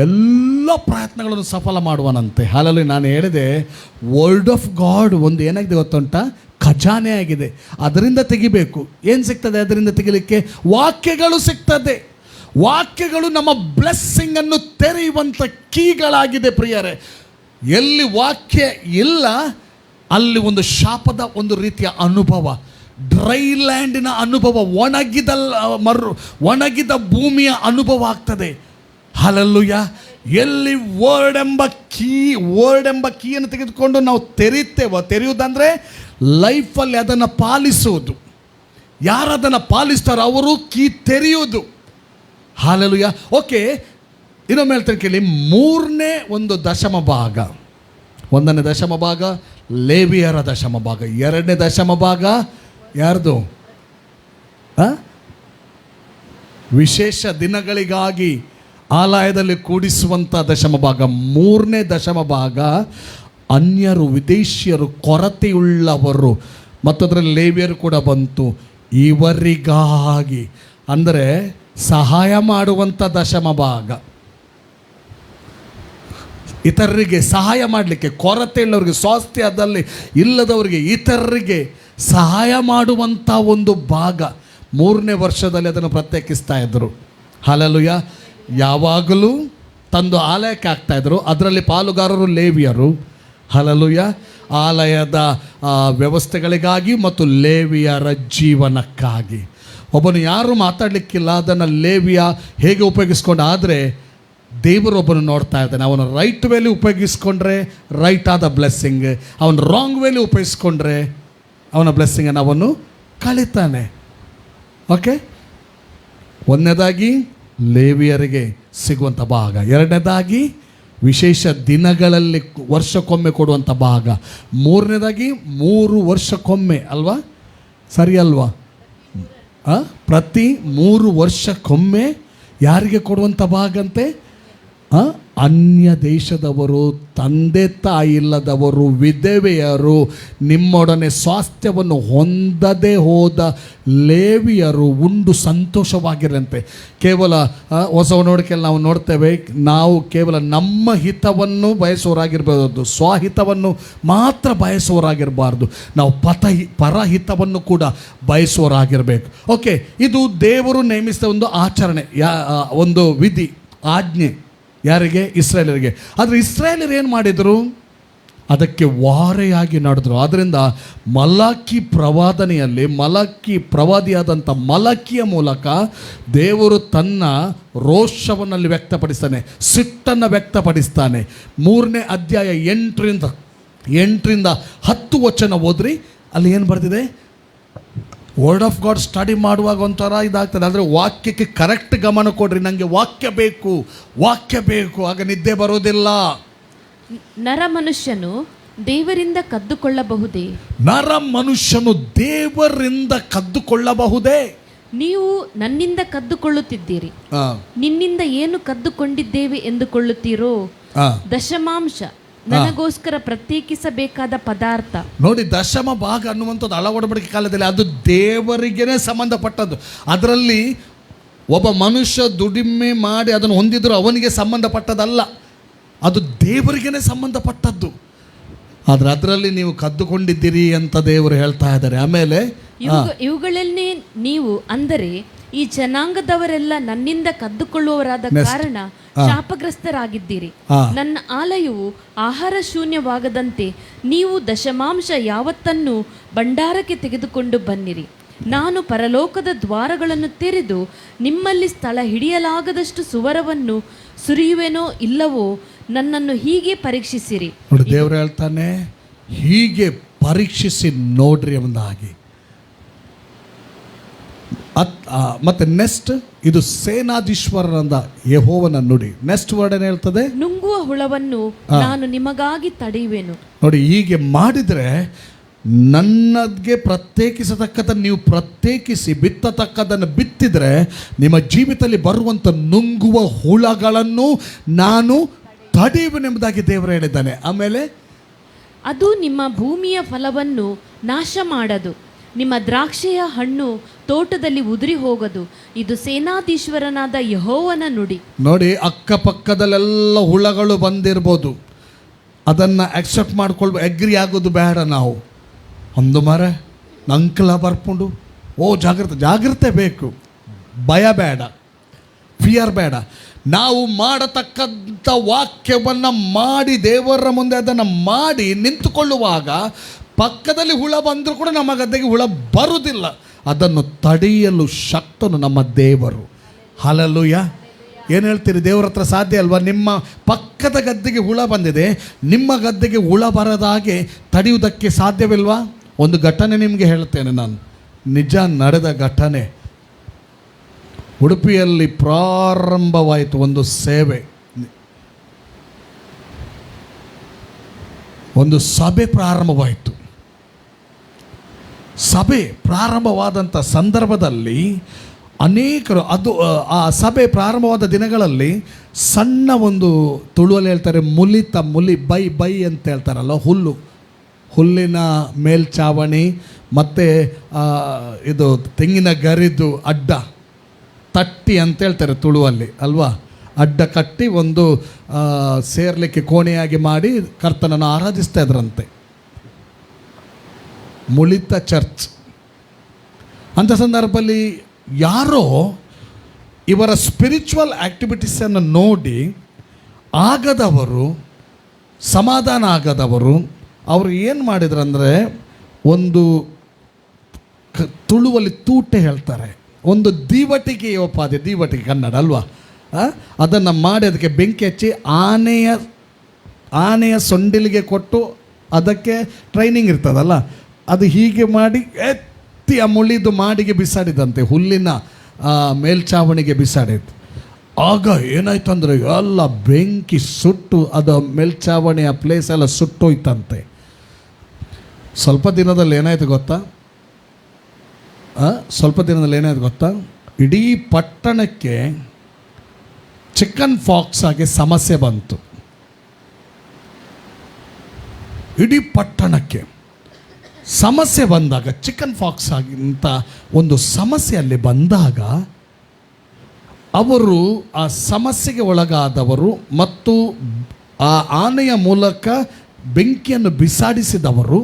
ಎಲ್ಲ ಪ್ರಯತ್ನಗಳನ್ನು ಸಫಲ ಮಾಡುವನಂತೆ. ಹಾಲಲ್ಲಿ ನಾನು ಹೇಳಿದೆ, ವರ್ಡ್ ಆಫ್ ಗಾಡ್ ಒಂದು ಏನಾಗಿದೆ ಗೊತ್ತುಂಟ? ಖಜಾನೆ ಆಗಿದೆ. ಅದರಿಂದ ತೆಗಿಬೇಕು. ಏನು ಸಿಗ್ತದೆ ಅದರಿಂದ ತೆಗಿಲಿಕ್ಕೆ? ವಾಕ್ಯಗಳು ಸಿಗ್ತದೆ. ವಾಕ್ಯಗಳು ನಮ್ಮ ಬ್ಲೆಸ್ಸಿಂಗನ್ನು ತೆರೆಯುವಂಥ ಕೀಗಳಾಗಿದೆ ಪ್ರಿಯರೇ. ಎಲ್ಲಿ ವಾಕ್ಯ ಇಲ್ಲ ಅಲ್ಲಿ ಒಂದು ಶಾಪದ ಒಂದು ರೀತಿಯ ಅನುಭವ, ಡ್ರೈ ಲ್ಯಾಂಡಿನ ಅನುಭವ, ಒಣಗಿದ ಭೂಮಿಯ ಅನುಭವ ಆಗ್ತದೆ. ಹಲ್ಲೆಲೂಯಾ. ಎಲ್ಲಿ ವರ್ಡ್ ಎಂಬ ಕೀಯನ್ನು ತೆಗೆದುಕೊಂಡು ನಾವು ತೆರೆಯುವುದಂದರೆ ಲೈಫಲ್ಲಿ ಅದನ್ನು ಪಾಲಿಸುವುದು. ಯಾರು ಅದನ್ನು ಪಾಲಿಸ್ತಾರೋ ಅವರು ಕೀ ತೆರೆಯುವುದು. ಹಲ್ಲೆಲೂಯಾ. ಓಕೆ, ಇನ್ನೊಮ್ಮೆ ಹೇಳ್ತಾರೆ ಕೇಳಿ. 3ನೇ ಒಂದು ದಶಮ ಭಾಗ, 1ನೇ ದಶಮ ಭಾಗ ಲೇವಿಯರ ದಶಮ ಭಾಗ, 2ನೇ ದಶಮ ಭಾಗ ಯಾರ್ದು? ವಿಶೇಷ ದಿನಗಳಿಗಾಗಿ ಆಲಯದಲ್ಲಿ ಕೂಡಿಸುವಂಥ ದಶಮ ಭಾಗ. 3ನೇ ದಶಮ ಭಾಗ ಅನ್ಯರು, ವಿದೇಶಿಯರು, ಕೊರತೆಯುಳ್ಳವರು, ಮತ್ತು ಅದರಲ್ಲಿ ಲೇವಿಯರು ಕೂಡ ಬಂತು, ಇವರಿಗಾಗಿ ಅಂದರೆ ಸಹಾಯ ಮಾಡುವಂಥ ದಶಮ ಭಾಗ. ಇತರರಿಗೆ ಸಹಾಯ ಮಾಡಲಿಕ್ಕೆ, ಕೊರತೆ ಇಲ್ಲವರಿಗೆ, ಸ್ವಾಸ್ಥ್ಯದಲ್ಲಿ ಇಲ್ಲದವರಿಗೆ, ಇತರರಿಗೆ ಸಹಾಯ ಮಾಡುವಂಥ ಒಂದು ಭಾಗ 3ನೇ ವರ್ಷದಲ್ಲಿ ಅದನ್ನು ಪ್ರತ್ಯೇಕಿಸ್ತಾ ಇದ್ದರು. ಹಲ್ಲೆಲೂಯಾ. ಯಾವಾಗಲೂ ತಂದು ಆಲಯಕ್ಕೆ ಹಾಕ್ತಾಯಿದ್ರು. ಅದರಲ್ಲಿ ಪಾಲುಗಾರರು ಲೇವಿಯರು. ಹಲ್ಲೆಲೂಯಾ. ಆಲಯದ ವ್ಯವಸ್ಥೆಗಳಿಗಾಗಿ ಮತ್ತು ಲೇವಿಯರ ಜೀವನಕ್ಕಾಗಿ. ಒಬ್ಬನು ಯಾರು ಮಾತಾಡಲಿಕ್ಕಿಲ್ಲ, ಅದನ್ನು ಲೇವಿಯ ಹೇಗೆ ಉಪಯೋಗಿಸ್ಕೊಂಡು, ಆದರೆ ದೇವರು ಒಬ್ಬನು ನೋಡ್ತಾ ಇದ್ದಾನೆ. ಅವನು ರೈಟ್ ವೇಲಿ ಉಪಯೋಗಿಸ್ಕೊಂಡ್ರೆ ರೈಟ್ ಆದ ಬ್ಲೆಸ್ಸಿಂಗ್, ಅವನು ರಾಂಗ್ ವೇಲಿ ಉಪಯೋಗಿಸ್ಕೊಂಡ್ರೆ ಅವನ ಬ್ಲೆಸ್ಸಿಂಗನ್ನು ಅವನು ಕಳೀತಾನೆ. ಓಕೆ, ಒಂದನೇದಾಗಿ ಲೇವಿಯರಿಗೆ ಸಿಗುವಂಥ ಭಾಗ, 2ನೇದಾಗಿ ವಿಶೇಷ ದಿನಗಳಲ್ಲಿ ವರ್ಷಕ್ಕೊಮ್ಮೆ ಕೊಡುವಂಥ ಭಾಗ, 3ನೇದಾಗಿ 3 ವರ್ಷಕ್ಕೊಮ್ಮೆ ಅಲ್ವಾ? ಸರಿ ಅಲ್ವಾ? ಪ್ರತಿ 3 ವರ್ಷಕ್ಕೊಮ್ಮೆ ಯಾರಿಗೆ ಕೊಡುವಂಥ ಭಾಗ ಅಂತೆ? ಅನ್ಯ ದೇಶದವರು, ತಂದೆ ತಾಯಿ ಇಲ್ಲದವರು, ವಿಧವೆಯರು, ನಿಮ್ಮೊಡನೆ ಸ್ವಾಸ್ಥ್ಯವನ್ನು ಹೊಂದದೇ ಹೋದ ಲೇವಿಯರು ಉಂಡು ಸಂತೋಷವಾಗಿರಂತೆ. ಕೇವಲ ಹೊಸ ಒಡಂಬಡಿಕೆಯಲ್ಲಿ ನಾವು ನೋಡ್ತೇವೆ, ನಾವು ಕೇವಲ ನಮ್ಮ ಹಿತವನ್ನು ಬಯಸುವವರಾಗಿರ್ಬೋದು, ಸ್ವಹಿತವನ್ನು ಮಾತ್ರ ಬಯಸುವವರಾಗಿರಬಾರ್ದು. ನಾವು ಪರಹಿತವನ್ನು ಕೂಡ ಬಯಸುವವರಾಗಿರಬೇಕು. ಓಕೆ, ಇದು ದೇವರು ನೇಮಿಸಿದ ಒಂದು ಆಚರಣೆ, ಒಂದು ವಿಧಿ, ಆಜ್ಞೆ. ಯಾರಿಗೆ? ಇಸ್ರಾಯೇಲರಿಗೆ. ಆದರೆ ಇಸ್ರಾಯೇಲರು ಏನು ಮಾಡಿದರು? ಅದಕ್ಕೆ ವಾರೆಯಾಗಿ ನಡೆದರು. ಆದ್ದರಿಂದ ಮಲಾಕಿ ಪ್ರವಾದನೆಯಲ್ಲಿ ಪ್ರವಾದಿಯಾದಂಥ ಮಲಾಕಿಯ ಮೂಲಕ ದೇವರು ತನ್ನ ರೋಷವನ್ನಲ್ಲಿ ವ್ಯಕ್ತಪಡಿಸ್ತಾನೆ, ಸಿಟ್ಟನ್ನು ವ್ಯಕ್ತಪಡಿಸ್ತಾನೆ. 3ನೇ ಅಧ್ಯಾಯ 8ರಿಂದ 10 ವಚನ ಓದ್ರಿ. ಅಲ್ಲಿ ಏನು ಬರ್ತಿದೆ? ವರ್ಡ್ ಆಫ್ ಗಾಡ್ ಸ್ಟಡಿ ಮಾಡುವಾಗ ಒಂಥರ ಇದಾಗ್ತದೆ. ಅಂದರೆ ವಾಕ್ಯಕ್ಕೆ ಕರೆಕ್ಟ್ ಗಮನ ಕೊಡ್ರಿ. ನನಗೆ ವಾಕ್ಯ ಬೇಕು, ಆಗ ನಿದ್ದೆ ಬರೋದಿಲ್ಲ. ನರಮನುಷ್ಯನು ದೇವರಿಂದ ಕದ್ದುಕೊಳ್ಳಬಹುದೇ? ನರಮನುಷ್ಯನು ದೇವರಿಂದ ಕದ್ದುಕೊಳ್ಳಬಹುದೇ? ನೀವು ನನ್ನಿಂದ ಕದ್ದುಕೊಳ್ಳುತ್ತಿದ್ದೀರಿ. ನಿನ್ನಿಂದ ಏನು ಕದ್ದುಕೊಂಡಿದ್ದೇವೆ ಎಂದುಕೊಳ್ಳುತ್ತೀರೋ? ದಶಮಾಂಶ, ನನಗೋಸ್ಕರ ಪ್ರತ್ಯೇಕಿಸಬೇಕಾದ ಪದಾರ್ಥ. ನೋಡಿ, ದಶಮ ಭಾಗ ಅನ್ನುವಂಥದ್ದು ಒಡಂಬಡಿಕೆ ಕಾಲದಲ್ಲಿ ಅದು ದೇವರಿಗೇನೆ ಸಂಬಂಧಪಟ್ಟದ್ದು. ಅದರಲ್ಲಿ ಒಬ್ಬ ಮನುಷ್ಯ ದುಡಿಮೆ ಮಾಡಿ ಅದನ್ನು ಹೊಂದಿದ್ರು ಅವನಿಗೆ ಸಂಬಂಧಪಟ್ಟದಲ್ಲ, ಅದು ದೇವರಿಗೇನೆ ಸಂಬಂಧಪಟ್ಟದ್ದು. ಆದ್ರೆ ಅದರಲ್ಲಿ ನೀವು ಕದ್ದುಕೊಂಡಿದ್ದೀರಿ ಅಂತ ದೇವರು ಹೇಳ್ತಾ ಇದ್ದಾರೆ. ಆಮೇಲೆ ಇವುಗಳನ್ನೇ ನೀವು ಅಂದರೆ ಈ ಜನಾಂಗದವರೆಲ್ಲ ನನ್ನಿಂದ ಕದ್ದುಕೊಳ್ಳುವವರಾದ ಕಾರಣ ಶಾಪಗ್ರಸ್ತರಾಗಿದ್ದೀರಿ. ನನ್ನ ಆಲಯವು ಆಹಾರ ಶೂನ್ಯವಾಗದಂತೆ ನೀವು ದಶಮಾಂಶ ಯಾವತ್ತನ್ನು ಭಂಡಾರಕ್ಕೆ ತೆಗೆದುಕೊಂಡು ಬನ್ನಿರಿ. ನಾನು ಪರಲೋಕದ ದ್ವಾರಗಳನ್ನು ತೆರೆದು ನಿಮ್ಮಲ್ಲಿ ಸ್ಥಳ ಹಿಡಿಯಲಾಗದಷ್ಟು ಸುವರವನ್ನು ಸುರಿಯುವೆನೋ ಇಲ್ಲವೋ ನನ್ನನ್ನು ಹೀಗೆ ಪರೀಕ್ಷಿಸಿರಿ. ನೋಡಿ, ದೇವರು ಹೇಳ್ತಾನೆ, ಹೀಗೆ ಪರೀಕ್ಷಿಸಿ ನೋಡ್ರಿ ಎಂಬುದಾಗಿ. ಮತ್ತೆ ನೆಕ್ಸ್ಟ್, ಇದು ಸೇನಾಧೀಶ್ವರರಂದ ಯೆಹೋವನ ನುಡಿ. ನೆಕ್ಸ್ಟ್ ವರ್ಡ್ ಏನು ಹೇಳ್ತದೆ? ನುಂಗುವ ಹುಳವನ್ನು ನಾನು ನಿಮಗಾಗಿ ತಡೆಯುವೆನು. ನೋಡಿ, ಹೀಗೆ ಮಾಡಿದ್ರೆ ನನ್ನಗೆ ಪ್ರತ್ಯೇಕಿಸತಕ್ಕದನ್ನು ನೀವು ಪ್ರತ್ಯೇಕಿಸಿ ಬಿತ್ತತಕ್ಕದನ್ನು ಬಿತ್ತಿದ್ರೆ ನಿಮ್ಮ ಜೀವಿತದಲ್ಲಿ ಬರುವಂಥ ನುಂಗುವ ಹುಳಗಳನ್ನು ನಾನು ತಡೆಯುವೆನೆಂಬುದಾಗಿ ದೇವರು ಹೇಳಿದ್ದಾನೆ. ಆಮೇಲೆ ಅದು ನಿಮ್ಮ ಭೂಮಿಯ ಫಲವನ್ನು ನಾಶ ಮಾಡದು, ನಿಮ್ಮ ದ್ರಾಕ್ಷಿಯ ಹಣ್ಣು ತೋಟದಲ್ಲಿ ಉದುರಿ ಹೋಗದು. ಇದು ಸೇನಾಧೀಶ್ವರನಾದ ಯೆಹೋವನ ನುಡಿ. ನೋಡಿ, ಅಕ್ಕಪಕ್ಕದಲ್ಲೆಲ್ಲ ಹುಳಗಳು ಬಂದಿರ್ಬೋದು, ಅದನ್ನು ಅಕ್ಸೆಪ್ಟ್ ಮಾಡ್ಕೊಳ್ಬೇಕು, ಅಗ್ರಿ ಆಗೋದು ಬೇಡ. ನಾವು ಒಂದು ಮರ ನಂಕಲ ಬರ್ಕೊಂಡು ಜಾಗ್ರತೆ ಬೇಕು, ಭಯ ಬೇಡ, ಫಿಯರ್ ಬೇಡ. ನಾವು ಮಾಡತಕ್ಕಂಥ ವಾಕ್ಯವನ್ನು ಮಾಡಿ ದೇವರ ಮುಂದೆ ಅದನ್ನು ಮಾಡಿ ನಿಂತುಕೊಳ್ಳುವಾಗ ಪಕ್ಕದಲ್ಲಿ ಹುಳ ಬಂದರೂ ಕೂಡ ನಮ್ಮ ಗದ್ದೆಗೆ ಹುಳ ಬರುವುದಿಲ್ಲ. ಅದನ್ನು ತಡೆಯಲು ಶಕ್ತನು ನಮ್ಮ ದೇವರು. ಹಲ್ಲೆಲೂಯಾ. ಏನು ಹೇಳ್ತೀರಿ? ದೇವರ ಹತ್ರ ಸಾಧ್ಯ ಅಲ್ವಾ? ನಿಮ್ಮ ಪಕ್ಕದ ಗದ್ದೆಗೆ ಹುಳ ಬಂದಿದೆ, ನಿಮ್ಮ ಗದ್ದೆಗೆ ಹುಳ ಬರದಾಗೆ ತಡೆಯುವುದಕ್ಕೆ ಸಾಧ್ಯವಿಲ್ವಾ? ಒಂದು ಘಟನೆ ನಿಮಗೆ ಹೇಳ್ತೇನೆ ನಾನು, ನಿಜ ನಡೆದ ಘಟನೆ. ಉಡುಪಿಯಲ್ಲಿ ಪ್ರಾರಂಭವಾಯಿತು ಒಂದು ಸೇವೆ, ಒಂದು ಸಭೆ ಪ್ರಾರಂಭವಾಯಿತು. ಸಭೆ ಪ್ರಾರಂಭವಾದಂಥ ಸಂದರ್ಭದಲ್ಲಿ ಅನೇಕರು, ಆ ಸಭೆ ಪ್ರಾರಂಭವಾದ ದಿನಗಳಲ್ಲಿ ಸಣ್ಣ ಒಂದು ತುಳುವಲ್ಲಿ ಹೇಳ್ತಾರೆ ಮುಲಿ ಬೈ ಅಂತ ಹೇಳ್ತಾರಲ್ಲ, ಹುಲ್ಲಿನ ಮೇಲ್ಚಾವಣಿ ಮತ್ತು ಇದು ತೆಂಗಿನ ಗರಿದು ಅಡ್ಡ ತಟ್ಟಿ ಅಂತ ಹೇಳ್ತಾರೆ ತುಳುವಲ್ಲಿ ಅಲ್ವಾ, ಅಡ್ಡ ಕಟ್ಟಿ ಒಂದು ಸೇರ್ಲಿಕ್ಕೆ ಕೋಣೆಯಾಗಿ ಮಾಡಿ ಕರ್ತನನ್ನು ಆರಾಧಿಸ್ತಾ ಇದ್ರಂತೆ. ಮುಳಿತ ಚರ್ಚ್. ಅಂಥ ಸಂದರ್ಭದಲ್ಲಿ ಯಾರೋ ಇವರ ಸ್ಪಿರಿಚುವಲ್ ಆ್ಯಕ್ಟಿವಿಟೀಸನ್ನು ನೋಡಿ ಆಗದವರು, ಸಮಾಧಾನ ಆಗದವರು, ಅವರು ಏನು ಮಾಡಿದ್ರಂದರೆ, ಒಂದು ತುಳುವಲ್ಲಿ ತೂಟೆ ಹೇಳ್ತಾರೆ, ಒಂದು ದೀವಟಿಗೆ ಕನ್ನಡ ಅಲ್ವಾ, ಅದನ್ನು ಮಾಡಿ ಅದಕ್ಕೆ ಬೆಂಕಿ ಹಚ್ಚಿ ಆನೆಯ ಸೊಂಡಿಲಿಗೆ ಕೊಟ್ಟು ಅದಕ್ಕೆ ಟ್ರೈನಿಂಗ್ ಇರ್ತದಲ್ಲ, ಅದು ಹೀಗೆ ಮಾಡಿ ಎತ್ತಿ ಆ ಮುಳಿದು ಮಾಡಿಗೆ ಬಿಸಾಡಿದಂತೆ, ಹುಲ್ಲಿನ ಮೇಲ್ಚಾವಣಿಗೆ ಬಿಸಾಡಿದ್ದು. ಆಗ ಏನಾಯ್ತು ಅಂದರೆ ಎಲ್ಲ ಬೆಂಕಿ ಸುಟ್ಟು ಅದು ಮೇಲ್ಚಾವಣಿಯ ಪ್ಲೇಸ್ ಎಲ್ಲ ಸುಟ್ಟೋಯ್ತಂತೆ. ಸ್ವಲ್ಪ ದಿನದಲ್ಲಿ ಏನಾಯ್ತು ಗೊತ್ತಾ? ಇಡೀ ಪಟ್ಟಣಕ್ಕೆ ಚಿಕನ್ ಫಾಕ್ಸ್ ಆಗಿ ಸಮಸ್ಯೆ ಬಂತು. ಇಡೀ ಪಟ್ಟಣಕ್ಕೆ ಸಮಸ್ಯೆ ಬಂದಾಗ, ಚಿಕನ್ ಫಾಕ್ಸ್ ಆಗಿಂತ ಒಂದು ಸಮಸ್ಯೆ ಅಲ್ಲಿ ಬಂದಾಗ, ಅವರು ಆ ಸಮಸ್ಯೆಗೆ ಒಳಗಾದವರು ಮತ್ತು ಆ ಆನೆಯ ಮೂಲಕ ಬೆಂಕಿಯನ್ನು ಬಿಸಾಡಿಸಿದವರು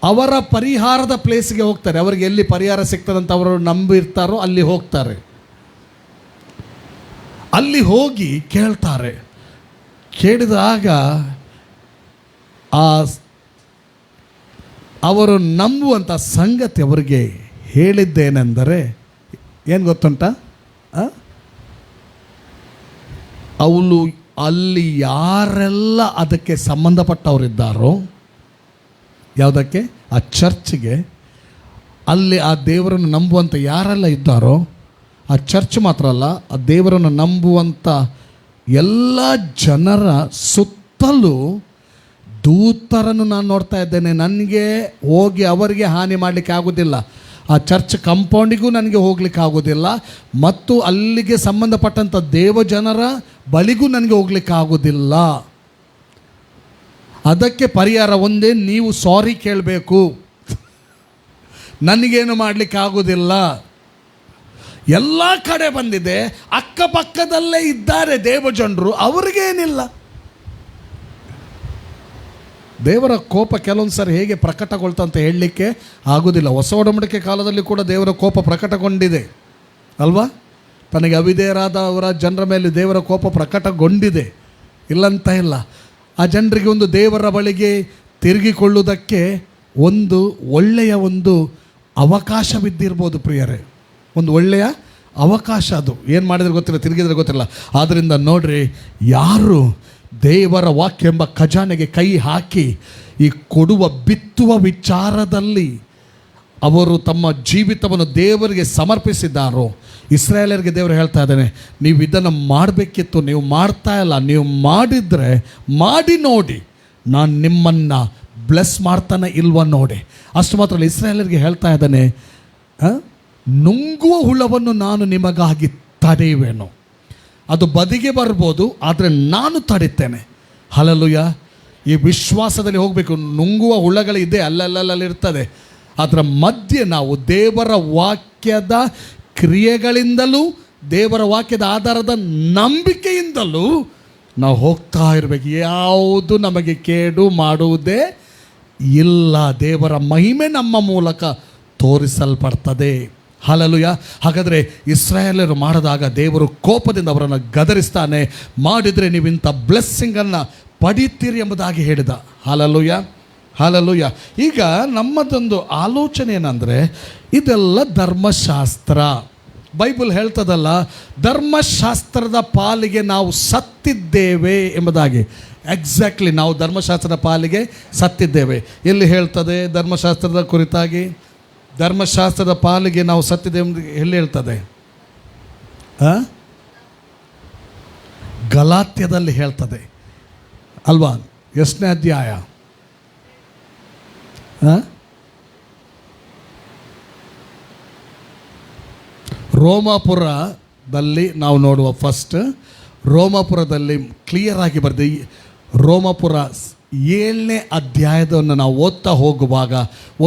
ಅವರ ಪರಿಹಾರದ ಪ್ಲೇಸ್ಗೆ ಹೋಗ್ತಾರೆ. ಅವರಿಗೆ ಎಲ್ಲಿ ಪರಿಹಾರ ಸಿಗ್ತದಂತ ಅವರು ನಂಬಿರ್ತಾರೋ ಅಲ್ಲಿ ಹೋಗ್ತಾರೆ. ಅಲ್ಲಿ ಹೋಗಿ ಕೇಳ್ತಾರೆ. ಕೇಳಿದಾಗ ಅವರು ನಂಬುವಂಥ ಸಂಗತಿ ಅವರಿಗೆ ಹೇಳಿದ್ದೇನೆಂದರೆ ಏನು ಗೊತ್ತುಂಟ? ಅವಳು ಅಲ್ಲಿ ಯಾರೆಲ್ಲ ಅದಕ್ಕೆ ಸಂಬಂಧಪಟ್ಟವರಿದ್ದಾರೋ, ಯಾವುದಕ್ಕೆ? ಆ ಚರ್ಚ್ಗೆ, ಅಲ್ಲಿ ಆ ದೇವರನ್ನು ನಂಬುವಂಥ ಯಾರೆಲ್ಲ ಇದ್ದಾರೋ, ಆ ಚರ್ಚ್ ಮಾತ್ರ ಅಲ್ಲ, ಆ ದೇವರನ್ನು ನಂಬುವಂಥ ಎಲ್ಲ ಜನರ ಸುತ್ತಲೂ ದೂತರನ್ನು ನಾನು ನೋಡ್ತಾ ಇದ್ದೇನೆ. ನನಗೆ ಹೋಗಿ ಅವರಿಗೆ ಹಾನಿ ಮಾಡಲಿಕ್ಕೆ ಆಗೋದಿಲ್ಲ, ಆ ಚರ್ಚ್ ಕಂಪೌಂಡಿಗೂ ನನಗೆ ಹೋಗ್ಲಿಕ್ಕೆ ಆಗೋದಿಲ್ಲ, ಮತ್ತು ಅಲ್ಲಿಗೆ ಸಂಬಂಧಪಟ್ಟಂಥ ದೇವಜನರ ಬಳಿಗೂ ನನಗೆ ಹೋಗ್ಲಿಕ್ಕೆ ಆಗೋದಿಲ್ಲ. ಅದಕ್ಕೆ ಪರಿಹಾರ ಒಂದೇ, ನೀವು ಸಾರಿ ಕೇಳಬೇಕು. ನನಗೇನು ಮಾಡಲಿಕ್ಕೆ ಆಗೋದಿಲ್ಲ. ಎಲ್ಲ ಕಡೆ ಬಂದಿದೆ, ಅಕ್ಕಪಕ್ಕದಲ್ಲೇ ಇದ್ದಾರೆ ದೇವಜನರು, ಅವ್ರಿಗೇನಿಲ್ಲ. ದೇವರ ಕೋಪ ಕೆಲವೊಂದು ಸಾರಿ ಹೇಗೆ ಪ್ರಕಟಗೊಳ್ತಾ ಅಂತ ಹೇಳಲಿಕ್ಕೆ ಆಗೋದಿಲ್ಲ. ಹೊಸ ಒಡಂಬಡಿಕೆ ಕಾಲದಲ್ಲಿ ಕೂಡ ದೇವರ ಕೋಪ ಪ್ರಕಟಗೊಂಡಿದೆ ಅಲ್ವಾ? ತನಗೆ ಅವಿಧೇಯರಾದವರ ಜನರ ಮೇಲೆ ದೇವರ ಕೋಪ ಪ್ರಕಟಗೊಂಡಿದೆ, ಇಲ್ಲಂತ ಇಲ್ಲ. ಆ ಜನರಿಗೆ ಒಂದು ದೇವರ ಬಳಿಗೆ ತಿರುಗಿಕೊಳ್ಳುವುದಕ್ಕೆ ಒಂದು ಒಳ್ಳೆಯ ಒಂದು ಅವಕಾಶವಿದ್ದಿರ್ಬೋದು ಪ್ರಿಯರೇ, ಒಂದು ಒಳ್ಳೆಯ ಅವಕಾಶ. ಅದು ಏನು ಮಾಡಿದ್ರೆ ಗೊತ್ತಿಲ್ಲ, ತಿರುಗಿದ್ರೆ ಗೊತ್ತಿಲ್ಲ. ಆದ್ದರಿಂದ ನೋಡ್ರಿ, ಯಾರು ದೇವರ ವಾಕ್ಯ ಎಂಬ ಖಜಾನೆಗೆ ಕೈ ಹಾಕಿ ಈ ಕೊಡುವ ಬಿತ್ತುವ ವಿಚಾರದಲ್ಲಿ ಅವರು ತಮ್ಮ ಜೀವಿತವನ್ನು ದೇವರಿಗೆ ಸಮರ್ಪಿಸಿದ್ದಾರೋ, ಇಸ್ರಾಯೇಲರಿಗೆ ದೇವರು ಹೇಳ್ತಾ ಇದ್ದಾನೆ, ನೀವು ಇದನ್ನು ಮಾಡಬೇಕಿತ್ತು, ನೀವು ಮಾಡ್ತಾ ಇಲ್ಲ. ನೀವು ಮಾಡಿದರೆ ಮಾಡಿ ನೋಡಿ, ನಾನು ನಿಮ್ಮನ್ನು ಬ್ಲೆಸ್ ಮಾಡ್ತಾನೆ ಇಲ್ವ ನೋಡಿ. ಅಷ್ಟು ಮಾತ್ರ ಅಲ್ಲ, ಇಸ್ರಾಯೇಲರಿಗೆ ಹೇಳ್ತಾ ಇದ್ದಾನೆ, ನುಂಗುವ ಹುಳವನ್ನು ನಾನು ನಿಮಗಾಗಿ ತಡೆಯುವೆನು. ಅದು ಬದಿಗೆ ಬರ್ಬೋದು, ಆದರೆ ನಾನು ತಡಿತೇನೆ. ಹಲ್ಲೆಲೂಯಾ. ಈ ವಿಶ್ವಾಸದಲ್ಲಿ ಹೋಗಬೇಕು. ನುಂಗುವ ಹುಳಗಳಿದೆ, ಅಲ್ಲಲ್ಲಿರ್ತದೆ. ಅದರ ಮಧ್ಯೆ ನಾವು ದೇವರ ವಾಕ್ಯದ ಕ್ರಿಯೆಗಳಿಂದಲೂ ದೇವರ ವಾಕ್ಯದ ಆಧಾರದ ನಂಬಿಕೆಯಿಂದಲೂ ನಾವು ಹೋಗ್ತಾ ಇರಬೇಕು. ಯಾವುದು ನಮಗೆ ಕೇಡು ಮಾಡುವುದೇ ಇಲ್ಲ. ದೇವರ ಮಹಿಮೆ ನಮ್ಮ ಮೂಲಕ ತೋರಿಸಲ್ಪಡ್ತದೆ. ಹಲ್ಲೆಲೂಯಾ. ಹಾಗಾದರೆ ಇಸ್ರಾಯೇಲರು ಮಾಡಿದಾಗ ದೇವರು ಕೋಪದಿಂದ ಅವರನ್ನು ಗದರಿಸ್ತಾನೆ. ಮಾಡಿದರೆ ನೀವು ಇಂಥ ಬ್ಲೆಸ್ಸಿಂಗನ್ನು ಪಡೀತೀರಿ ಎಂಬುದಾಗಿ ಹೇಳಿದ. Hallelujah, hallelujah. ಈಗ ನಮ್ಮದೊಂದು ಆಲೋಚನೆ ಏನಂದರೆ, ಇದೆಲ್ಲ ಧರ್ಮಶಾಸ್ತ್ರ. ಬೈಬಲ್ ಹೇಳ್ತದಲ್ಲ, ಧರ್ಮಶಾಸ್ತ್ರದ ಪಾಲಿಗೆ ನಾವು ಸತ್ತಿದ್ದೇವೆ ಎಂಬುದಾಗಿ. ಎಕ್ಸಾಕ್ಟ್ಲಿ, ನಾವು ಧರ್ಮಶಾಸ್ತ್ರದ ಪಾಲಿಗೆ ಸತ್ತಿದ್ದೇವೆ. ಎಲ್ಲಿ ಹೇಳ್ತದೆ ಧರ್ಮಶಾಸ್ತ್ರದ ಕುರಿತಾಗಿ? ಧರ್ಮಶಾಸ್ತ್ರದ ಪಾಲಿಗೆ ನಾವು ಸತ್ತಿದ್ದೇವೆ ಎಲ್ಲಿ ಹೇಳ್ತದೆ? ಗಲಾತ್ಯದಲ್ಲಿ ಹೇಳ್ತದೆ ಅಲ್ವಾ? ಎಷ್ಟನೇ ಅಧ್ಯಾಯ? ರೋಮಾಪುರದಲ್ಲಿ ನಾವು ನೋಡುವ ಫಸ್ಟ್ ರೋಮಾಪುರದಲ್ಲಿ ಕ್ಲಿಯರ್ ಆಗಿ ಬರೆದು, ರೋಮಾಪುರ 7ನೇ ಅಧ್ಯಾಯದವನ್ನು ನಾವು ಓದ್ತಾ ಹೋಗುವಾಗ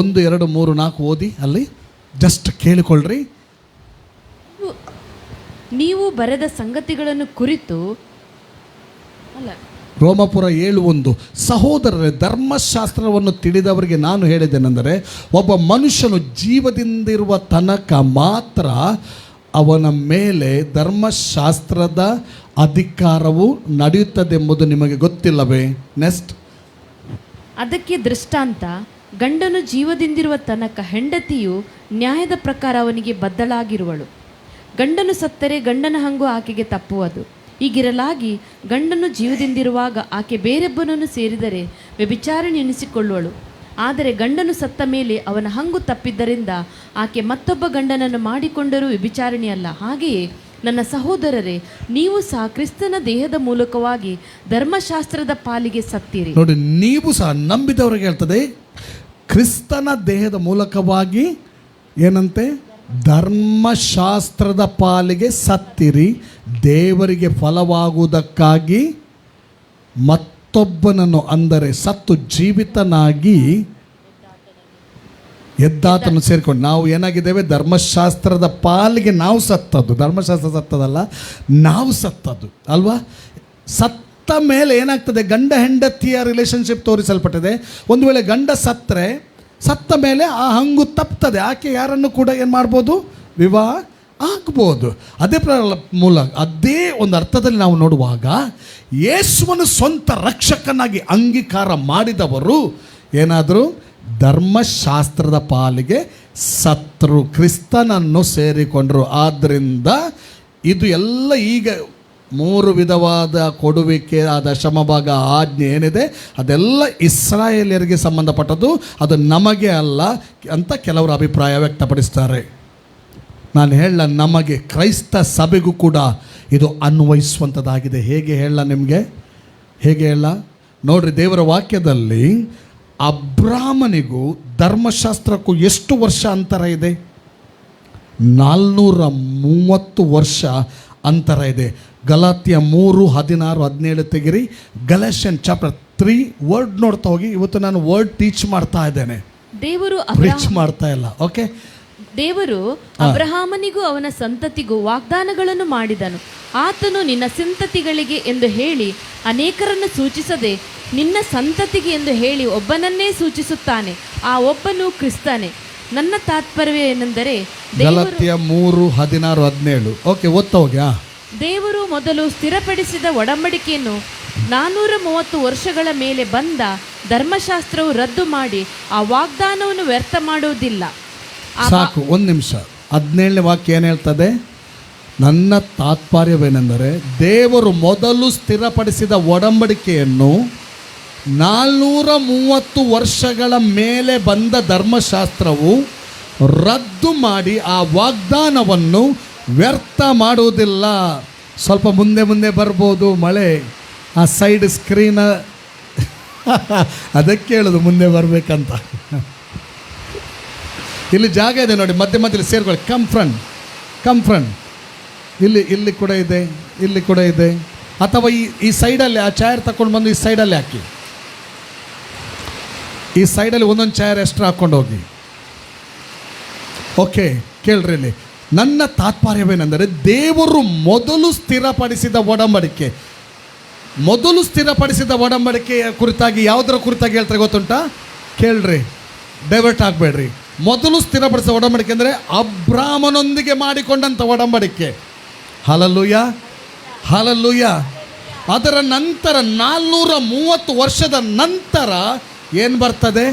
1, 2, 3, 4 ಓದಿ ಅಲ್ಲಿ ಜಸ್ಟ್ ಕೇಳಿಕೊಳ್ಳ್ರಿ. ನೀವು ಬರೆದ ಸಂಗತಿಗಳನ್ನು ಕುರಿತು ರೋಮಾಪುರ 7:1, ಸಹೋದರರೇ, ಧರ್ಮಶಾಸ್ತ್ರವನ್ನು ತಿಳಿದವರಿಗೆ ನಾನು ಹೇಳಿದ್ದೇನೆಂದರೆ, ಒಬ್ಬ ಮನುಷ್ಯನು ಜೀವದಿಂದಿರುವ ತನಕ ಮಾತ್ರ ಅವನ ಮೇಲೆ ಧರ್ಮಶಾಸ್ತ್ರದ ಅಧಿಕಾರವು ನಡೆಯುತ್ತದೆಂಬುದು ನಿಮಗೆ ಗೊತ್ತಿಲ್ಲವೇ? ನೆಕ್ಸ್ಟ್, ಅದಕ್ಕೆ ದೃಷ್ಟಾಂತ, ಗಂಡನು ಜೀವದಿಂದಿರುವ ತನಕ ಹೆಂಡತಿಯು ನ್ಯಾಯದ ಪ್ರಕಾರ ಅವನಿಗೆ ಬದ್ಧಳಾಗಿರುವಳು. ಗಂಡನು ಸತ್ತರೆ ಗಂಡನ ಹಂಗು ಆಕೆಗೆ ತಪ್ಪುವುದು. ಹೀಗಿರಲಾಗಿ ಗಂಡನು ಜೀವದಿಂದಿರುವಾಗ ಆಕೆ ಬೇರೊಬ್ಬನನ್ನು ಸೇರಿದರೆ ವ್ಯಭಿಚಾರಿಣಿ ಎನಿಸಿಕೊಳ್ಳುವಳು. ಆದರೆ ಗಂಡನು ಸತ್ತ ಮೇಲೆ ಅವನ ಹಂಗು ತಪ್ಪಿದ್ದರಿಂದ ಆಕೆ ಮತ್ತೊಬ್ಬ ಗಂಡನನ್ನು ಮಾಡಿಕೊಂಡರೂ ವ್ಯಭಿಚಾರಿಣಿಯಲ್ಲ. ಹಾಗೆಯೇ ನನ್ನ ಸಹೋದರರೇ, ನೀವು ಸಹ ಕ್ರಿಸ್ತನ ದೇಹದ ಮೂಲಕವಾಗಿ ಧರ್ಮಶಾಸ್ತ್ರದ ಪಾಲಿಗೆ ಸತ್ತಿರಿ. ನೋಡಿ, ನೀವು ಸಹ ನಂಬಿದವರಿಗೆ ಹೇಳ್ತದೆ, ಕ್ರಿಸ್ತನ ದೇಹದ ಮೂಲಕವಾಗಿ ಏನಂತೆ? ಧರ್ಮಶಾಸ್ತ್ರದ ಪಾಲಿಗೆ ಸತ್ತಿರಿ, ದೇವರಿಗೆ ಫಲವಾಗುವುದಕ್ಕಾಗಿ ಮತ್ತೊಬ್ಬನನ್ನು, ಅಂದರೆ ಸತ್ತು ಜೀವಿತನಾಗಿ ಎದ್ದಾತನು ಸೇರಿಕೊಂಡು. ನಾವು ಏನಾಗಿದ್ದೇವೆ? ಧರ್ಮಶಾಸ್ತ್ರದ ಪಾಲಿಗೆ ನಾವು ಸತ್ತದ್ದು. ಧರ್ಮಶಾಸ್ತ್ರ ಸತ್ತದಲ್ಲ, ನಾವು ಸತ್ತದ್ದು ಅಲ್ವಾ? ಸತ್ತ ಮೇಲೆ ಏನಾಗ್ತದೆ? ಗಂಡ ಹೆಂಡತಿಯ ರಿಲೇಷನ್ಶಿಪ್ ತೋರಿಸಲ್ಪಟ್ಟಿದೆ. ಒಂದು ವೇಳೆ ಗಂಡ ಸತ್ತ ಮೇಲೆ ಆ ಹಂಗು ತಪ್ತದೆ, ಆಕೆ ಯಾರನ್ನು ಕೂಡ ಏನು ಮಾಡ್ಬೋದು? ವಿವಾಹ ಆಗ್ಬೋದು. ಅದೇ ಅದೇ ಒಂದು ಅರ್ಥದಲ್ಲಿ ನಾವು ನೋಡುವಾಗ, ಯೇಸುವನ್ನು ಸ್ವಂತ ರಕ್ಷಕನಾಗಿ ಅಂಗೀಕಾರ ಮಾಡಿದವರು ಏನಾದರೂ ಧರ್ಮಶಾಸ್ತ್ರದ ಪಾಲಿಗೆ ಸತ್ತರು, ಕ್ರಿಸ್ತನನ್ನು ಸೇರಿಕೊಂಡರು. ಆದ್ದರಿಂದ ಇದು ಎಲ್ಲ ಈಗ 3 ವಿಧವಾದ ಕೊಡುವಿಕೆ, ದಶಮಭಾಗ, ಆಜ್ಞೆ ಏನಿದೆ ಅದೆಲ್ಲ ಇಸ್ರಾಯೇಲ್ಯರಿಗೆ ಸಂಬಂಧಪಟ್ಟದ್ದು, ಅದು ನಮಗೆ ಅಲ್ಲ ಅಂತ ಕೆಲವರು ಅಭಿಪ್ರಾಯ ವ್ಯಕ್ತಪಡಿಸ್ತಾರೆ. ನಾನು ಹೇಳ, ನಮಗೆ ಕ್ರೈಸ್ತ ಸಭೆಗೂ ಕೂಡ ಇದು ಅನ್ವಯಿಸುವಂಥದ್ದಾಗಿದೆ. ಹೇಗೆ ಹೇಳ ನಿಮಗೆ? ಹೇಗೆ ಹೇಳ ನೋಡ್ರಿ, ದೇವರ ವಾಕ್ಯದಲ್ಲಿ ಅಬ್ರಾಮನಿಗೂ ಧರ್ಮಶಾಸ್ತ್ರಕ್ಕೂ ಎಷ್ಟು ವರ್ಷ ಅಂತರ ಇದೆ? 430 ವರ್ಷ ಅಂತರ ಇದೆ. ಗಲಾತ್ಯ 3:16-17 ತೆಗಿರಿ. ಗಲಾಟಿಯನ್ ಚಾಪ್ಟರ್ 3 ವರ್ಡ್ ನೋಡ್ತಾ ಹೋಗಿ. ಇವತ್ತು ನಾನು ವರ್ಡ್ ಟೀಚ್ ಮಾಡ್ತಾ ಇದ್ದೇನೆ, ಪ್ರೀಚ್ ಮಾಡ್ತಾ ಇಲ್ಲ. ಓಕೆ, ದೇವರು ಅಬ್ರಹಾಮನಿಗೂ ಅವನ ಸಂತತಿಗೂ ವಾಗ್ದಾನಗಳನ್ನು ಮಾಡಿದನು. ಆತನು ನಿನ್ನ ಸಂತತಿಗಳಿಗೆ ಎಂದು ಹೇಳಿ ಅನೇಕರನ್ನು ಸೂಚಿಸದೆ ನಿನ್ನ ಸಂತತಿಗೆ ಎಂದು ಹೇಳಿ ಒಬ್ಬನನ್ನೇ ಸೂಚಿಸುತ್ತಾನೆ. ಆ ಒಬ್ಬನು ಕ್ರಿಸ್ತನೇ. ನನ್ನ ತಾತ್ಪರ್ಯವೇನೆಂದರೆ ಗಲಾತ್ಯ 3:16-17. ಓಕೆ, ಓದ್ತಾ ಹೋಗ್ಯಾ? ದೇವರು ಮೊದಲು ಸ್ಥಿರಪಡಿಸಿದ ಒಡಂಬಡಿಕೆಯನ್ನು 430 ವರ್ಷಗಳ ಮೇಲೆ ಬಂದ ಧರ್ಮಶಾಸ್ತ್ರವು ರದ್ದು ಮಾಡಿ ಆ ವಾಗ್ದಾನವನ್ನು ವ್ಯರ್ಥ ಮಾಡುವುದಿಲ್ಲ. ಸಾಕು, ಒಂದು ನಿಮಿಷ. 17ನೇ ವಾಕ್ಯ ಏನು ಹೇಳ್ತದೆ? ನನ್ನ ತಾತ್ಪರ್ಯವೇನೆಂದರೆ ದೇವರು ಮೊದಲು ಸ್ಥಿರಪಡಿಸಿದ ಒಡಂಬಡಿಕೆಯನ್ನು 430 ವರ್ಷಗಳ ಮೇಲೆ ಬಂದ ಧರ್ಮಶಾಸ್ತ್ರವು ರದ್ದು ಮಾಡಿ ಆ ವಾಗ್ದಾನವನ್ನು ವ್ಯರ್ಥ ಮಾಡುವುದಿಲ್ಲ. ಸ್ವಲ್ಪ ಮುಂದೆ ಬರ್ಬೋದು, ಮಳೆ ಆ ಸೈಡ್ ಸ್ಕ್ರೀನ ಅದಕ್ಕೆ ಹೇಳೋದು ಮುಂದೆ ಬರಬೇಕಂತ. ಇಲ್ಲಿ ಜಾಗ ಇದೆ ನೋಡಿ, ಮಧ್ಯದಲ್ಲಿ ಸೇರ್ಕೊಳ್ಳಿ. Come front. ಇಲ್ಲಿ ಕೂಡ ಇದೆ, ಇಲ್ಲಿ ಕೂಡ ಇದೆ. ಅಥವಾ ಈ ಸೈಡಲ್ಲಿ ಆ ಚೇರ್ ತಗೊಂಡು ಬಂದು ಈ ಸೈಡಲ್ಲಿ ಹಾಕಿ. ಈ ಸೈಡಲ್ಲಿ ಒಂದೊಂದು ಚೇರ್ ಎಕ್ಸ್ಟ್ರಾ ಹಾಕ್ಕೊಂಡು ಹೋಗಿ. ಓಕೆ, ಕೇಳ್ರಿ. ಇಲ್ಲಿ ನನ್ನ ತಾತ್ಪರ್ಯವೇನೆಂದರೆ ದೇವರು ಮೊದಲು ಸ್ಥಿರಪಡಿಸಿದ ಒಡಂಬಡಿಕೆಯ ಕುರಿತಾಗಿ ಯಾವುದರ ಕುರಿತಾಗಿ ಹೇಳ್ತಾರೆ ಗೊತ್ತುಂಟಾ? ಕೇಳ್ರಿ, ಡೈವರ್ಟ್ ಆಗಬೇಡ್ರಿ. ಮೊದಲು ಸ್ಥಿರಪಡಿಸಿದ ಒಡಂಬಡಿಕೆ ಅಂದರೆ ಅಬ್ರಾಮನೊಂದಿಗೆ ಮಾಡಿಕೊಂಡಂಥ ಒಡಂಬಡಿಕೆ. ಹಲ್ಲೆಲೂಯಾ. ಅದರ ನಂತರ 430 ವರ್ಷದ ನಂತರ ಏನು ಬರ್ತದೆ?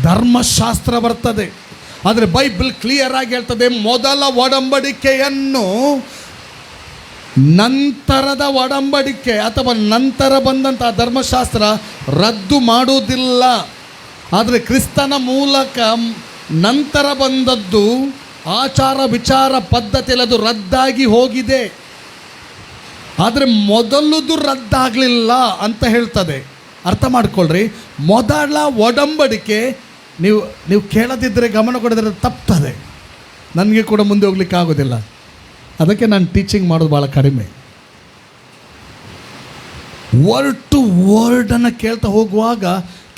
ಧರ್ಮಶಾಸ್ತ್ರ ಬರ್ತದೆ. ಆದರೆ ಬೈಬಲ್ ಕ್ಲಿಯರ್ ಆಗಿ ಹೇಳ್ತದೆ, ಮೊದಲ ಒಡಂಬಡಿಕೆಯನ್ನು ನಂತರದ ಒಡಂಬಡಿಕೆ ಅಥವಾ ನಂತರ ಬಂದಂಥ ಧರ್ಮಶಾಸ್ತ್ರ ರದ್ದು ಮಾಡುವುದಿಲ್ಲ. ಆದರೆ ಕ್ರಿಸ್ತನ ಮೂಲಕ ನಂತರ ಬಂದದ್ದು ಆಚಾರ ವಿಚಾರ ಪದ್ಧತಿಯಲ್ಲಿ ಅದು ರದ್ದಾಗಿ ಹೋಗಿದೆ. ಆದರೆ ಮೊದಲದು ರದ್ದಾಗಲಿಲ್ಲ ಅಂತ ಹೇಳ್ತದೆ. ಅರ್ಥ ಮಾಡ್ಕೊಳ್ರಿ. ಮೊದಲ ಒಡಂಬಡಿಕೆ ನೀವು ಕೇಳದಿದ್ದರೆ, ಗಮನ ಕೊಡದಿದ್ರೆ ತಪ್ತದೆ. ನನಗೆ ಕೂಡ ಮುಂದೆ ಹೋಗ್ಲಿಕ್ಕೆ ಆಗೋದಿಲ್ಲ. ಅದಕ್ಕೆ ನಾನು ಟೀಚಿಂಗ್ ಮಾಡೋದು ಭಾಳ ಕಡಿಮೆ. ವರ್ಡ್ ಟು ವರ್ಡನ್ನು ಕೇಳ್ತಾ ಹೋಗುವಾಗ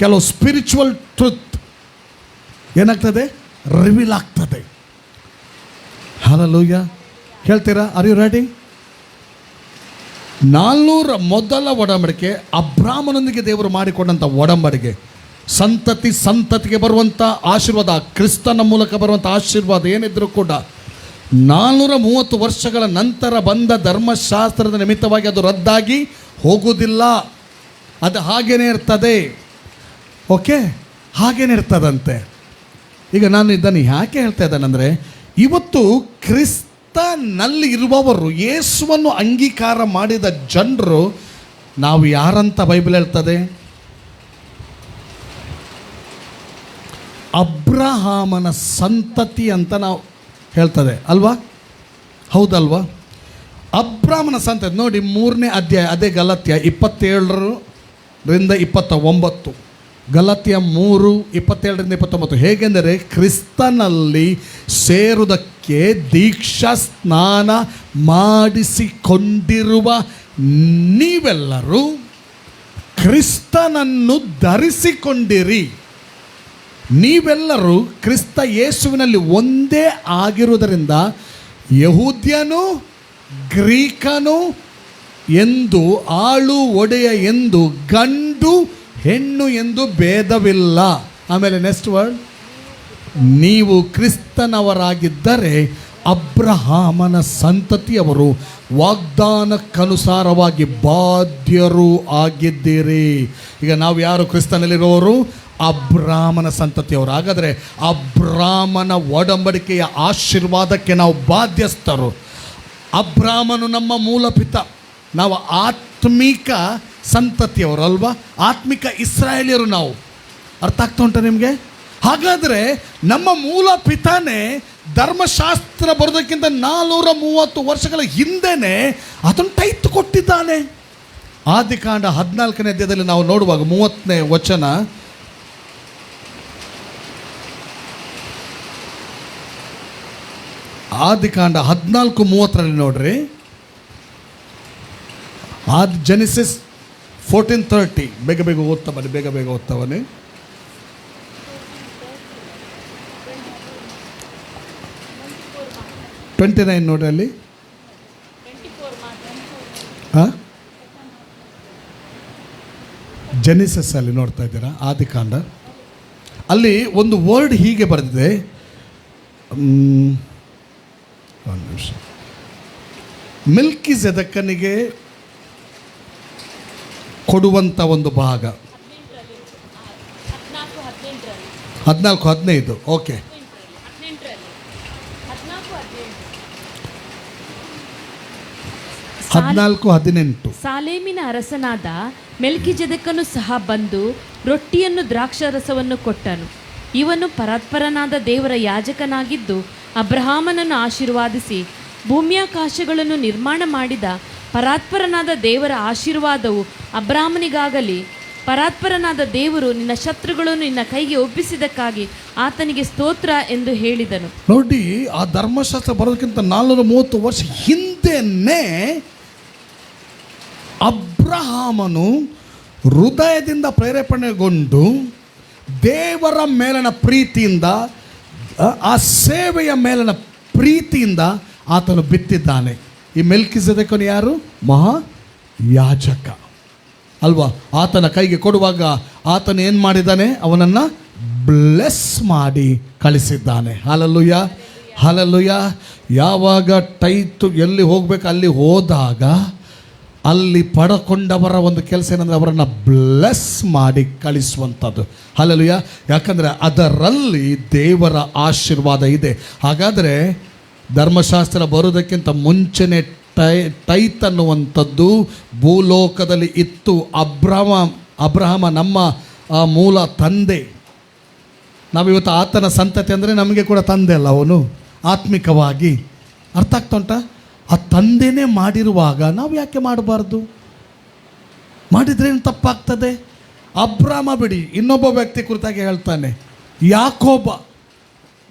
ಕೆಲವು ಸ್ಪಿರಿಚುವಲ್ ಟ್ರುತ್ ಏನಾಗ್ತದೆ? ರಿವೀಲ್ ಆಗ್ತದೆ. ಹಲ್ಲೆಲೂಯಾ. ಕೇಳ್ತೀರಾ? Are you ready? 400 ಮೊದಲ ಒಡಂಬಡಿಕೆ ಅಬ್ರಾಮನೊಂದಿಗೆ ದೇವರು ಮಾಡಿಕೊಂಡಂಥ ಒಡಂಬಡಿಕೆ. ಸಂತತಿಗೆ ಬರುವಂಥ ಆಶೀರ್ವಾದ, ಕ್ರಿಸ್ತನ ಮೂಲಕ ಬರುವಂಥ ಆಶೀರ್ವಾದ ಏನಿದ್ರೂ ಕೂಡ 430 ವರ್ಷಗಳ ನಂತರ ಬಂದ ಧರ್ಮಶಾಸ್ತ್ರದ ನಿಮಿತ್ತವಾಗಿ ಅದು ರದ್ದಾಗಿ ಹೋಗುವುದಿಲ್ಲ. ಅದು ಹಾಗೇನೇ ಇರ್ತದೆ. ಓಕೆ, ಹಾಗೇನೇ ಇರ್ತದಂತೆ. ಈಗ ನಾನು ಇದನ್ನು ಯಾಕೆ ಹೇಳ್ತಾ ಇದ್ದೇನೆಂದರೆ, ಇವತ್ತು ಕ್ರಿಸ್ತನಲ್ಲಿ ಇರುವವರು, ಯೇಸುವನ್ನು ಅಂಗೀಕಾರ ಮಾಡಿದ ಜನರು ನಾವು ಯಾರಂತ ಬೈಬಲ್ ಹೇಳ್ತದೆ? ಅಬ್ರಹಾಮನ ಸಂತತಿ ಅಂತ ನಾವು ಹೇಳ್ತದೆ ಅಲ್ವಾ? ಹೌದಲ್ವಾ? ಅಬ್ರಾಹ್ಮನ ಸಂತತಿ ನೋಡಿ, 3ನೇ ಅಧ್ಯಾಯ, ಅದೇ ಗಲಾತ್ಯ 27-29. ಗಲಾತ್ಯ 3:27-29. ಹೇಗೆಂದರೆ, ಕ್ರಿಸ್ತನಲ್ಲಿ ಸೇರುವುದಕ್ಕೆ ದೀಕ್ಷಾ ಸ್ನಾನ ಮಾಡಿಸಿಕೊಂಡಿರುವ ನೀವೆಲ್ಲರೂ ಕ್ರಿಸ್ತನನ್ನು ಧರಿಸಿಕೊಂಡಿರಿ. ನೀವೆಲ್ಲರೂ ಕ್ರಿಸ್ತ ಯೇಸುವಿನಲ್ಲಿ ಒಂದೇ ಆಗಿರುವುದರಿಂದ ಯಹೂದ್ಯನು ಗ್ರೀಕನು ಎಂದು, ಆಳು ಒಡೆಯ ಎಂದು, ಗಂಡು ಹೆಣ್ಣು ಎಂದು ಭೇದವಿಲ್ಲ. ಆಮೇಲೆ ನೆಕ್ಸ್ಟ್ ವರ್ಡ್, ನೀವು ಕ್ರಿಸ್ತನವರಾಗಿದ್ದರೆ ಅಬ್ರಹಾಮನ ಸಂತತಿಯವರು, ವಾಗ್ದಾನಕ್ಕನುಸಾರವಾಗಿ ಬಾಧ್ಯರು ಆಗಿದ್ದೀರಿ. ಈಗ ನಾವು ಯಾರು ಕ್ರಿಸ್ತನಲ್ಲಿರುವವರು? ಅಬ್ರಾಮನ ಸಂತತಿಯವರು. ಹಾಗಾದರೆ ಅಬ್ರಾಮನ ಒಡಂಬಡಿಕೆಯ ಆಶೀರ್ವಾದಕ್ಕೆ ನಾವು ಬಾಧ್ಯಸ್ಥರು. ಅಬ್ರಾಮನು ನಮ್ಮ ಮೂಲಪಿತ. ನಾವು ಆತ್ಮಿಕ ಸಂತತಿಯವರು ಅಲ್ವಾ? ಆತ್ಮಿಕ ಇಸ್ರಾಯೇಲಿಯರು ನಾವು. ಅರ್ಥ ಆಗ್ತಾ ಉಂಟ ನಿಮಗೆ? ಹಾಗಾದರೆ ನಮ್ಮ ಮೂಲ ಪಿತಾನೇ ಧರ್ಮಶಾಸ್ತ್ರ ಬರೋದಕ್ಕಿಂತ 430 ವರ್ಷಗಳ ಹಿಂದೆನೇ ಅದನ್ನು ಟೈತ್ ಕೊಟ್ಟಿದ್ದಾನೆ. ಆದಿಕಾಂಡ 14ನೇ ಅಧ್ಯಾಯದಲ್ಲಿ ನಾವು ನೋಡುವಾಗ 30ನೇ ವಚನ, ಆದಿಕಾಂಡ 14:30 ನೋಡ್ರಿ. ಜೆನೆಸಿಸ್ 14:30. ಬೇಗ ಓದ್ತಾ ಬನ್ನಿ, ಬೇಗ ಓದ್ತಾ ಬನ್ನಿ. 29 ನೋಡ್ರಿ ಅಲ್ಲಿ. ಜೆನಿಸಸ್ ಅಲ್ಲಿ ನೋಡ್ತಾ ಇದ್ದೀರಾ, ಆದಿಕಾಂಡ. ಅಲ್ಲಿ ಒಂದು ವರ್ಡ್ ಹೀಗೆ ಬರೆದಿದೆ, ಒಂದು ನಿಮಿಷ. ಮೆಲ್ಕಿಜೆದೆಕನಿಗೆ ಕೊಡುವಂಥ ಒಂದು ಭಾಗ 14:15. ಓಕೆ, 14:18. ಸಾಲೇಮಿನ ಅರಸನಾದ ಮೆಲ್ಕಿಜೆದೆಕನು ಸಹ ಬಂದು ರೊಟ್ಟಿಯನ್ನು ದ್ರಾಕ್ಷಾರಸವನ್ನು ಕೊಟ್ಟನು. ಇವನು ಪರಾತ್ಪರನಾದ ದೇವರ ಯಾಜಕನಾಗಿದ್ದು ಅಬ್ರಹಾಮನನ್ನು ಆಶೀರ್ವಾದಿಸಿ ಭೂಮ್ಯಾಕಾಶಗಳನ್ನು ನಿರ್ಮಾಣ ಮಾಡಿದ ಪರಾತ್ಪರನಾದ ದೇವರ ಆಶೀರ್ವಾದವು ಅಬ್ರಹಾಮನಿಗಾಗಲಿ, ಪರಾತ್ಪರನಾದ ದೇವರು ನಿನ್ನ ಶತ್ರುಗಳನ್ನು ನಿನ್ನ ಕೈಗೆ ಒಪ್ಪಿಸಿದ್ದಕ್ಕಾಗಿ ಆತನಿಗೆ ಸ್ತೋತ್ರ ಎಂದು ಹೇಳಿದನು. ನೋಡಿ, ಆ ಧರ್ಮಶಾಸ್ತ್ರ ಬರೋದಕ್ಕಿಂತ 430 ವರ್ಷ ಹಿಂದೆನೇ ಅಬ್ರಹಾಮನು ಹೃದಯದಿಂದ ಪ್ರೇರೇಪಣೆಗೊಂಡು ದೇವರ ಮೇಲಿನ ಪ್ರೀತಿಯಿಂದ, ಆ ಸೇವೆಯ ಮೇಲಿನ ಪ್ರೀತಿಯಿಂದ ಆತನು ಬಿತ್ತಿದ್ದಾನೆ. ಈ ಮೆಲ್ಕಿಜೆದೆಕನು ಯಾರು? ಮಹಾ ಯಾಜಕ ಅಲ್ವಾ? ಆತನ ಕೈಗೆ ಕೊಡುವಾಗ ಆತನು ಏನು ಮಾಡಿದ್ದಾನೆ? ಅವನನ್ನು ಬ್ಲೆಸ್ ಮಾಡಿ ಕಳಿಸಿದ್ದಾನೆ. Hallelujah, hallelujah. ಯಾವಾಗ ಟೈತು ಎಲ್ಲಿ ಹೋಗ್ಬೇಕು ಅಲ್ಲಿ ಹೋದಾಗ ಅಲ್ಲಿ ಪಡ್ಕೊಂಡವರ ಒಂದು ಕೆಲಸ ಏನಂದರೆ ಅವರನ್ನು ಬ್ಲೆಸ್ ಮಾಡಿ ಕಳಿಸುವಂಥದ್ದು. ಹಲ್ಲೆಲೂಯಾ. ಯಾಕಂದರೆ ಅದರಲ್ಲಿ ದೇವರ ಆಶೀರ್ವಾದ ಇದೆ. ಹಾಗಾದರೆ ಧರ್ಮಶಾಸ್ತ್ರ ಬರೋದಕ್ಕಿಂತ ಮುಂಚೆನೇ ಟೈತ್ ಅನ್ನುವಂಥದ್ದು ಭೂಲೋಕದಲ್ಲಿ ಇತ್ತು. ಅಬ್ರಹಾಮ ನಮ್ಮ ಮೂಲ ತಂದೆ. ನಾವಿವತ್ತು ಆತನ ಸಂತತಿ ಅಂದರೆ ನಮಗೆ ಕೂಡ ತಂದೆ ಅಲ್ಲ ಅವನು, ಆತ್ಮಿಕವಾಗಿ. ಅರ್ಥ ಆಗ್ತಾ ಉಂಟಾ? ಆ ತಂದೆನೇ ಮಾಡಿರುವಾಗ ನಾವು ಯಾಕೆ ಮಾಡಬಾರ್ದು? ಮಾಡಿದ್ರೇನು ತಪ್ಪಾಗ್ತದೆ? ಅಬ್ರಾಮ ಬಿಡಿ, ಇನ್ನೊಬ್ಬ ವ್ಯಕ್ತಿ ಕುರಿತಾಗಿ ಹೇಳ್ತಾನೆ, ಯಾಕೋಬ.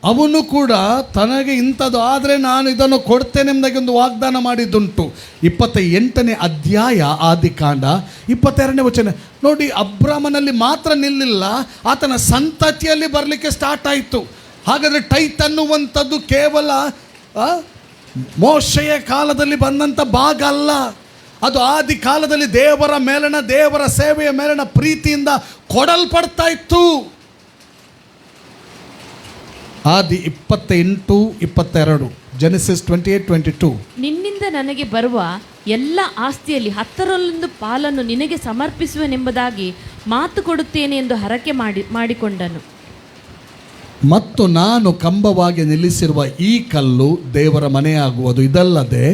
ಅವನು ಕೂಡ ತನಗೆ ಇಂಥದ್ದು ಆದರೆ ನಾನು ಇದನ್ನು ಕೊಡ್ತೇನೆ ಎಂಬುದಾಗಿ ಒಂದು ವಾಗ್ದಾನ ಮಾಡಿದ್ದುಂಟು. 28ನೇ ಅಧ್ಯಾಯ ಆದಿಕಾಂಡ 22ನೇ ವಚನ ನೋಡಿ. ಅಬ್ರಾಮನಲ್ಲಿ ಮಾತ್ರ ನಿಲ್ಲಿಲ್ಲ, ಆತನ ಸಂತತಿಯಲ್ಲಿ ಬರಲಿಕ್ಕೆ ಸ್ಟಾರ್ಟ್ ಆಯಿತು. ಹಾಗಾದರೆ ಟೈತ್ ಅನ್ನುವಂಥದ್ದು ಕೇವಲ ಮೋಶೆಯ ಕಾಲದಲ್ಲಿ ಬಂದಂಥ ಭಾಗ ಅಲ್ಲ, ಅದು ಆದಿ ಕಾಲದಲ್ಲಿ ದೇವರ ಮೇಲನ, ದೇವರ ಸೇವೆಯ ಮೇಲನ ಪ್ರೀತಿಯಿಂದ ಕೊಡಲ್ಪಡ್ತಾ ಇತ್ತು. ಆದಿ 28:22, ಜೆನೆಸಿಸ್ 28:22. ನಿನ್ನಿಂದ ನನಗೆ ಬರುವ ಎಲ್ಲ ಆಸ್ತಿಯಲ್ಲಿ 10% ಪಾಲನ್ನು ನಿನಗೆ ಸಮರ್ಪಿಸುವೆನೆಂಬುದಾಗಿ ಮಾತು ಕೊಡುತ್ತೇನೆ ಎಂದು ಹರಕೆ ಮಾಡಿಕೊಂಡನು. ಮತ್ತು ನಾನು ಕಂಬವಾಗಿ ನಿಲ್ಲಿಸಿರುವ ಈ ಕಲ್ಲು ದೇವರ ಮನೆಯಾಗುವುದು. ಇದಲ್ಲದೆ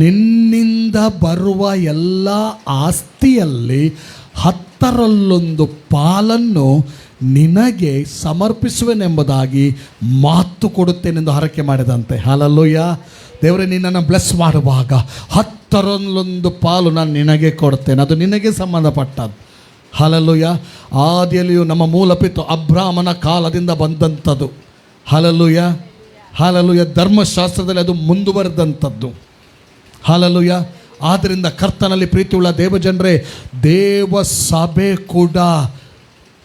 ನಿನ್ನಿಂದ ಬರುವ ಎಲ್ಲ ಆಸ್ತಿಯಲ್ಲಿ 10% ಪಾಲನ್ನು ನಿನಗೆ ಸಮರ್ಪಿಸುವೆನೆಂಬುದಾಗಿ ಮಾತು ಕೊಡುತ್ತೇನೆಂದು ಹರಕೆ ಮಾಡಿದಂತೆ. ಹಲ್ಲೆಲೂಯಾ. ದೇವರೇ, ನಿನ್ನನ್ನು ಬ್ಲೆಸ್ ಮಾಡುವಾಗ 10% ಪಾಲು ನಾನು ನಿನಗೆ ಕೊಡ್ತೇನೆ, ಅದು ನಿನಗೆ ಸಂಬಂಧಪಟ್ಟದ್ದು. ಹಲ್ಲೆಲೂಯಾ. ಆದಿಯಲ್ಲಿಯೂ ನಮ್ಮ ಮೂಲಪಿತು ಅಬ್ರಾಮನ ಕಾಲದಿಂದ ಬಂದಂಥದ್ದು. Hallelujah, hallelujah. ಧರ್ಮಶಾಸ್ತ್ರದಲ್ಲಿ ಅದು ಮುಂದುವರೆದಂಥದ್ದು. ಹಲ್ಲೆಲೂಯಾ. ಆದ್ದರಿಂದ ಕರ್ತನಲ್ಲಿ ಪ್ರೀತಿಯುಳ್ಳ ದೇವಜನರೇ, ದೇವ ಸಭೆ ಕೂಡ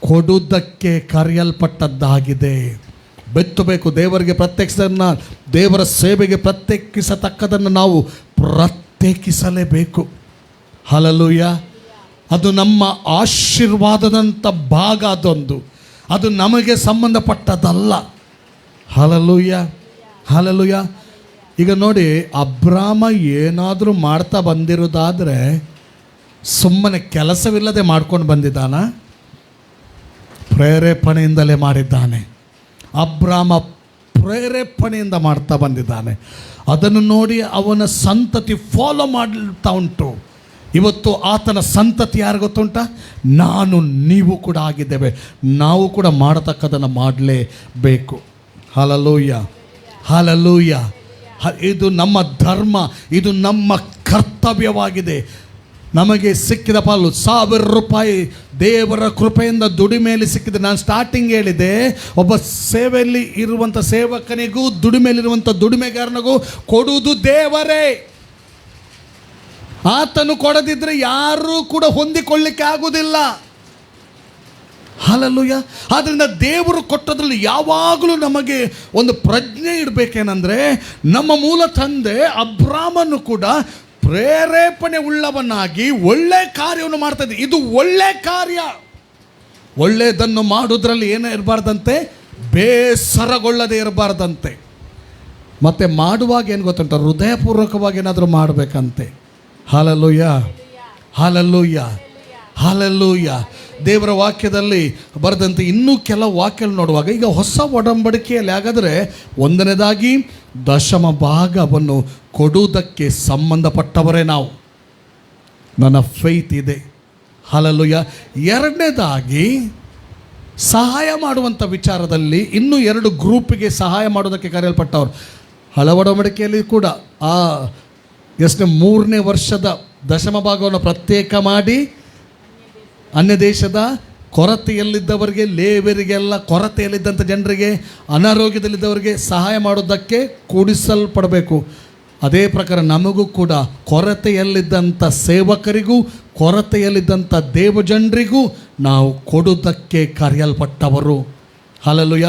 ಕೊಡುವುದಕ್ಕೆ ಕರೆಯಲ್ಪಟ್ಟದ್ದಾಗಿದೆ. ಬೆತ್ತಬೇಕು. ದೇವರಿಗೆ ಪ್ರತ್ಯೇಕಿಸೋದನ್ನು, ದೇವರ ಸೇವೆಗೆ ಪ್ರತ್ಯೇಕಿಸತಕ್ಕದನ್ನು ನಾವು ಪ್ರತ್ಯೇಕಿಸಲೇಬೇಕು. ಹಲ್ಲೆಲೂಯಾ. ಅದು ನಮ್ಮ ಆಶೀರ್ವಾದದಂಥ ಭಾಗ. ಅದೊಂದು, ಅದು ನಮಗೆ ಸಂಬಂಧಪಟ್ಟದಲ್ಲ. Hallelujah, hallelujah. ಈಗ ನೋಡಿ, ಅಬ್ರಾಮ ಏನಾದರೂ ಮಾಡ್ತಾ ಬಂದಿರೋದಾದರೆ ಸುಮ್ಮನೆ ಕೆಲಸವಿಲ್ಲದೆ ಮಾಡ್ಕೊಂಡು ಬಂದಿದ್ದಾನ? ಪ್ರೇರೇಪಣೆಯಿಂದಲೇ ಮಾಡಿದ್ದಾನೆ. ಅಬ್ರಾಮ ಪ್ರೇರೇಪಣೆಯಿಂದ ಮಾಡ್ತಾ ಬಂದಿದ್ದಾನೆ. ಅದನ್ನು ನೋಡಿ ಅವನ ಸಂತತಿ ಫಾಲೋ ಮಾಡ್ತಾ ಉಂಟು. ಇವತ್ತು ಆತನ ಸಂತತಿ ಯಾರು ಗೊತ್ತುಂಟ? ನಾನು ನೀವು ಕೂಡ ಆಗಿದ್ದೇವೆ. ನಾವು ಕೂಡ ಮಾಡತಕ್ಕದನ್ನು ಮಾಡಲೇಬೇಕು. Hallelujah, hallelujah. ಇದು ನಮ್ಮ ಧರ್ಮ, ಇದು ನಮ್ಮ ಕರ್ತವ್ಯವಾಗಿದೆ. ನಮಗೆ ಸಿಕ್ಕಿದ ಪಾಲು ₹1000 ದೇವರ ಕೃಪೆಯಿಂದ ದುಡಿಮೆಯಲ್ಲಿ ಸಿಕ್ಕಿದೆ. ನಾನು ಸ್ಟಾರ್ಟಿಂಗ್ ಹೇಳಿದೆ, ಒಬ್ಬ ಸೇವೆಯಲ್ಲಿ ಇರುವಂಥ ಸೇವಕನಿಗೂ ದುಡಿಮೆಯಲ್ಲಿರುವಂಥ ದುಡಿಮೆಗಾರನಿಗೂ ಕೊಡುವುದು ದೇವರೇ. ಆತನು ಕೊಡದಿದ್ದರೆ ಯಾರೂ ಕೂಡ ಹೊಂದಿಕೊಳ್ಳಿಕ್ಕೆ ಆಗುವುದಿಲ್ಲ. ಹಲ್ಲೆಲೂಯಾ. ಆದ್ದರಿಂದ ದೇವರು ಕೊಟ್ಟದ್ರಲ್ಲಿ ಯಾವಾಗಲೂ ನಮಗೆ ಒಂದು ಪ್ರಜ್ಞೆ ಇಡಬೇಕೇನೆಂದರೆ, ನಮ್ಮ ಮೂಲ ತಂದೆ ಅಬ್ರಾಮನು ಕೂಡ ಪ್ರೇರೇಪಣೆ ಉಳ್ಳವನಾಗಿ ಒಳ್ಳೆ ಕಾರ್ಯವನ್ನು ಮಾಡ್ತಾ ಇದ್ದೆ. ಇದು ಒಳ್ಳೆ ಕಾರ್ಯ. ಒಳ್ಳೆಯದನ್ನು ಮಾಡೋದ್ರಲ್ಲಿ ಏನೋ ಇರಬಾರ್ದಂತೆ, ಬೇಸರಗೊಳ್ಳದೆ ಇರಬಾರ್ದಂತೆ. ಮತ್ತು ಮಾಡುವಾಗ ಏನು ಗೊತ್ತುಂಟ, ಹೃದಯಪೂರ್ವಕವಾಗಿ ಏನಾದರೂ ಮಾಡಬೇಕಂತೆ. Hallelujah, hallelujah, hallelujah. ದೇವರ ವಾಕ್ಯದಲ್ಲಿ ಬರೆದಂತೆ ಇನ್ನೂ ಕೆಲವು ವಾಕ್ಯಗಳು ನೋಡುವಾಗ, ಈಗ ಹೊಸ ಒಡಂಬಡಿಕೆಯಲ್ಲಿ ಹಾಗಾದರೆ ಒಂದನೇದಾಗಿ ದಶಮ ಭಾಗವನ್ನು ಕೊಡುವುದಕ್ಕೆ ಸಂಬಂಧಪಟ್ಟವರೇ ನಾವು. ನನ್ನ ಫೇತ್ ಇದೆ. ಹಾಲೆಲೂಯ. ಎರಡನೇದಾಗಿ ಸಹಾಯ ಮಾಡುವಂಥ ವಿಚಾರದಲ್ಲಿ ಇನ್ನೂ 2 ಗ್ರೂಪಿಗೆ ಸಹಾಯ ಮಾಡೋದಕ್ಕೆ ಕರೆಯಲ್ಪಟ್ಟವರು. ಹಳ ಒಡಂಬಡಿಕೆಯಲ್ಲಿ ಕೂಡ ಆ 3ನೇ ವರ್ಷದ ದಶಮ ಭಾಗವನ್ನು ಪ್ರತ್ಯೇಕ ಮಾಡಿ ಅನ್ಯ ದೇಶದ ಕೊರತೆಯಲ್ಲಿದ್ದವರಿಗೆ, ಲೇವರಿಗೆಲ್ಲ ಕೊರತೆಯಲ್ಲಿದ್ದಂಥ ಜನರಿಗೆ, ಅನಾರೋಗ್ಯದಲ್ಲಿದ್ದವರಿಗೆ ಸಹಾಯ ಮಾಡೋದಕ್ಕೆ ಕೂಡಿಸಲ್ಪಡಬೇಕು. ಅದೇ ಪ್ರಕಾರ ನಮಗೂ ಕೂಡ ಕೊರತೆಯಲ್ಲಿದ್ದಂಥ ಸೇವಕರಿಗೂ, ಕೊರತೆಯಲ್ಲಿದ್ದಂಥ ದೇವಜನರಿಗೂ ನಾವು ಕೊಡುವುದಕ್ಕೆ ಕರೆಯಲ್ಪಟ್ಟವರು. ಹಲ್ಲೆಲೂಯ.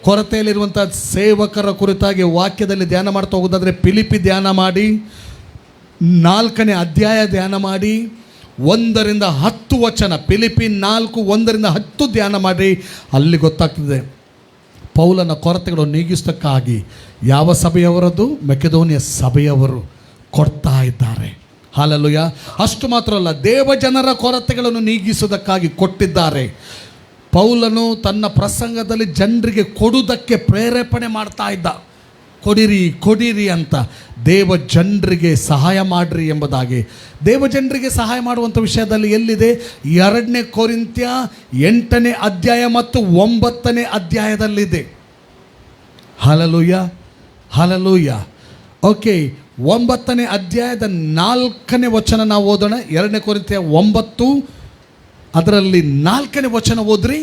ಕೊರತೆಯಲ್ಲಿರುವಂಥ ಸೇವಕರ ಕುರಿತಾಗಿ ವಾಕ್ಯದಲ್ಲಿ ಧ್ಯಾನ ಮಾಡ್ತಾ ಹೋಗೋದಾದರೆ ಫಿಲಿಪ್ಪಿ ಧ್ಯಾನ ಮಾಡಿ, 4ನೇ ಅಧ್ಯಾಯ ಧ್ಯಾನ ಮಾಡಿ, 1ರಿಂದ 10 ವಚನ, ಫಿಲಿಪ್ಪಿ 4, 1ರಿಂದ 10 ಧ್ಯಾನ ಮಾಡಿ. ಅಲ್ಲಿ ಗೊತ್ತಾಗ್ತದೆ ಪೌಲನ ಕೊರತೆಗಳು ನೀಗಿಸೋದಕ್ಕಾಗಿ ಯಾವ ಸಭೆಯವರದು, ಮೆಕೆದೋನಿಯ ಸಭೆಯವರು ಕೊಡ್ತಾ ಇದ್ದಾರೆ. ಹಲ್ಲೆಲೂಯ. ಅಷ್ಟು ಮಾತ್ರ ಅಲ್ಲ, ದೇವಜನರ ಕೊರತೆಗಳನ್ನು ನೀಗಿಸುವುದಕ್ಕಾಗಿ ಕೊಟ್ಟಿದ್ದಾರೆ. ಪೌಲನು ತನ್ನ ಪ್ರಸಂಗದಲ್ಲಿ ಜನರಿಗೆ ಕೊಡುವುದಕ್ಕೆ ಪ್ರೇರೇಪಣೆ ಮಾಡ್ತಾ ಇದ್ದ. ಕೊಡಿರಿ ಕೊಡಿರಿ ಅಂತ, ದೇವ ಜನರಿಗೆ ಸಹಾಯ ಮಾಡಿರಿ ಎಂಬುದಾಗಿ. ದೇವಜನರಿಗೆ ಸಹಾಯ ಮಾಡುವಂಥ ವಿಷಯದಲ್ಲಿ ಎಲ್ಲಿದೆ? 2ನೇ ಕೊರಿಂಥ್ಯ 8ನೇ ಅಧ್ಯಾಯ ಮತ್ತು 9ನೇ ಅಧ್ಯಾಯದಲ್ಲಿದೆ. Hallelujah, hallelujah. ಓಕೆ, 9ನೇ ಅಧ್ಯಾಯದ 4ನೇ ವಚನ ನಾವು ಓದೋಣ. 2ನೇ ಕೊರಿಂಥ್ಯ 9 ಅದರಲ್ಲಿ 4ನೇ ವಚನ ಓದ್ರಿ.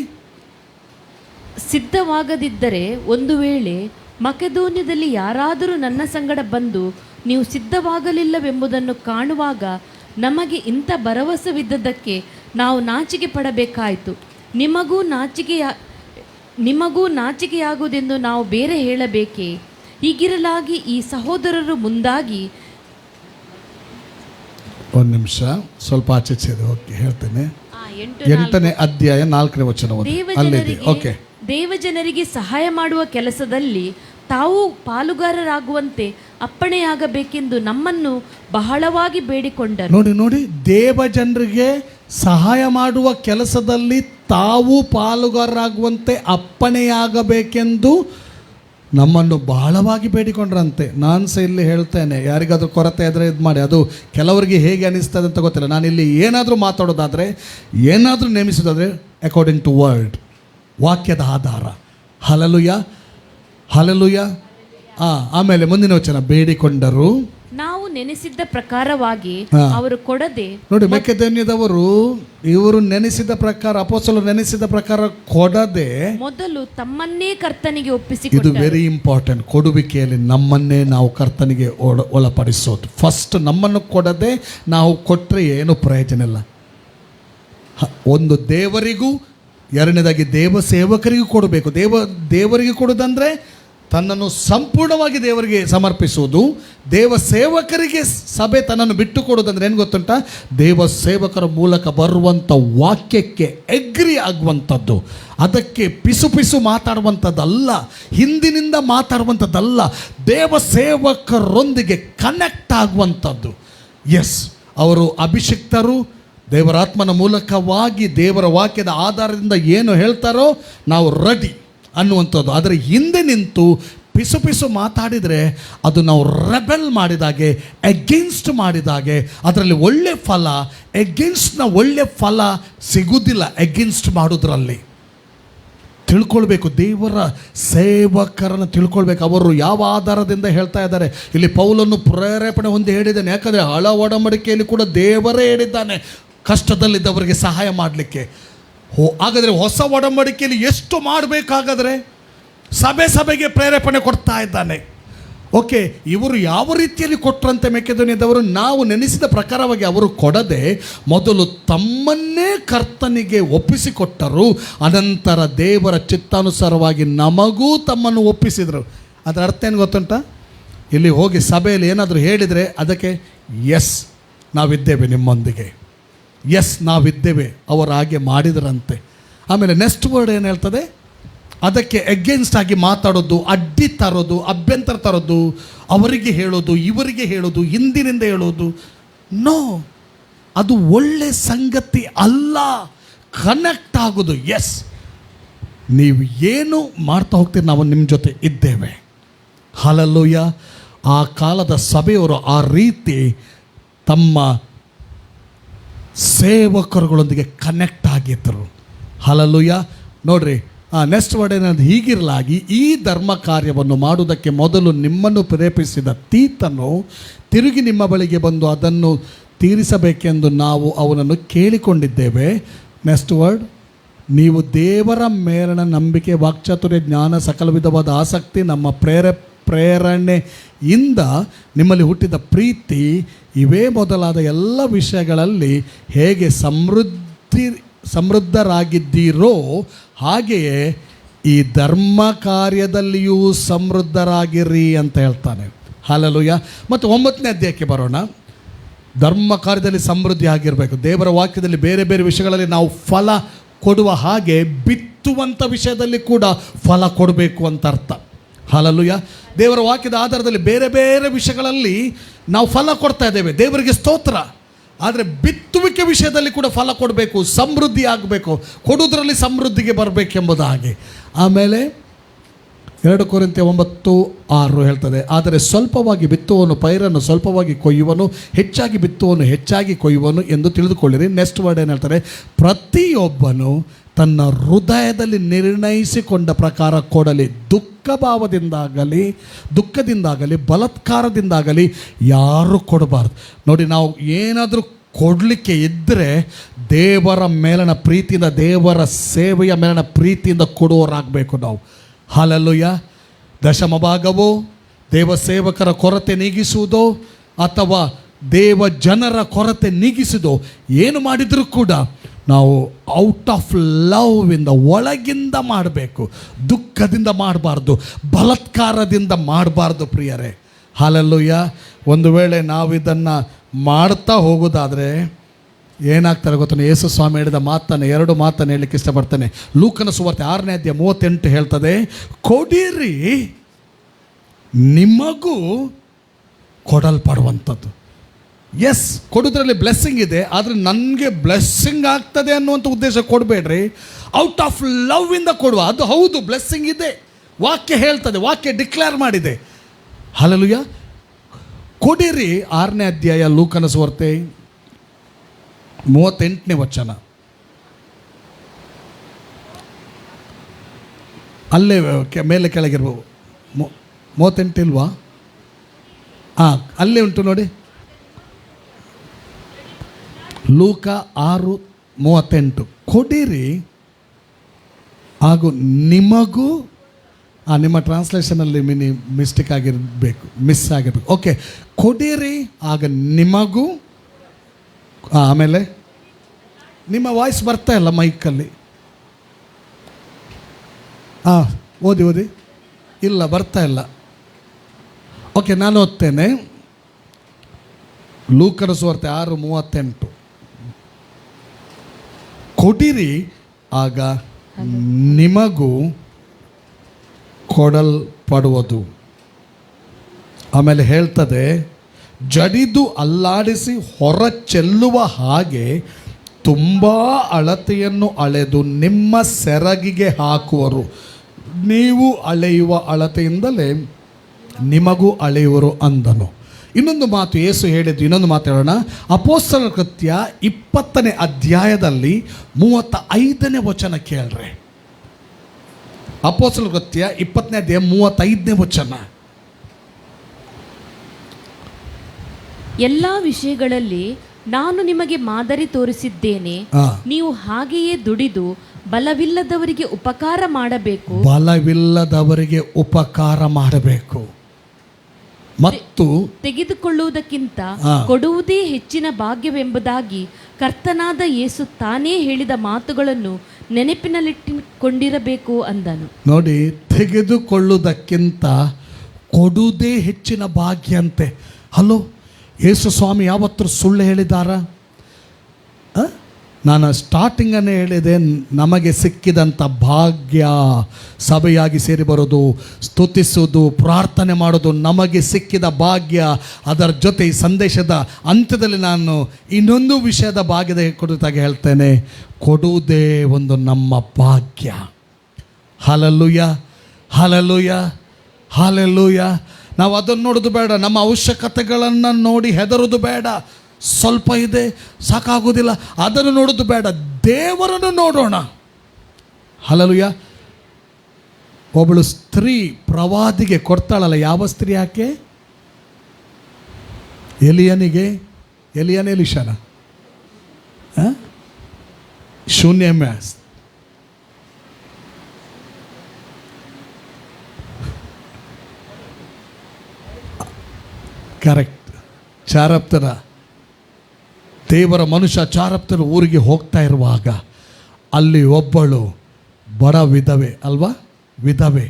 ಸಿದ್ಧವಾಗದಿದ್ದರೆ ಒಂದು ವೇಳೆ ಮಕೆದೋನ್ಯದಲ್ಲಿ ಯಾರಾದರೂ ನನ್ನ ಸಂಗಡ ಬಂದು ನೀವು ಸಿದ್ಧವಾಗಲಿಲ್ಲವೆಂಬುದನ್ನು ಕಾಣುವಾಗ ನಮಗೆ ಇಂಥ ಭರವಸವಿದ್ದದ್ದಕ್ಕೆ ನಾವು ನಾಚಿಕೆ ಪಡಬೇಕಾಯಿತು. ನಿಮಗೂ ನಾಚಿಕೆಯಾಗುವುದೆಂದು ನಾವು ಬೇರೆ ಹೇಳಬೇಕೇ? ಹೀಗಿರಲಾಗಿ ಈ ಸಹೋದರರು ಮುಂದಾಗಿ. ಒಂದು ನಿಮಿಷ, ಸ್ವಲ್ಪ ಆಚೆ ಓಕೆ ಹೇಳ್ತೇನೆ. 8ನೇ ಅಧ್ಯಾಯ 4ನೇ ವಚನ ಅಲ್ಲಿದೆ. ಓಕೆ. ದೇವಜನರಿಗೆ ಸಹಾಯ ಮಾಡುವ ಕೆಲಸದಲ್ಲಿ ತಾವು ಪಾಲುಗಾರರಾಗುವಂತೆ ಅಪ್ಪಣೆಯಾಗಬೇಕೆಂದು ನಮ್ಮನ್ನು ಬಹಳವಾಗಿ ಬೇಡಿಕೊಂಡರು. ನೋಡಿ ನೋಡಿ, ದೇವಜನರಿಗೆ ಸಹಾಯ ಮಾಡುವ ಕೆಲಸದಲ್ಲಿ ತಾವು ಪಾಲುಗಾರರಾಗುವಂತೆ ಅಪ್ಪಣೆಯಾಗಬೇಕೆಂದು ನಮ್ಮನ್ನು ಬಹಳವಾಗಿ ಬೇಡಿಕೊಂಡ್ರಂತೆ. ನಾನು ಸಹ ಇಲ್ಲಿ ಹೇಳ್ತೇನೆ, ಯಾರಿಗಾದ್ರೂ ಕೊರತೆ ಆದರೆ ಇದು ಮಾಡಿ. ಅದು ಕೆಲವರಿಗೆ ಹೇಗೆ ಅನಿಸ್ತದೆ ಅಂತ ಗೊತ್ತಿಲ್ಲ. ನಾನಿಲ್ಲಿ ಏನಾದರೂ ಮಾತಾಡೋದಾದರೆ, ಏನಾದರೂ ನೇಮಿಸೋದಾದರೆ ಅಕಾರ್ಡಿಂಗ್ ಟು ವರ್ಡ್, ವಾಕ್ಯದ ಆಧಾರ. Hallelujah, hallelujah. ಆಮೇಲೆ ಮುಂದಿನ ವಚನ, ಬೇಡಿಕೊಂಡರು. ನಾವು ನೆನೆಸಿದ್ದ ಪ್ರಕಾರವಾಗಿ ಅವರು ಕೊಡದೆ. ನೋಡಿ, ಮೆಕೆದೋನ್ಯದವರು ಇವರು ನೆನೆಸಿದ ಪ್ರಕಾರ, ಅಪೊಸ್ತಲರು ನೆನೆಸಿದ ಪ್ರಕಾರ ಕೊಡದೆ ಮೊದಲು ತಮ್ಮನ್ನೇ ಕರ್ತನಿಗೆ ಇದು ಒಪ್ಪಿಸಿಕೊಂಡರು. Very important. ಕೊಡುವಿಕೆಯಲ್ಲಿ ನಮ್ಮನ್ನೇ ನಾವು ಕರ್ತನಿಗೆ ಒಳಪಡಿಸೋದು. ಫಸ್ಟ್ ನಮ್ಮನ್ನು ಕೊಡದೆ ನಾವು ಕೊಟ್ಟರೆ ಏನು ಪ್ರಯೋಜನ ಇಲ್ಲ. ಒಂದು ದೇವರಿಗೂ, ಎರಡನೇದಾಗಿ ದೇವ ಸೇವಕರಿಗೂ ಕೊಡಬೇಕು. ದೇವರಿಗೆ ಕೊಡೋದಂದರೆ ತನ್ನನ್ನು ಸಂಪೂರ್ಣವಾಗಿ ದೇವರಿಗೆ ಸಮರ್ಪಿಸುವುದು. ದೇವ ಸೇವಕರಿಗೆ ಸಭೆ ತನ್ನನ್ನು ಬಿಟ್ಟು ಕೊಡೋದಂದ್ರೆ ಏನು ಗೊತ್ತುಂಟ? ದೇವ ಸೇವಕರ ಮೂಲಕ ಬರುವಂಥ ವಾಕ್ಯಕ್ಕೆ ಎಗ್ರಿ ಆಗುವಂಥದ್ದು, ಅದಕ್ಕೆ ಪಿಸು ಮಾತಾಡುವಂಥದ್ದಲ್ಲ, ಹಿಂದಿನಿಂದ ಮಾತಾಡುವಂಥದ್ದಲ್ಲ, ದೇವ ಸೇವಕರೊಂದಿಗೆ ಕನೆಕ್ಟ್ ಆಗುವಂಥದ್ದು. ಎಸ್, ಅವರು ಅಭಿಷಿಕ್ತರು. ದೇವರ ಆತ್ಮನ ಮೂಲಕವಾಗಿ ದೇವರ ವಾಕ್ಯದ ಆಧಾರದಿಂದ ಏನು ಹೇಳ್ತಾರೋ ನಾವು ರೆಡಿ ಅನ್ನುವಂಥದ್ದು. ಅದರ ಹಿಂದೆ ನಿಂತು ಪಿಸು ಮಾತಾಡಿದರೆ ಅದು ನಾವು ರೆಬೆಲ್ ಮಾಡಿದಾಗೆ, ಎಗೇನ್ಸ್ಟ್ ಮಾಡಿದಾಗೆ ಅದರಲ್ಲಿ ಒಳ್ಳೆ ಫಲ, ಎಗೇನ್ಸ್ಟ್ನ ಒಳ್ಳೆ ಫಲ ಸಿಗುವುದಿಲ್ಲ. ಎಗೇನ್ಸ್ಟ್ ಮಾಡೋದ್ರಲ್ಲಿ ತಿಳ್ಕೊಳ್ಬೇಕು. ದೇವರ ಸೇವಕರನ್ನು ತಿಳ್ಕೊಳ್ಬೇಕು. ಅವರು ಯಾವ ಆಧಾರದಿಂದ ಹೇಳ್ತಾ ಇದ್ದಾರೆ. ಇಲ್ಲಿ ಪೌಲನ್ನು ಪ್ರೇರೇಪಣೆ ಹೊಂದಿ ಹೇಳಿದ್ದಾನೆ. ಯಾಕಂದರೆ ಹಳ ಒಡಂಬಡಿಕೆಯಲ್ಲಿ ಕೂಡ ದೇವರೇ ಹೇಳಿದ್ದಾನೆ ಕಷ್ಟದಲ್ಲಿದ್ದವರಿಗೆ ಸಹಾಯ ಮಾಡಲಿಕ್ಕೆ. ಹಾಗಾದರೆ ಹೊಸ ಒಡಂಬಡಿಕೆಯಲ್ಲಿ ಎಷ್ಟು ಮಾಡಬೇಕಾಗಾದರೆ ಸಭೆಗೆ ಪ್ರೇರೇಪಣೆ ಕೊಡ್ತಾ ಇದ್ದಾನೆ. ಓಕೆ, ಇವರು ಯಾವ ರೀತಿಯಲ್ಲಿ ಕೊಟ್ಟರಂತೆ ಮೆಕೆದೋನ್ಯದವರು? ನಾವು ನೆನೆಸಿದ ಪ್ರಕಾರವಾಗಿ ಅವರು ಕೊಡದೆ ಮೊದಲು ತಮ್ಮನ್ನೇ ಕರ್ತನಿಗೆ ಒಪ್ಪಿಸಿಕೊಟ್ಟರು, ಅನಂತರ ದೇವರ ಚಿತ್ತಾನುಸಾರವಾಗಿ ನಮಗೂ ತಮ್ಮನ್ನು ಒಪ್ಪಿಸಿದರು. ಅದರ ಅರ್ಥ ಏನು ಗೊತ್ತುಂಟ? ಇಲ್ಲಿ ಹೋಗಿ ಸಭೆಯಲ್ಲಿ ಏನಾದರೂ ಹೇಳಿದರೆ ಅದಕ್ಕೆ ಎಸ್ ನಾವಿದ್ದೇವೆ ನಿಮ್ಮೊಂದಿಗೆ, ಎಸ್ ನಾವಿದ್ದೇವೆ, ಅವರು ಹಾಗೆ ಮಾಡಿದರಂತೆ. ಆಮೇಲೆ ನೆಕ್ಸ್ಟ್ ವರ್ಡ್ ಏನು ಹೇಳ್ತದೆ? ಅದಕ್ಕೆ ಎಗೇನ್ಸ್ಟ್ ಆಗಿ ಮಾತಾಡೋದು, ಅಡ್ಡಿ ತರೋದು, ಅಭ್ಯಂತರ ತರೋದು, ಅವರಿಗೆ ಹೇಳೋದು, ಇವರಿಗೆ ಹೇಳೋದು, ಹಿಂದಿನಿಂದ ಹೇಳೋದು, ನೋ, ಅದು ಒಳ್ಳೆ ಸಂಗತಿ ಅಲ್ಲ. ಕನೆಕ್ಟ್ ಆಗೋದು, ಎಸ್ ನೀವು ಏನು ಮಾಡ್ತಾ ಹೋಗ್ತೀರಿ, ನಾವು ನಿಮ್ಮ ಜೊತೆ ಇದ್ದೇವೆ. ಹಲ್ಲೆಲೂಯ. ಆ ಕಾಲದ ಸಭೆಯವರು ಆ ರೀತಿ ತಮ್ಮ ಸೇವಕರುಗಳೊಂದಿಗೆ ಕನೆಕ್ಟ್ ಆಗಿದ್ದರು. ಹಲ್ಲೆಲೂಯ. ನೋಡ್ರಿ, ನೆಕ್ಸ್ಟ್ ವರ್ಡ್ ಏನಂದ್ರೆ, ಹೀಗಿರಲಾಗಿ ಈ ಧರ್ಮ ಕಾರ್ಯವನ್ನು ಮಾಡುವುದಕ್ಕೆ ಮೊದಲು ನಿಮ್ಮನ್ನು ಪ್ರೇರೇಪಿಸಿದ ತೀತನು ತಿರುಗಿ ನಿಮ್ಮ ಬಳಿಗೆ ಬಂದು ಅದನ್ನು ತೀರಿಸಬೇಕೆಂದು ನಾವು ಅವನನ್ನು ಕೇಳಿಕೊಂಡಿದ್ದೇವೆ. ನೆಕ್ಸ್ಟ್ ವರ್ಡ್, ನೀವು ದೇವರ ಮೇಲಿನ ನಂಬಿಕೆ, ವಾಕ್ಚಾತುರ್ಯ, ಜ್ಞಾನ, ಸಕಲ ವಿಧವಾದ ಆಸಕ್ತಿ, ನಮ್ಮ ಪ್ರೇರಣೆಯಿಂದ ನಿಮ್ಮಲ್ಲಿ ಹುಟ್ಟಿದ ಪ್ರೀತಿ, ಇವೇ ಮೊದಲಾದ ಎಲ್ಲ ವಿಷಯಗಳಲ್ಲಿ ಹೇಗೆ ಸಮೃದ್ಧರಾಗಿದ್ದೀರೋ ಹಾಗೆಯೇ ಈ ಧರ್ಮ ಕಾರ್ಯದಲ್ಲಿಯೂ ಸಮೃದ್ಧರಾಗಿರಿ ಅಂತ ಹೇಳ್ತಾನೆ. ಹಲ್ಲೆಲೂಯ. ಮತ್ತು 9ನೇ ಅಧ್ಯಾಯಕ್ಕೆ ಬರೋಣ. ಧರ್ಮ ಕಾರ್ಯದಲ್ಲಿ ಸಮೃದ್ಧಿ ಆಗಿರಬೇಕು. ದೇವರ ವಾಕ್ಯದಲ್ಲಿ ಬೇರೆ ಬೇರೆ ವಿಷಯಗಳಲ್ಲಿ ನಾವು ಫಲ ಕೊಡುವ ಹಾಗೆ ಬಿತ್ತುವಂಥ ವಿಷಯದಲ್ಲಿ ಕೂಡ ಫಲ ಕೊಡಬೇಕು ಅಂತ ಅರ್ಥ. ಹಲ್ಲೆಲೂಯ. ದೇವರ ವಾಕ್ಯದ ಆಧಾರದಲ್ಲಿ ಬೇರೆ ಬೇರೆ ವಿಷಯಗಳಲ್ಲಿ ನಾವು ಫಲ ಕೊಡ್ತಾ ಇದ್ದೇವೆ, ದೇವರಿಗೆ ಸ್ತೋತ್ರ. ಆದರೆ ಬಿತ್ತುವಿಕೆ ವಿಷಯದಲ್ಲಿ ಕೂಡ ಫಲ ಕೊಡಬೇಕು, ಸಮೃದ್ಧಿ ಆಗಬೇಕು, ಕೊಡುವುದರಲ್ಲಿ ಸಮೃದ್ಧಿಗೆ ಬರಬೇಕೆಂಬುದಾಗಿ. ಆಮೇಲೆ 2 ಕೊರಿಂಥ್ಯ 9:6 ಹೇಳ್ತದೆ, ಆದರೆ ಸ್ವಲ್ಪವಾಗಿ ಬಿತ್ತುವನು ಪೈರನ್ನು ಸ್ವಲ್ಪವಾಗಿ ಕೊಯ್ಯುವನು, ಹೆಚ್ಚಾಗಿ ಬಿತ್ತುವನು ಹೆಚ್ಚಾಗಿ ಕೊಯ್ಯುವನು ಎಂದು ತಿಳಿದುಕೊಳ್ಳಿರಿ. ನೆಕ್ಸ್ಟ್ ವರ್ಡ್ ಏನು ಹೇಳ್ತಾರೆ? ಪ್ರತಿಯೊಬ್ಬನು ತನ್ನ ಹೃದಯದಲ್ಲಿ ನಿರ್ಣಯಿಸಿಕೊಂಡ ಪ್ರಕಾರ ಕೊಡಲಿ. ದುಃಖದಿಂದಾಗಲಿ ಬಲಾತ್ಕಾರದಿಂದಾಗಲಿ ಯಾರು ಕೊಡಬಾರ್ದು. ನೋಡಿ, ನಾವು ಏನಾದರೂ ಕೊಡಲಿಕ್ಕೆ ಇದ್ದರೆ ದೇವರ ಮೇಲಿನ ಪ್ರೀತಿಯಿಂದ, ದೇವರ ಸೇವೆಯ ಮೇಲಿನ ಪ್ರೀತಿಯಿಂದ ಕೊಡುವವರಾಗಬೇಕು ನಾವು. ಹಲ್ಲೆಲೂಯ. ದಶಮ ಭಾಗವು ದೇವ ಸೇವಕರ ಕೊರತೆ ನೀಗಿಸುವುದೋ ಅಥವಾ ದೇವ ಜನರ ಕೊರತೆ ನೀಗಿಸುವುದೋ ಏನು ಮಾಡಿದರೂ ಕೂಡ ನಾವು ಔಟ್ ಆಫ್ ಲವ್ ಇಂದ, ಒಳಗಿಂದ ಮಾಡಬೇಕು. ದುಃಖದಿಂದ ಮಾಡಬಾರ್ದು, ಬಲಾತ್ಕಾರದಿಂದ ಮಾಡಬಾರ್ದು ಪ್ರಿಯರೇ. ಹಲ್ಲೆಲೂಯ. ಒಂದು ವೇಳೆ ನಾವು ಇದನ್ನು ಮಾಡ್ತಾ ಹೋಗೋದಾದರೆ ಏನಾಗ್ತಾರೆ ಗೊತ್ತಾನೆ? ಯೇಸು ಸ್ವಾಮಿ ಹೇಳಿದ ಮಾತನ್ನು, 2 ಮಾತನ್ನು ಹೇಳಲಿಕ್ಕೆ ಇಷ್ಟಪಡ್ತೇನೆ. ಲೂಕನ ಸುವಾರ್ತೆ 6ನೇ ಅಧ್ಯಾಯ 38 ಹೇಳ್ತದೆ, ಕೊಡಿರಿ ನಿಮಗೂ ಕೊಡಲ್ಪಡುವಂಥದ್ದು. ಎಸ್, ಕೊಡೋದ್ರಲ್ಲಿ ಬ್ಲೆಸ್ಸಿಂಗ್ ಇದೆ, ಆದರೆ ನನಗೆ ಬ್ಲೆಸ್ಸಿಂಗ್ ಆಗ್ತದೆ ಅನ್ನುವಂಥ ಉದ್ದೇಶ ಕೊಡಬೇಡ್ರಿ. ಔಟ್ ಆಫ್ ಲವ್ ಇಂದ ಕೊಡುವ, ಅದು ಹೌದು ಬ್ಲೆಸ್ಸಿಂಗ್ ಇದೆ, ವಾಕ್ಯ ಹೇಳ್ತದೆ, ವಾಕ್ಯ ಡಿಕ್ಲೇರ್ ಮಾಡಿದೆ. ಹಲ್ಲೆಲೂಯ. ಕೊಡಿರಿ. 6ನೇ ಅಧ್ಯಾಯ ಲೂಕನ ಸುವಾರ್ತೆ 38ನೇ ವಚನ. ಅಲ್ಲೇ ಮೇಲೆ ಕೆಳಗಿರ್ಬೋದು. 38 ಇಲ್ವಾ? ಅಲ್ಲೇ ಉಂಟು ನೋಡಿ, ಲೂಕ 6:38. ಕೊಡಿರಿ ಹಾಗೂ ನಿಮಗೂ, ನಿಮ್ಮ ಟ್ರಾನ್ಸ್ಲೇಷನಲ್ಲಿ ಮಿಸ್ಟೇಕ್ ಆಗಿರಬೇಕು, ಮಿಸ್ ಆಗಿರಬೇಕು. ಓಕೆ, ಕೊಡಿರಿ ಆಗ ನಿಮಗೂ. ಆಮೇಲೆ ನಿಮ್ಮ ವಾಯ್ಸ್ ಬರ್ತಾ ಇಲ್ಲ ಮೈಕಲ್ಲಿ. ಓದಿ ಇಲ್ಲ, ಬರ್ತಾ ಇಲ್ಲ. ಓಕೆ, ನಾನು ಓದ್ತೇನೆ. ಲೂಕನ ಸುವಾರ್ತೆ 6:38. ಕೊಡಿರಿ ಆಗ ನಿಮಗೂ ಕೊಡಲ್ಪಡುವುದು. ಆಮೇಲೆ ಹೇಳ್ತದೆ, ಜಡಿದು ಅಲ್ಲಾಡಿಸಿ ಹೊರ ಚೆಲ್ಲುವ ಹಾಗೆ ತುಂಬ ಅಳತೆಯನ್ನು ಅಳೆದು ನಿಮ್ಮ ಸೆರಗಿಗೆ ಹಾಕುವರು. ನೀವು ಅಳೆಯುವ ಅಳತೆಯಿಂದಲೇ ನಿಮಗೂ ಅಳೆಯುವರು ಅಂದನು. ಇನ್ನೊಂದು ಮಾತು ಯೇಸು ಹೇಳಿದ್ದು, ಇನ್ನೊಂದು ಮಾತು ಹೇಳೋಣ. ಅಪೊಸ್ತಲರ ಕೃತ್ಯ 20ನೇ ಅಧ್ಯಾಯದಲ್ಲಿ 35ನೇ ವಚನ ಕೇಳ್ರಿ. ಅಪೊಸ್ತಲರ ಕೃತ್ಯ 20ನೇ ಅಧ್ಯಾಯ 35ನೇ ವಚನ. ಎಲ್ಲ ವಿಷಯಗಳಲ್ಲಿ ನಾನು ನಿಮಗೆ ಮಾದರಿ ತೋರಿಸಿದ್ದೇನೆ, ನೀವು ಹಾಗೆಯೇ ದುಡಿದು ಬಲವಿಲ್ಲದವರಿಗೆ ಉಪಕಾರ ಮಾಡಬೇಕು. ಬಲವಿಲ್ಲದವರಿಗೆ ಉಪಕಾರ ಮಾಡಬೇಕು ಮತ್ತು ತೆಗೆದುಕೊಳ್ಳುವುದಕ್ಕಿಂತ ಕೊಡುವುದೇ ಹೆಚ್ಚಿನ ಭಾಗ್ಯವೆಂಬುದಾಗಿ ಕರ್ತನಾದ ಯೇಸು ತಾನೇ ಹೇಳಿದ ಮಾತುಗಳನ್ನು ನೆನಪಿನಲ್ಲಿಟ್ಟುಕೊಂಡಿರಬೇಕು ಅಂದನು. ನೋಡಿ, ತೆಗೆದುಕೊಳ್ಳುವುದಕ್ಕಿಂತ ಕೊಡುವುದೇ ಹೆಚ್ಚಿನ ಭಾಗ್ಯ ಅಂತೆ. ಹಲೋ, ಯೇಸು ಸ್ವಾಮಿ ಯಾವತ್ತೂ ಸುಳ್ಳು ಹೇಳಿದಾರ? ನಾನು ಸ್ಟಾರ್ಟಿಂಗನ್ನೇ ಹೇಳಿದೆ, ನಮಗೆ ಸಿಕ್ಕಿದಂಥ ಭಾಗ್ಯ ಸಭೆಯಾಗಿ ಸೇರಿ ಬರೋದು, ಸ್ತುತಿಸೋದು, ಪ್ರಾರ್ಥನೆ ಮಾಡೋದು ನಮಗೆ ಸಿಕ್ಕಿದ ಭಾಗ್ಯ. ಅದರ ಜೊತೆ ಈ ಸಂದೇಶದ ಅಂತ್ಯದಲ್ಲಿ ನಾನು ಇನ್ನೊಂದು ವಿಷಯದ ಭಾಗ್ಯದ ಕುರಿತಾಗಿ ಹೇಳ್ತೇನೆ. ಕೊಡುವುದೇ ಒಂದು ನಮ್ಮ ಭಾಗ್ಯ. Hallelujah, hallelujah, hallelujah. ನಾವು ಅದನ್ನು ನೋಡೋದು ಬೇಡ, ನಮ್ಮ ಅವಶ್ಯಕತೆಗಳನ್ನು ನೋಡಿ ಹೆದರೋದು ಬೇಡ. ಸ್ವಲ್ಪ ಇದೆ, ಸಾಕಾಗೋದಿಲ್ಲ, ಅದನ್ನು ನೋಡೋದು ಬೇಡ, ದೇವರನ್ನು ನೋಡೋಣ. ಹಲ್ಲೆಲೂಯಾ. ಒಬ್ಬಳು ಸ್ತ್ರೀ ಪ್ರವಾದಿಗೆ ಕೊಡ್ತಾಳಲ್ಲ, ಯಾವ ಸ್ತ್ರೀ ಆಕೆ? ಎಲಿಶನ ಶೂನ್ಯಮ್ಯ. ಕರೆಕ್ಟ್. ಚಾರಪ್ತನ ದೇವರ ಮನುಷ್ಯ ಚಾರಪ್ತನ ಊರಿಗೆ ಹೋಗ್ತಾ ಇರುವಾಗ ಅಲ್ಲಿ ಒಬ್ಬಳು ಬಡ ವಿಧವೆ ಅಲ್ವಾ, ವಿಧವೆ.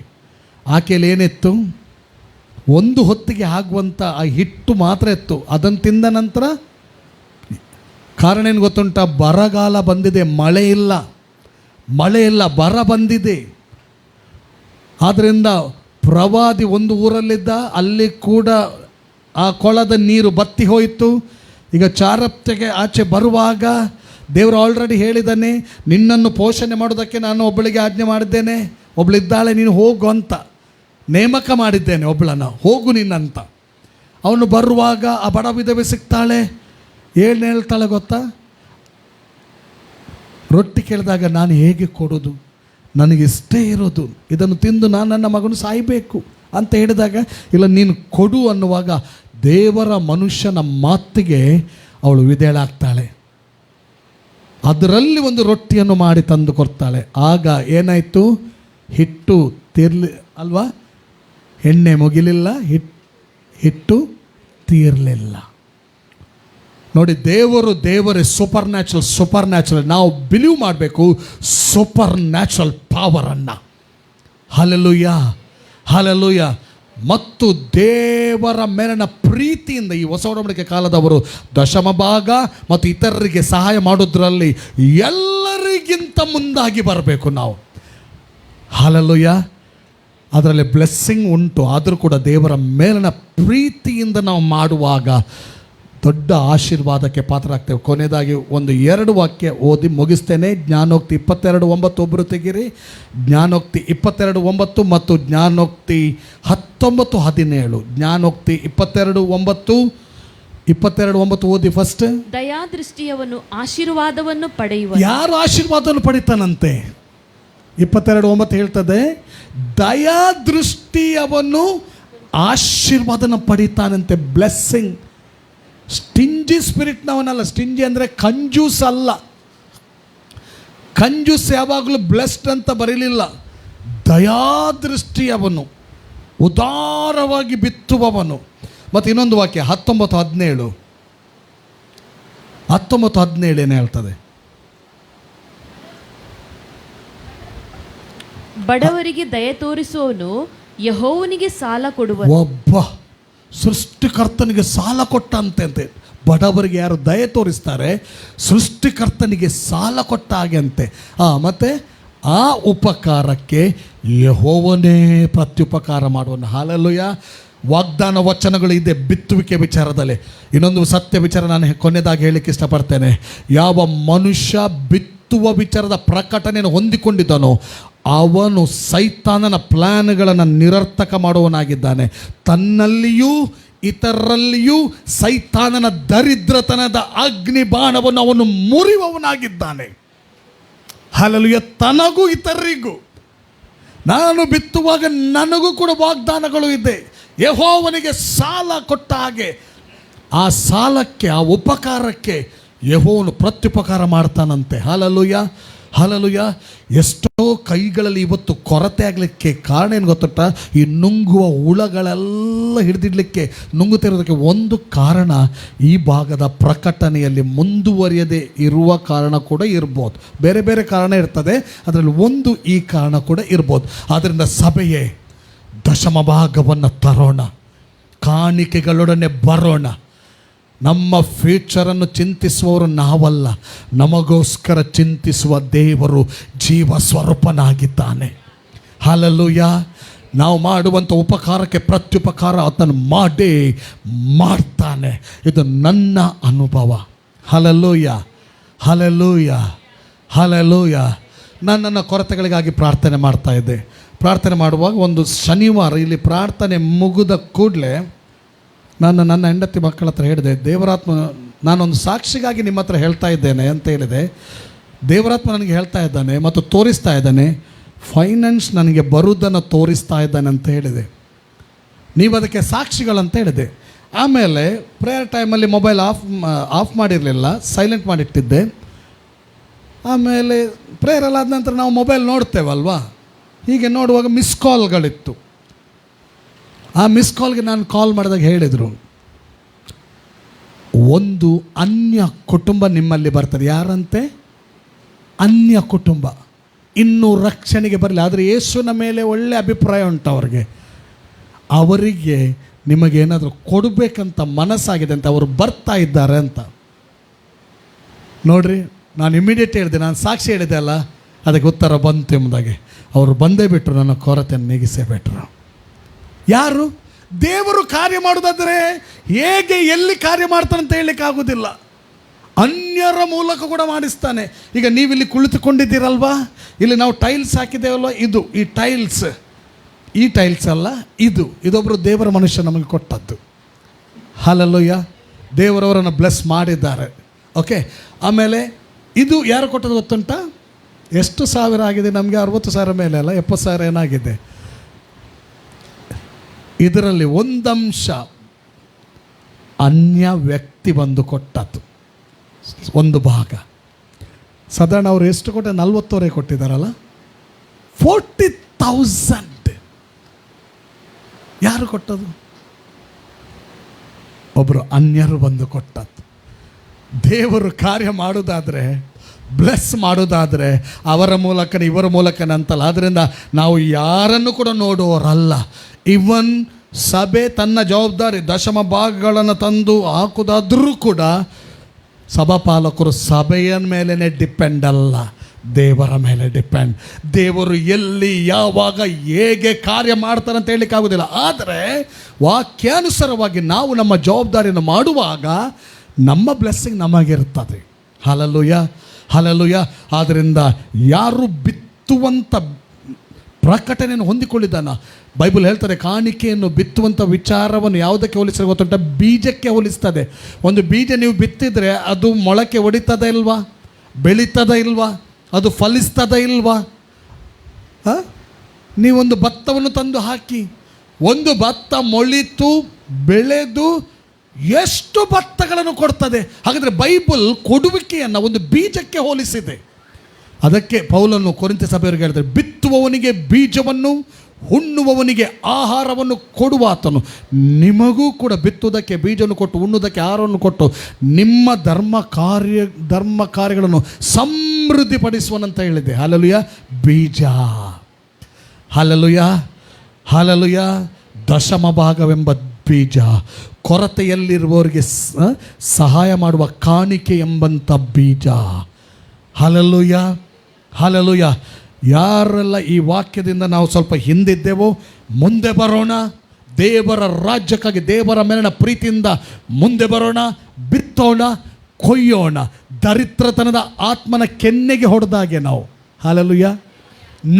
ಆಕೆಯಲ್ಲಿ ಏನಿತ್ತು? ಒಂದು ಹೊತ್ತಿಗೆ ಆಗುವಂಥ ಆ ಹಿಟ್ಟು ಮಾತ್ರ ಇತ್ತು. ಅದನ್ನು ತಿಂದ ನಂತರ ಕಾರಣ ಏನು ಗೊತ್ತುಂಟ? ಬರಗಾಲ ಬಂದಿದೆ, ಮಳೆ ಇಲ್ಲ, ಬರ ಬಂದಿದೆ. ಆದ್ದರಿಂದ ಪ್ರವಾದಿ ಒಂದು ಊರಲ್ಲಿದ್ದ, ಅಲ್ಲಿ ಕೂಡ ಆ ಕೊಳದ ನೀರು ಬತ್ತಿ ಹೋಯಿತು. ಈಗ ಚಾರಪ್ತೆಗೆ ಆಚೆ ಬರುವಾಗ ದೇವರು ಆಲ್ರೆಡಿ ಹೇಳಿದ್ದಾನೆ, ನಿನ್ನನ್ನು ಪೋಷಣೆ ಮಾಡೋದಕ್ಕೆ ನಾನು ಒಬ್ಬಳಿಗೆ ಆಜ್ಞೆ ಮಾಡಿದ್ದೇನೆ, ಒಬ್ಬಳಿದ್ದಾಳೆ, ನೀನು ಹೋಗು ಅಂತ ನೇಮಕ ಮಾಡಿದ್ದೇನೆ, ಒಬ್ಬಳನ್ನು ಹೋಗು ನಿನ್ನಂತ. ಅವನು ಬರುವಾಗ ಆ ಬಡ ವಿಧವೆ ಸಿಗ್ತಾಳೆ. ಏನು ಹೇಳ್ತಾಳೆ ಗೊತ್ತಾ? ರೊಟ್ಟಿ ಕೇಳಿದಾಗ ನಾನು ಹೇಗೆ ಕೊಡೋದು, ನನಗಿಷ್ಟೇ ಇರೋದು, ಇದನ್ನು ತಿಂದು ನಾನು ನನ್ನ ಮಗನು ಸಾಯಬೇಕು ಅಂತ ಹೇಳಿದಾಗ, ಇಲ್ಲ ನೀನು ಕೊಡು ಅನ್ನುವಾಗ ದೇವರ ಮನುಷ್ಯನ ಮಾತಿಗೆ ಅವಳು ವಿಧೇಯಳಾಗ್ತಾಳೆ. ಅದರಲ್ಲಿ ಒಂದು ರೊಟ್ಟಿಯನ್ನು ಮಾಡಿ ತಂದು ಕೊಡ್ತಾಳೆ. ಆಗ ಏನಾಯಿತು? ಹಿಟ್ಟು ತೀರ್ಲಿ ಅಲ್ವಾ, ಎಣ್ಣೆ ಮುಗಿಲಿಲ್ಲ, ಹಿಟ್ಟು ತೀರಲಿಲ್ಲ. ನೋಡಿ, ದೇವರೇ ಸೂಪರ್ ನ್ಯಾಚುರಲ್. ನಾವು ಬಿಲೀವ್ ಮಾಡಬೇಕು ಸೂಪರ್ ನ್ಯಾಚುರಲ್ ಪವರನ್ನು. Hallelujah, hallelujah. ಮತ್ತು ದೇವರ ಮೇಲಿನ ಪ್ರೀತಿಯಿಂದ ಈ ಹೊಸ ಒಡಂಬಡಿಕೆ ಕಾಲದವರು ದಶಮ ಭಾಗ ಮತ್ತು ಇತರರಿಗೆ ಸಹಾಯ ಮಾಡೋದ್ರಲ್ಲಿ ಎಲ್ಲರಿಗಿಂತ ಮುಂದಾಗಿ ಬರಬೇಕು ನಾವು. ಹಲ್ಲೆಲೂಯಾ. ಅದರಲ್ಲಿ ಬ್ಲೆಸ್ಸಿಂಗ್ ಉಂಟು, ಆದರೂ ಕೂಡ ದೇವರ ಮೇಲಿನ ಪ್ರೀತಿಯಿಂದ ನಾವು ಮಾಡುವಾಗ ದೊಡ್ಡ ಆಶೀರ್ವಾದಕ್ಕೆ ಪಾತ್ರರಾಗ್ತೇವೆ. ಕೊನೆಯದಾಗಿ ಒಂದು 2 ವಾಕ್ಯ ಓದಿ ಮುಗಿಸ್ತೇನೆ. ಜ್ಞಾನೋಕ್ತಿ 22:9 ಒಬ್ಬರು ತೆಗೀರಿ. ಜ್ಞಾನೋಕ್ತಿ 22:9 ಮತ್ತು ಜ್ಞಾನೋಕ್ತಿ 19:17. ಜ್ಞಾನೋಕ್ತಿ 22:9 ಓದಿ ಫಸ್ಟ್. ದಯಾದೃಷ್ಟಿಯವನು ಆಶೀರ್ವಾದವನ್ನು ಪಡೆಯುವ. ಯಾರು ಆಶೀರ್ವಾದವನ್ನು ಪಡಿತಾನಂತೆ? 22:9 ಹೇಳ್ತದೆ, ದಯಾದೃಷ್ಟಿಯವನು ಆಶೀರ್ವಾದನ ಪಡಿತಾನಂತೆ. ಬ್ಲೆಸ್ಸಿಂಗ್. ಸ್ಟಿಂಜಿ ಸ್ಪಿರಿಟ್ನವನಲ್ಲ. ಸ್ಟಿಂಜಿ ಅಂದರೆ ಕಂಜೂಸ್ ಅಲ್ಲ. ಕಂಜೂಸ್ ಯಾವಾಗಲೂ ಬ್ಲೆಸ್ಡ್ ಅಂತ ಬರೀಲಿಲ್ಲ. ದಯಾದೃಷ್ಟಿಯವನು, ಉದಾರವಾಗಿ ಬಿತ್ತುವವನು. ಮತ್ತು ಇನ್ನೊಂದು ವಾಕ್ಯ 19:17 ಏನು ಹೇಳ್ತದೆ? ಬಡವರಿಗೆ ದಯೆ ತೋರಿಸುವವನು ಯೆಹೋವನಿಗೆ ಸಾಲ ಕೊಡುವ. ಒಬ್ಬ ಸೃಷ್ಟಿಕರ್ತನಿಗೆ ಸಾಲ ಕೊಟ್ಟಂತೆ. ಬಡವರಿಗೆ ಯಾರು ದಯೆ ತೋರಿಸ್ತಾರೆ, ಸೃಷ್ಟಿಕರ್ತನಿಗೆ ಸಾಲ ಕೊಟ್ಟ ಹಾಗೆ ಅಂತೆ. ಮತ್ತು ಆ ಉಪಕಾರಕ್ಕೆ ಯೆಹೋವನೇ ಪ್ರತ್ಯುಪಕಾರ ಮಾಡುವನು. ಹಲ್ಲೆಲೂಯಾ. ವಾಗ್ದಾನ ವಚನಗಳು ಇದೆ ಬಿತ್ತುವಿಕೆ ವಿಚಾರದಲ್ಲಿ. ಇನ್ನೊಂದು ಸತ್ಯ ವಿಚಾರ ನಾನು ಕೊನೆಯದಾಗಿ ಹೇಳಲಿಕ್ಕೆ ಇಷ್ಟಪಡ್ತೇನೆ. ಯಾವ ಮನುಷ್ಯ ಬಿತ್ತುವ ವಿಚಾರದ ಪ್ರಕಟಣೆಯನ್ನು ಹೊಂದಿಕೊಂಡಿದ್ದಾನೋ ಅವನು ಸೈತಾನನ ಪ್ಲ್ಯಾನ್ಗಳನ್ನು ನಿರರ್ಥಕ ಮಾಡುವನಾಗಿದ್ದಾನೆ. ತನ್ನಲ್ಲಿಯೂ ಇತರರಲ್ಲಿಯೂ ಸೈತಾನನ ದರಿದ್ರತನದ ಅಗ್ನಿ ಬಾಣವನ್ನು ಅವನು ಮುರಿಯುವವನಾಗಿದ್ದಾನೆ. ಹಲ್ಲೆಲೂಯಾ. ತನಗೂ ಇತರರಿಗೂ. ನಾನು ಬಿತ್ತುವಾಗ ನನಗೂ ಕೂಡ ವಾಗ್ದಾನಗಳು ಇದೆ. ಯೆಹೋವನಿಗೆ ಸಾಲ ಕೊಟ್ಟ ಹಾಗೆ ಆ ಸಾಲಕ್ಕೆ, ಆ ಉಪಕಾರಕ್ಕೆ ಯೆಹೋವನು ಪ್ರತ್ಯುಪಕಾರ ಮಾಡ್ತಾನಂತೆ. Hallelujah, hallelujah. ಎಷ್ಟೋ ಕೈಗಳಲ್ಲಿ ಇವತ್ತು ಕೊರತೆ ಆಗಲಿಕ್ಕೆ ಕಾರಣ ಏನು ಗೊತ್ತುಂಟ? ಈ ನುಂಗುವ ಹುಳಗಳೆಲ್ಲ ಹಿಡಿದಿಡಲಿಕ್ಕೆ, ನುಂಗುತ್ತಿರೋದಕ್ಕೆ ಒಂದು ಕಾರಣ ಈ ಭಾಗದ ಪ್ರಕಟಣೆಯಲ್ಲಿ ಮುಂದುವರಿಯದೇ ಇರುವ ಕಾರಣ ಕೂಡ ಇರ್ಬೋದು. ಬೇರೆ ಬೇರೆ ಕಾರಣ ಇರ್ತದೆ, ಅದರಲ್ಲಿ ಒಂದು ಈ ಕಾರಣ ಕೂಡ ಇರ್ಬೋದು. ಆದ್ದರಿಂದ ಸಭೆಯೇ ದಶಮ ಭಾಗವನ್ನು ತರೋಣ, ಕಾಣಿಕೆಗಳೊಡನೆ ಬರೋಣ. ನಮ್ಮ ಫ್ಯೂಚರನ್ನು ಚಿಂತಿಸುವವರು ನಾವಲ್ಲ, ನಮಗೋಸ್ಕರ ಚಿಂತಿಸುವ ದೇವರು ಜೀವ ಸ್ವರೂಪನಾಗಿದ್ದಾನೆ. ಹಲ್ಲೆಲೂಯಾ. ನಾವು ಮಾಡುವಂಥ ಉಪಕಾರಕ್ಕೆ ಪ್ರತ್ಯುಪಕಾರ ಆತನು ಮಾಡೇ ಮಾಡ್ತಾನೆ. ಇದು ನನ್ನ ಅನುಭವ. Hallelujah, hallelujah, hallelujah. ನಾನು ನನ್ನ ಕೊರತೆಗಳಿಗಾಗಿ ಪ್ರಾರ್ಥನೆ ಮಾಡ್ತಾ ಇದ್ದೆ. ಪ್ರಾರ್ಥನೆ ಮಾಡುವಾಗ ಒಂದು ಶನಿವಾರ ಇಲ್ಲಿ ಪ್ರಾರ್ಥನೆ ಮುಗಿದ ಕೂಡಲೇ ನಾನು ನನ್ನ ಹೆಂಡತಿ ಮಕ್ಕಳ ಹತ್ರ ಹೇಳಿದೆ, ದೇವರಾತ್ಮ, ನಾನೊಂದು ಸಾಕ್ಷಿಗಾಗಿ ನಿಮ್ಮ ಹತ್ರ ಹೇಳ್ತಾ ಇದ್ದೇನೆ ಅಂತ ಹೇಳಿದೆ. ದೇವರಾತ್ಮ ನನಗೆ ಹೇಳ್ತಾ ಇದ್ದಾನೆ ಮತ್ತು ತೋರಿಸ್ತಾ ಇದ್ದಾನೆ, ಫೈನಾನ್ಸ್ ನನಗೆ ಬರುವುದನ್ನು ತೋರಿಸ್ತಾ ಇದ್ದಾನೆ ಅಂತ ಹೇಳಿದೆ. ನೀವು ಅದಕ್ಕೆ ಸಾಕ್ಷಿಗಳಂತ ಹೇಳಿದೆ. ಆಮೇಲೆ ಪ್ರೇಯರ್ ಟೈಮಲ್ಲಿ ಮೊಬೈಲ್ ಆಫ್ ಮಾಡಿರಲಿಲ್ಲ, ಸೈಲೆಂಟ್ ಮಾಡಿಟ್ಟಿದ್ದೆ. ಆಮೇಲೆ ಪ್ರೇಯರ್ ಆದ ನಂತರ ನಾವು ಮೊಬೈಲ್ ನೋಡ್ತೇವಲ್ವಾ, ಹೀಗೆ ನೋಡುವಾಗ ಮಿಸ್ ಕಾಲ್ಗಳಿತ್ತು. ಆ ಮಿಸ್ ಕಾಲ್ಗೆ ನಾನು ಕಾಲ್ ಮಾಡಿದಾಗ ಹೇಳಿದರು, ಒಂದು ಅನ್ಯ ಕುಟುಂಬ ನಿಮ್ಮಲ್ಲಿ ಬರ್ತದೆ. ಯಾರಂತೆ? ಅನ್ಯ ಕುಟುಂಬ. ಇನ್ನೂ ರಕ್ಷಣೆಗೆ ಬರಲಿ, ಆದರೆ ಯೇಸುವಿನ ಮೇಲೆ ಒಳ್ಳೆ ಅಭಿಪ್ರಾಯ ಉಂಟು ಅವ್ರಿಗೆ. ಅವರಿಗೆ ನಿಮಗೇನಾದರೂ ಕೊಡಬೇಕಂತ ಮನಸ್ಸಾಗಿದೆ ಅಂತ ಅವರು ಬರ್ತಾ ಇದ್ದಾರೆ ಅಂತ. ನೋಡ್ರಿ, ನಾನು ಇಮಿಡಿಯೇಟ್ ಹೇಳಿದೆ, ನಾನು ಸಾಕ್ಷಿ ಹೇಳಿದೆ ಅಲ್ಲ, ಅದಕ್ಕೆ ಉತ್ತರ ಬಂತು ಎಂಬುದಾಗಿ. ಅವರು ಬಂದೇ ಬಿಟ್ಟರು, ನನ್ನ ಕೊರತೆಯನ್ನು ನೀಗಿಸೇ ಬಿಟ್ಟರು. ಯಾರು? ದೇವರು ಕಾರ್ಯ ಮಾಡೋದಾದರೆ ಹೇಗೆ ಎಲ್ಲಿ ಕಾರ್ಯ ಮಾಡ್ತಾನೆ ಅಂತ ಹೇಳಲಿಕ್ಕೆ ಆಗೋದಿಲ್ಲ. ಅನ್ಯರ ಮೂಲಕ ಕೂಡ ಮಾಡಿಸ್ತಾನೆ. ಈಗ ನೀವಿಲ್ಲಿ ಕುಳಿತುಕೊಂಡಿದ್ದೀರಲ್ವಾ, ಇಲ್ಲಿ ನಾವು ಟೈಲ್ಸ್ ಹಾಕಿದ್ದೇವಲ್ವ, ಇದು ಈ ಟೈಲ್ಸ್ ಅಲ್ಲ, ಇದೊಬ್ಬರು ದೇವರ ಮನುಷ್ಯ ನಮಗೆ ಕೊಟ್ಟದ್ದು. ಹಲ್ಲೆಲೂಯಾ. ದೇವರವರನ್ನು ಬ್ಲೆಸ್ ಮಾಡಿದ್ದಾರೆ. ಓಕೆ. ಆಮೇಲೆ ಇದು ಯಾರು ಕೊಟ್ಟದ್ದು ಗೊತ್ತುಂಟ? ಎಷ್ಟು ಸಾವಿರ ಆಗಿದೆ ನಮಗೆ? 60,000 ಮೇಲೆ ಅಲ್ಲ, 70,000 ಏನಾಗಿದೆ. ಇದರಲ್ಲಿ ಒಂದಂಶ ಅನ್ಯ ವ್ಯಕ್ತಿ ಬಂದು ಕೊಟ್ಟದ್ದು, ಒಂದು ಭಾಗ. ಸಾಧಾರಣ ಅವರು ಎಷ್ಟು ಕೊಟ್ಟೆ? 40,000 ಕೊಟ್ಟಿದ್ದಾರಲ್ಲ, 40,000. ಯಾರು ಕೊಟ್ಟದು? ಒಬ್ಬರು ಅನ್ಯರು ಬಂದು ಕೊಟ್ಟದ್ದು. ದೇವರು ಕಾರ್ಯ ಮಾಡೋದಾದರೆ, ಬ್ಲೆಸ್ ಮಾಡೋದಾದರೆ ಅವರ ಮೂಲಕನೇ ಇವರ ಮೂಲಕನೇ ಅಂತಲ್ಲ. ಆದ್ದರಿಂದ ನಾವು ಯಾರನ್ನು ಕೂಡ ನೋಡುವವರಲ್ಲ. ಇವನ್ ಸಭೆ ತನ್ನ ಜವಾಬ್ದಾರಿ ದಶಮ ಭಾಗಗಳನ್ನು ತಂದು ಹಾಕುವುದಾದರೂ ಕೂಡ ಸಭಾಪಾಲಕರು ಸಭೆಯ ಮೇಲೇ ಡಿಪೆಂಡ್ ಅಲ್ಲ, ದೇವರ ಮೇಲೆ ಡಿಪೆಂಡ್. ದೇವರು ಎಲ್ಲಿ ಯಾವಾಗ ಹೇಗೆ ಕಾರ್ಯ ಮಾಡ್ತಾರೆ ಅಂತ ಹೇಳಲಿಕ್ಕೆ ಆಗೋದಿಲ್ಲ. ಆದರೆ ವಾಕ್ಯಾನುಸಾರವಾಗಿ ನಾವು ನಮ್ಮ ಜವಾಬ್ದಾರಿಯನ್ನು ಮಾಡುವಾಗ ನಮ್ಮ ಬ್ಲೆಸ್ಸಿಂಗ್ ನಮಗಿರ್ತದೆ. Hallelujah, hallelujah. ಆದ್ದರಿಂದ ಯಾರು ಬಿತ್ತುವಂಥ ಪ್ರಕಟಣೆಯನ್ನು ಹೊಂದಿಕೊಂಡಿದ್ದಾನ, ಬೈಬಲ್ ಹೇಳ್ತಾರೆ, ಕಾಣಿಕೆಯನ್ನು ಬಿತ್ತುವಂಥ ವಿಚಾರವನ್ನು ಯಾವುದಕ್ಕೆ ಹೋಲಿಸಿದ್ರೆ ಗೊತ್ತುಂಟ? ಬೀಜಕ್ಕೆ ಹೋಲಿಸ್ತದೆ. ಒಂದು ಬೀಜ ನೀವು ಬಿತ್ತಿದರೆ ಅದು ಮೊಳಕೆ ಹೊಡಿತದ ಇಲ್ವಾ? ಬೆಳೀತದ ಇಲ್ವಾ? ಅದು ಫಲಿಸ್ತದ ಇಲ್ವಾ? ನೀವೊಂದು ಭತ್ತವನ್ನು ತಂದು ಹಾಕಿ, ಒಂದು ಭತ್ತ ಮೊಳಿತು ಬೆಳೆದು ಎಷ್ಟು ಭತ್ತಗಳನ್ನು ಕೊಡ್ತದೆ. ಹಾಗಾದರೆ ಬೈಬಲ್ ಕೊಡುವಿಕೆಯನ್ನು ಒಂದು ಬೀಜಕ್ಕೆ ಹೋಲಿಸಿದೆ. ಅದಕ್ಕೆ ಪೌಲನು ಕೊರಿಂಥ ಸಭೆಯವರಿಗೆ ಹೇಳ್ತಾರೆ, ಬಿತ್ತುವವನಿಗೆ ಬೀಜವನ್ನು, ಉಣ್ಣುವವನಿಗೆ ಆಹಾರವನ್ನು ಕೊಡುವಾತನು ನಿಮಗೂ ಕೂಡ ಬಿತ್ತುವುದಕ್ಕೆ ಬೀಜವನ್ನು ಕೊಟ್ಟು, ಉಣ್ಣುವುದಕ್ಕೆ ಆಹಾರವನ್ನು ಕೊಟ್ಟು, ನಿಮ್ಮ ಧರ್ಮ ಕಾರ್ಯಗಳನ್ನು ಸಮೃದ್ಧಿಪಡಿಸುವನಂತ ಹೇಳಿದೆ. ಹಲ್ಲೆಲೂಯಾ. ಬೀಜ. Hallelujah, hallelujah. ದಶಮ ಭಾಗವೆಂಬ ಬೀಜ, ಕೊರತೆಯಲ್ಲಿರುವವರಿಗೆ ಸಹಾಯ ಮಾಡುವ ಕಾಣಿಕೆ ಎಂಬಂಥ ಬೀಜ. Hallelujah, hallelujah. ಯಾರೆಲ್ಲ ಈ ವಾಕ್ಯದಿಂದ ನಾವು ಸ್ವಲ್ಪ ಹಿಂದಿದ್ದೇವೋ ಮುಂದೆ ಬರೋಣ. ದೇವರ ರಾಜ್ಯಕ್ಕಾಗಿ, ದೇವರ ಮೇಲಿನ ಪ್ರೀತಿಯಿಂದ ಮುಂದೆ ಬರೋಣ. ಬಿತ್ತೋಣ, ಕೊಯ್ಯೋಣ. ದರಿದ್ರತನದ ಆತ್ಮನ ಕೆನ್ನೆಗೆ ಹೊಡೆದಾಗೆ ನಾವು, ಹಲ್ಲೆಲೂಯಾ,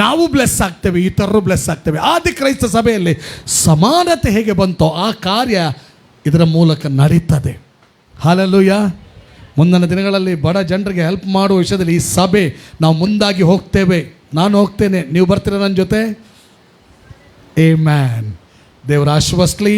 ನಾವು ಬ್ಲೆಸ್ ಆಗ್ತೇವೆ, ಇತರರು ಬ್ಲೆಸ್ ಆಗ್ತೇವೆ. ಆದಿ ಕ್ರೈಸ್ತ ಸಭೆಯಲ್ಲಿ ಸಮಾನತೆ ಹೇಗೆ ಬಂತೋ ಆ ಕಾರ್ಯ ಇದರ ಮೂಲಕ ನಡೀತದೆ. ಹಲ್ಲೆಲೂಯಾ. ಮುಂದಿನ ದಿನಗಳಲ್ಲಿ ಬಡ ಜನರಿಗೆ ಹೆಲ್ಪ್ ಮಾಡುವ ವಿಷಯದಲ್ಲಿ ಈ ಸಭೆ ನಾವು ಮುಂದಾಗಿ ಹೋಗ್ತೇವೆ. ನಾನು ಹೋಗ್ತೇನೆ, ನೀವು ಬರ್ತೀರ ನನ್ನ ಜೊತೆ? ಆಮೆನ್. ದೇವರ ಆಶೀರ್ವದಿಸಲಿ.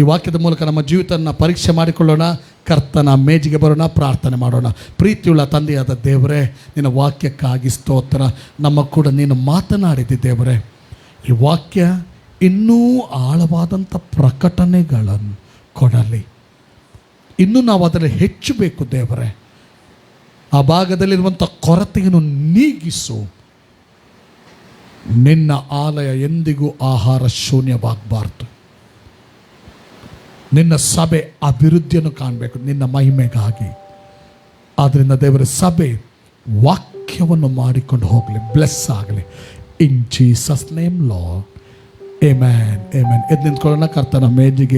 ಈ ವಾಕ್ಯದ ಮೂಲಕ ನಮ್ಮ ಜೀವಿತವನ್ನು ಪರೀಕ್ಷೆ ಮಾಡಿಕೊಳ್ಳೋಣ. ಕರ್ತನ ಮೇಜಿಗೆ ಬರೋಣ, ಪ್ರಾರ್ಥನೆ ಮಾಡೋಣ. ಪ್ರೀತಿಯುಳ್ಳ ತಂದೆಯಾದ ದೇವರೇ, ನಿನ್ನ ವಾಕ್ಯಕ್ಕಾಗಿ ಸ್ತೋತ್ರ. ನಮ್ಮ ಕೂಡ ನೀನು ಮಾತನಾಡಿದ್ದಿ ದೇವರೇ. ಈ ವಾಕ್ಯ ಇನ್ನೂ ಆಳವಾದಂಥ ಪ್ರಕಟಣೆಗಳನ್ನು ಕೊಡಲಿ. ಇನ್ನೂ ನಾವು ಅದರಲ್ಲಿ ಹೆಚ್ಚಬೇಕು ದೇವರೇ. ಆ ಭಾಗದಲ್ಲಿರುವಂಥ ಕೊರತೆಯನ್ನು ನೀಗಿಸು. ನಿನ್ನ ಆಲಯ ಎಂದಿಗೂ ಆಹಾರ ಶೂನ್ಯವಾಗಬಾರ್ದು. ನಿನ್ನ ಸಭೆ ಅಭಿವೃದ್ಧಿಯನ್ನು ಕಾಣಬೇಕು ನಿನ್ನ ಮಹಿಮೆಗಾಗಿ. ಆದ್ದರಿಂದ ದೇವರ ಸಭೆ ವಾಕ್ಯವನ್ನು ಮಾಡಿಕೊಂಡು ಹೋಗಲಿ, ಬ್ಲೆಸ್ ಆಗಲಿ. ಇನ್ Jesus name lord, amen, amen. ಎದ್ದು ನಿಂತ್ಕೊಳ್ಳೋಣ, ಕರ್ತನ ಮೇಜಿಗೆ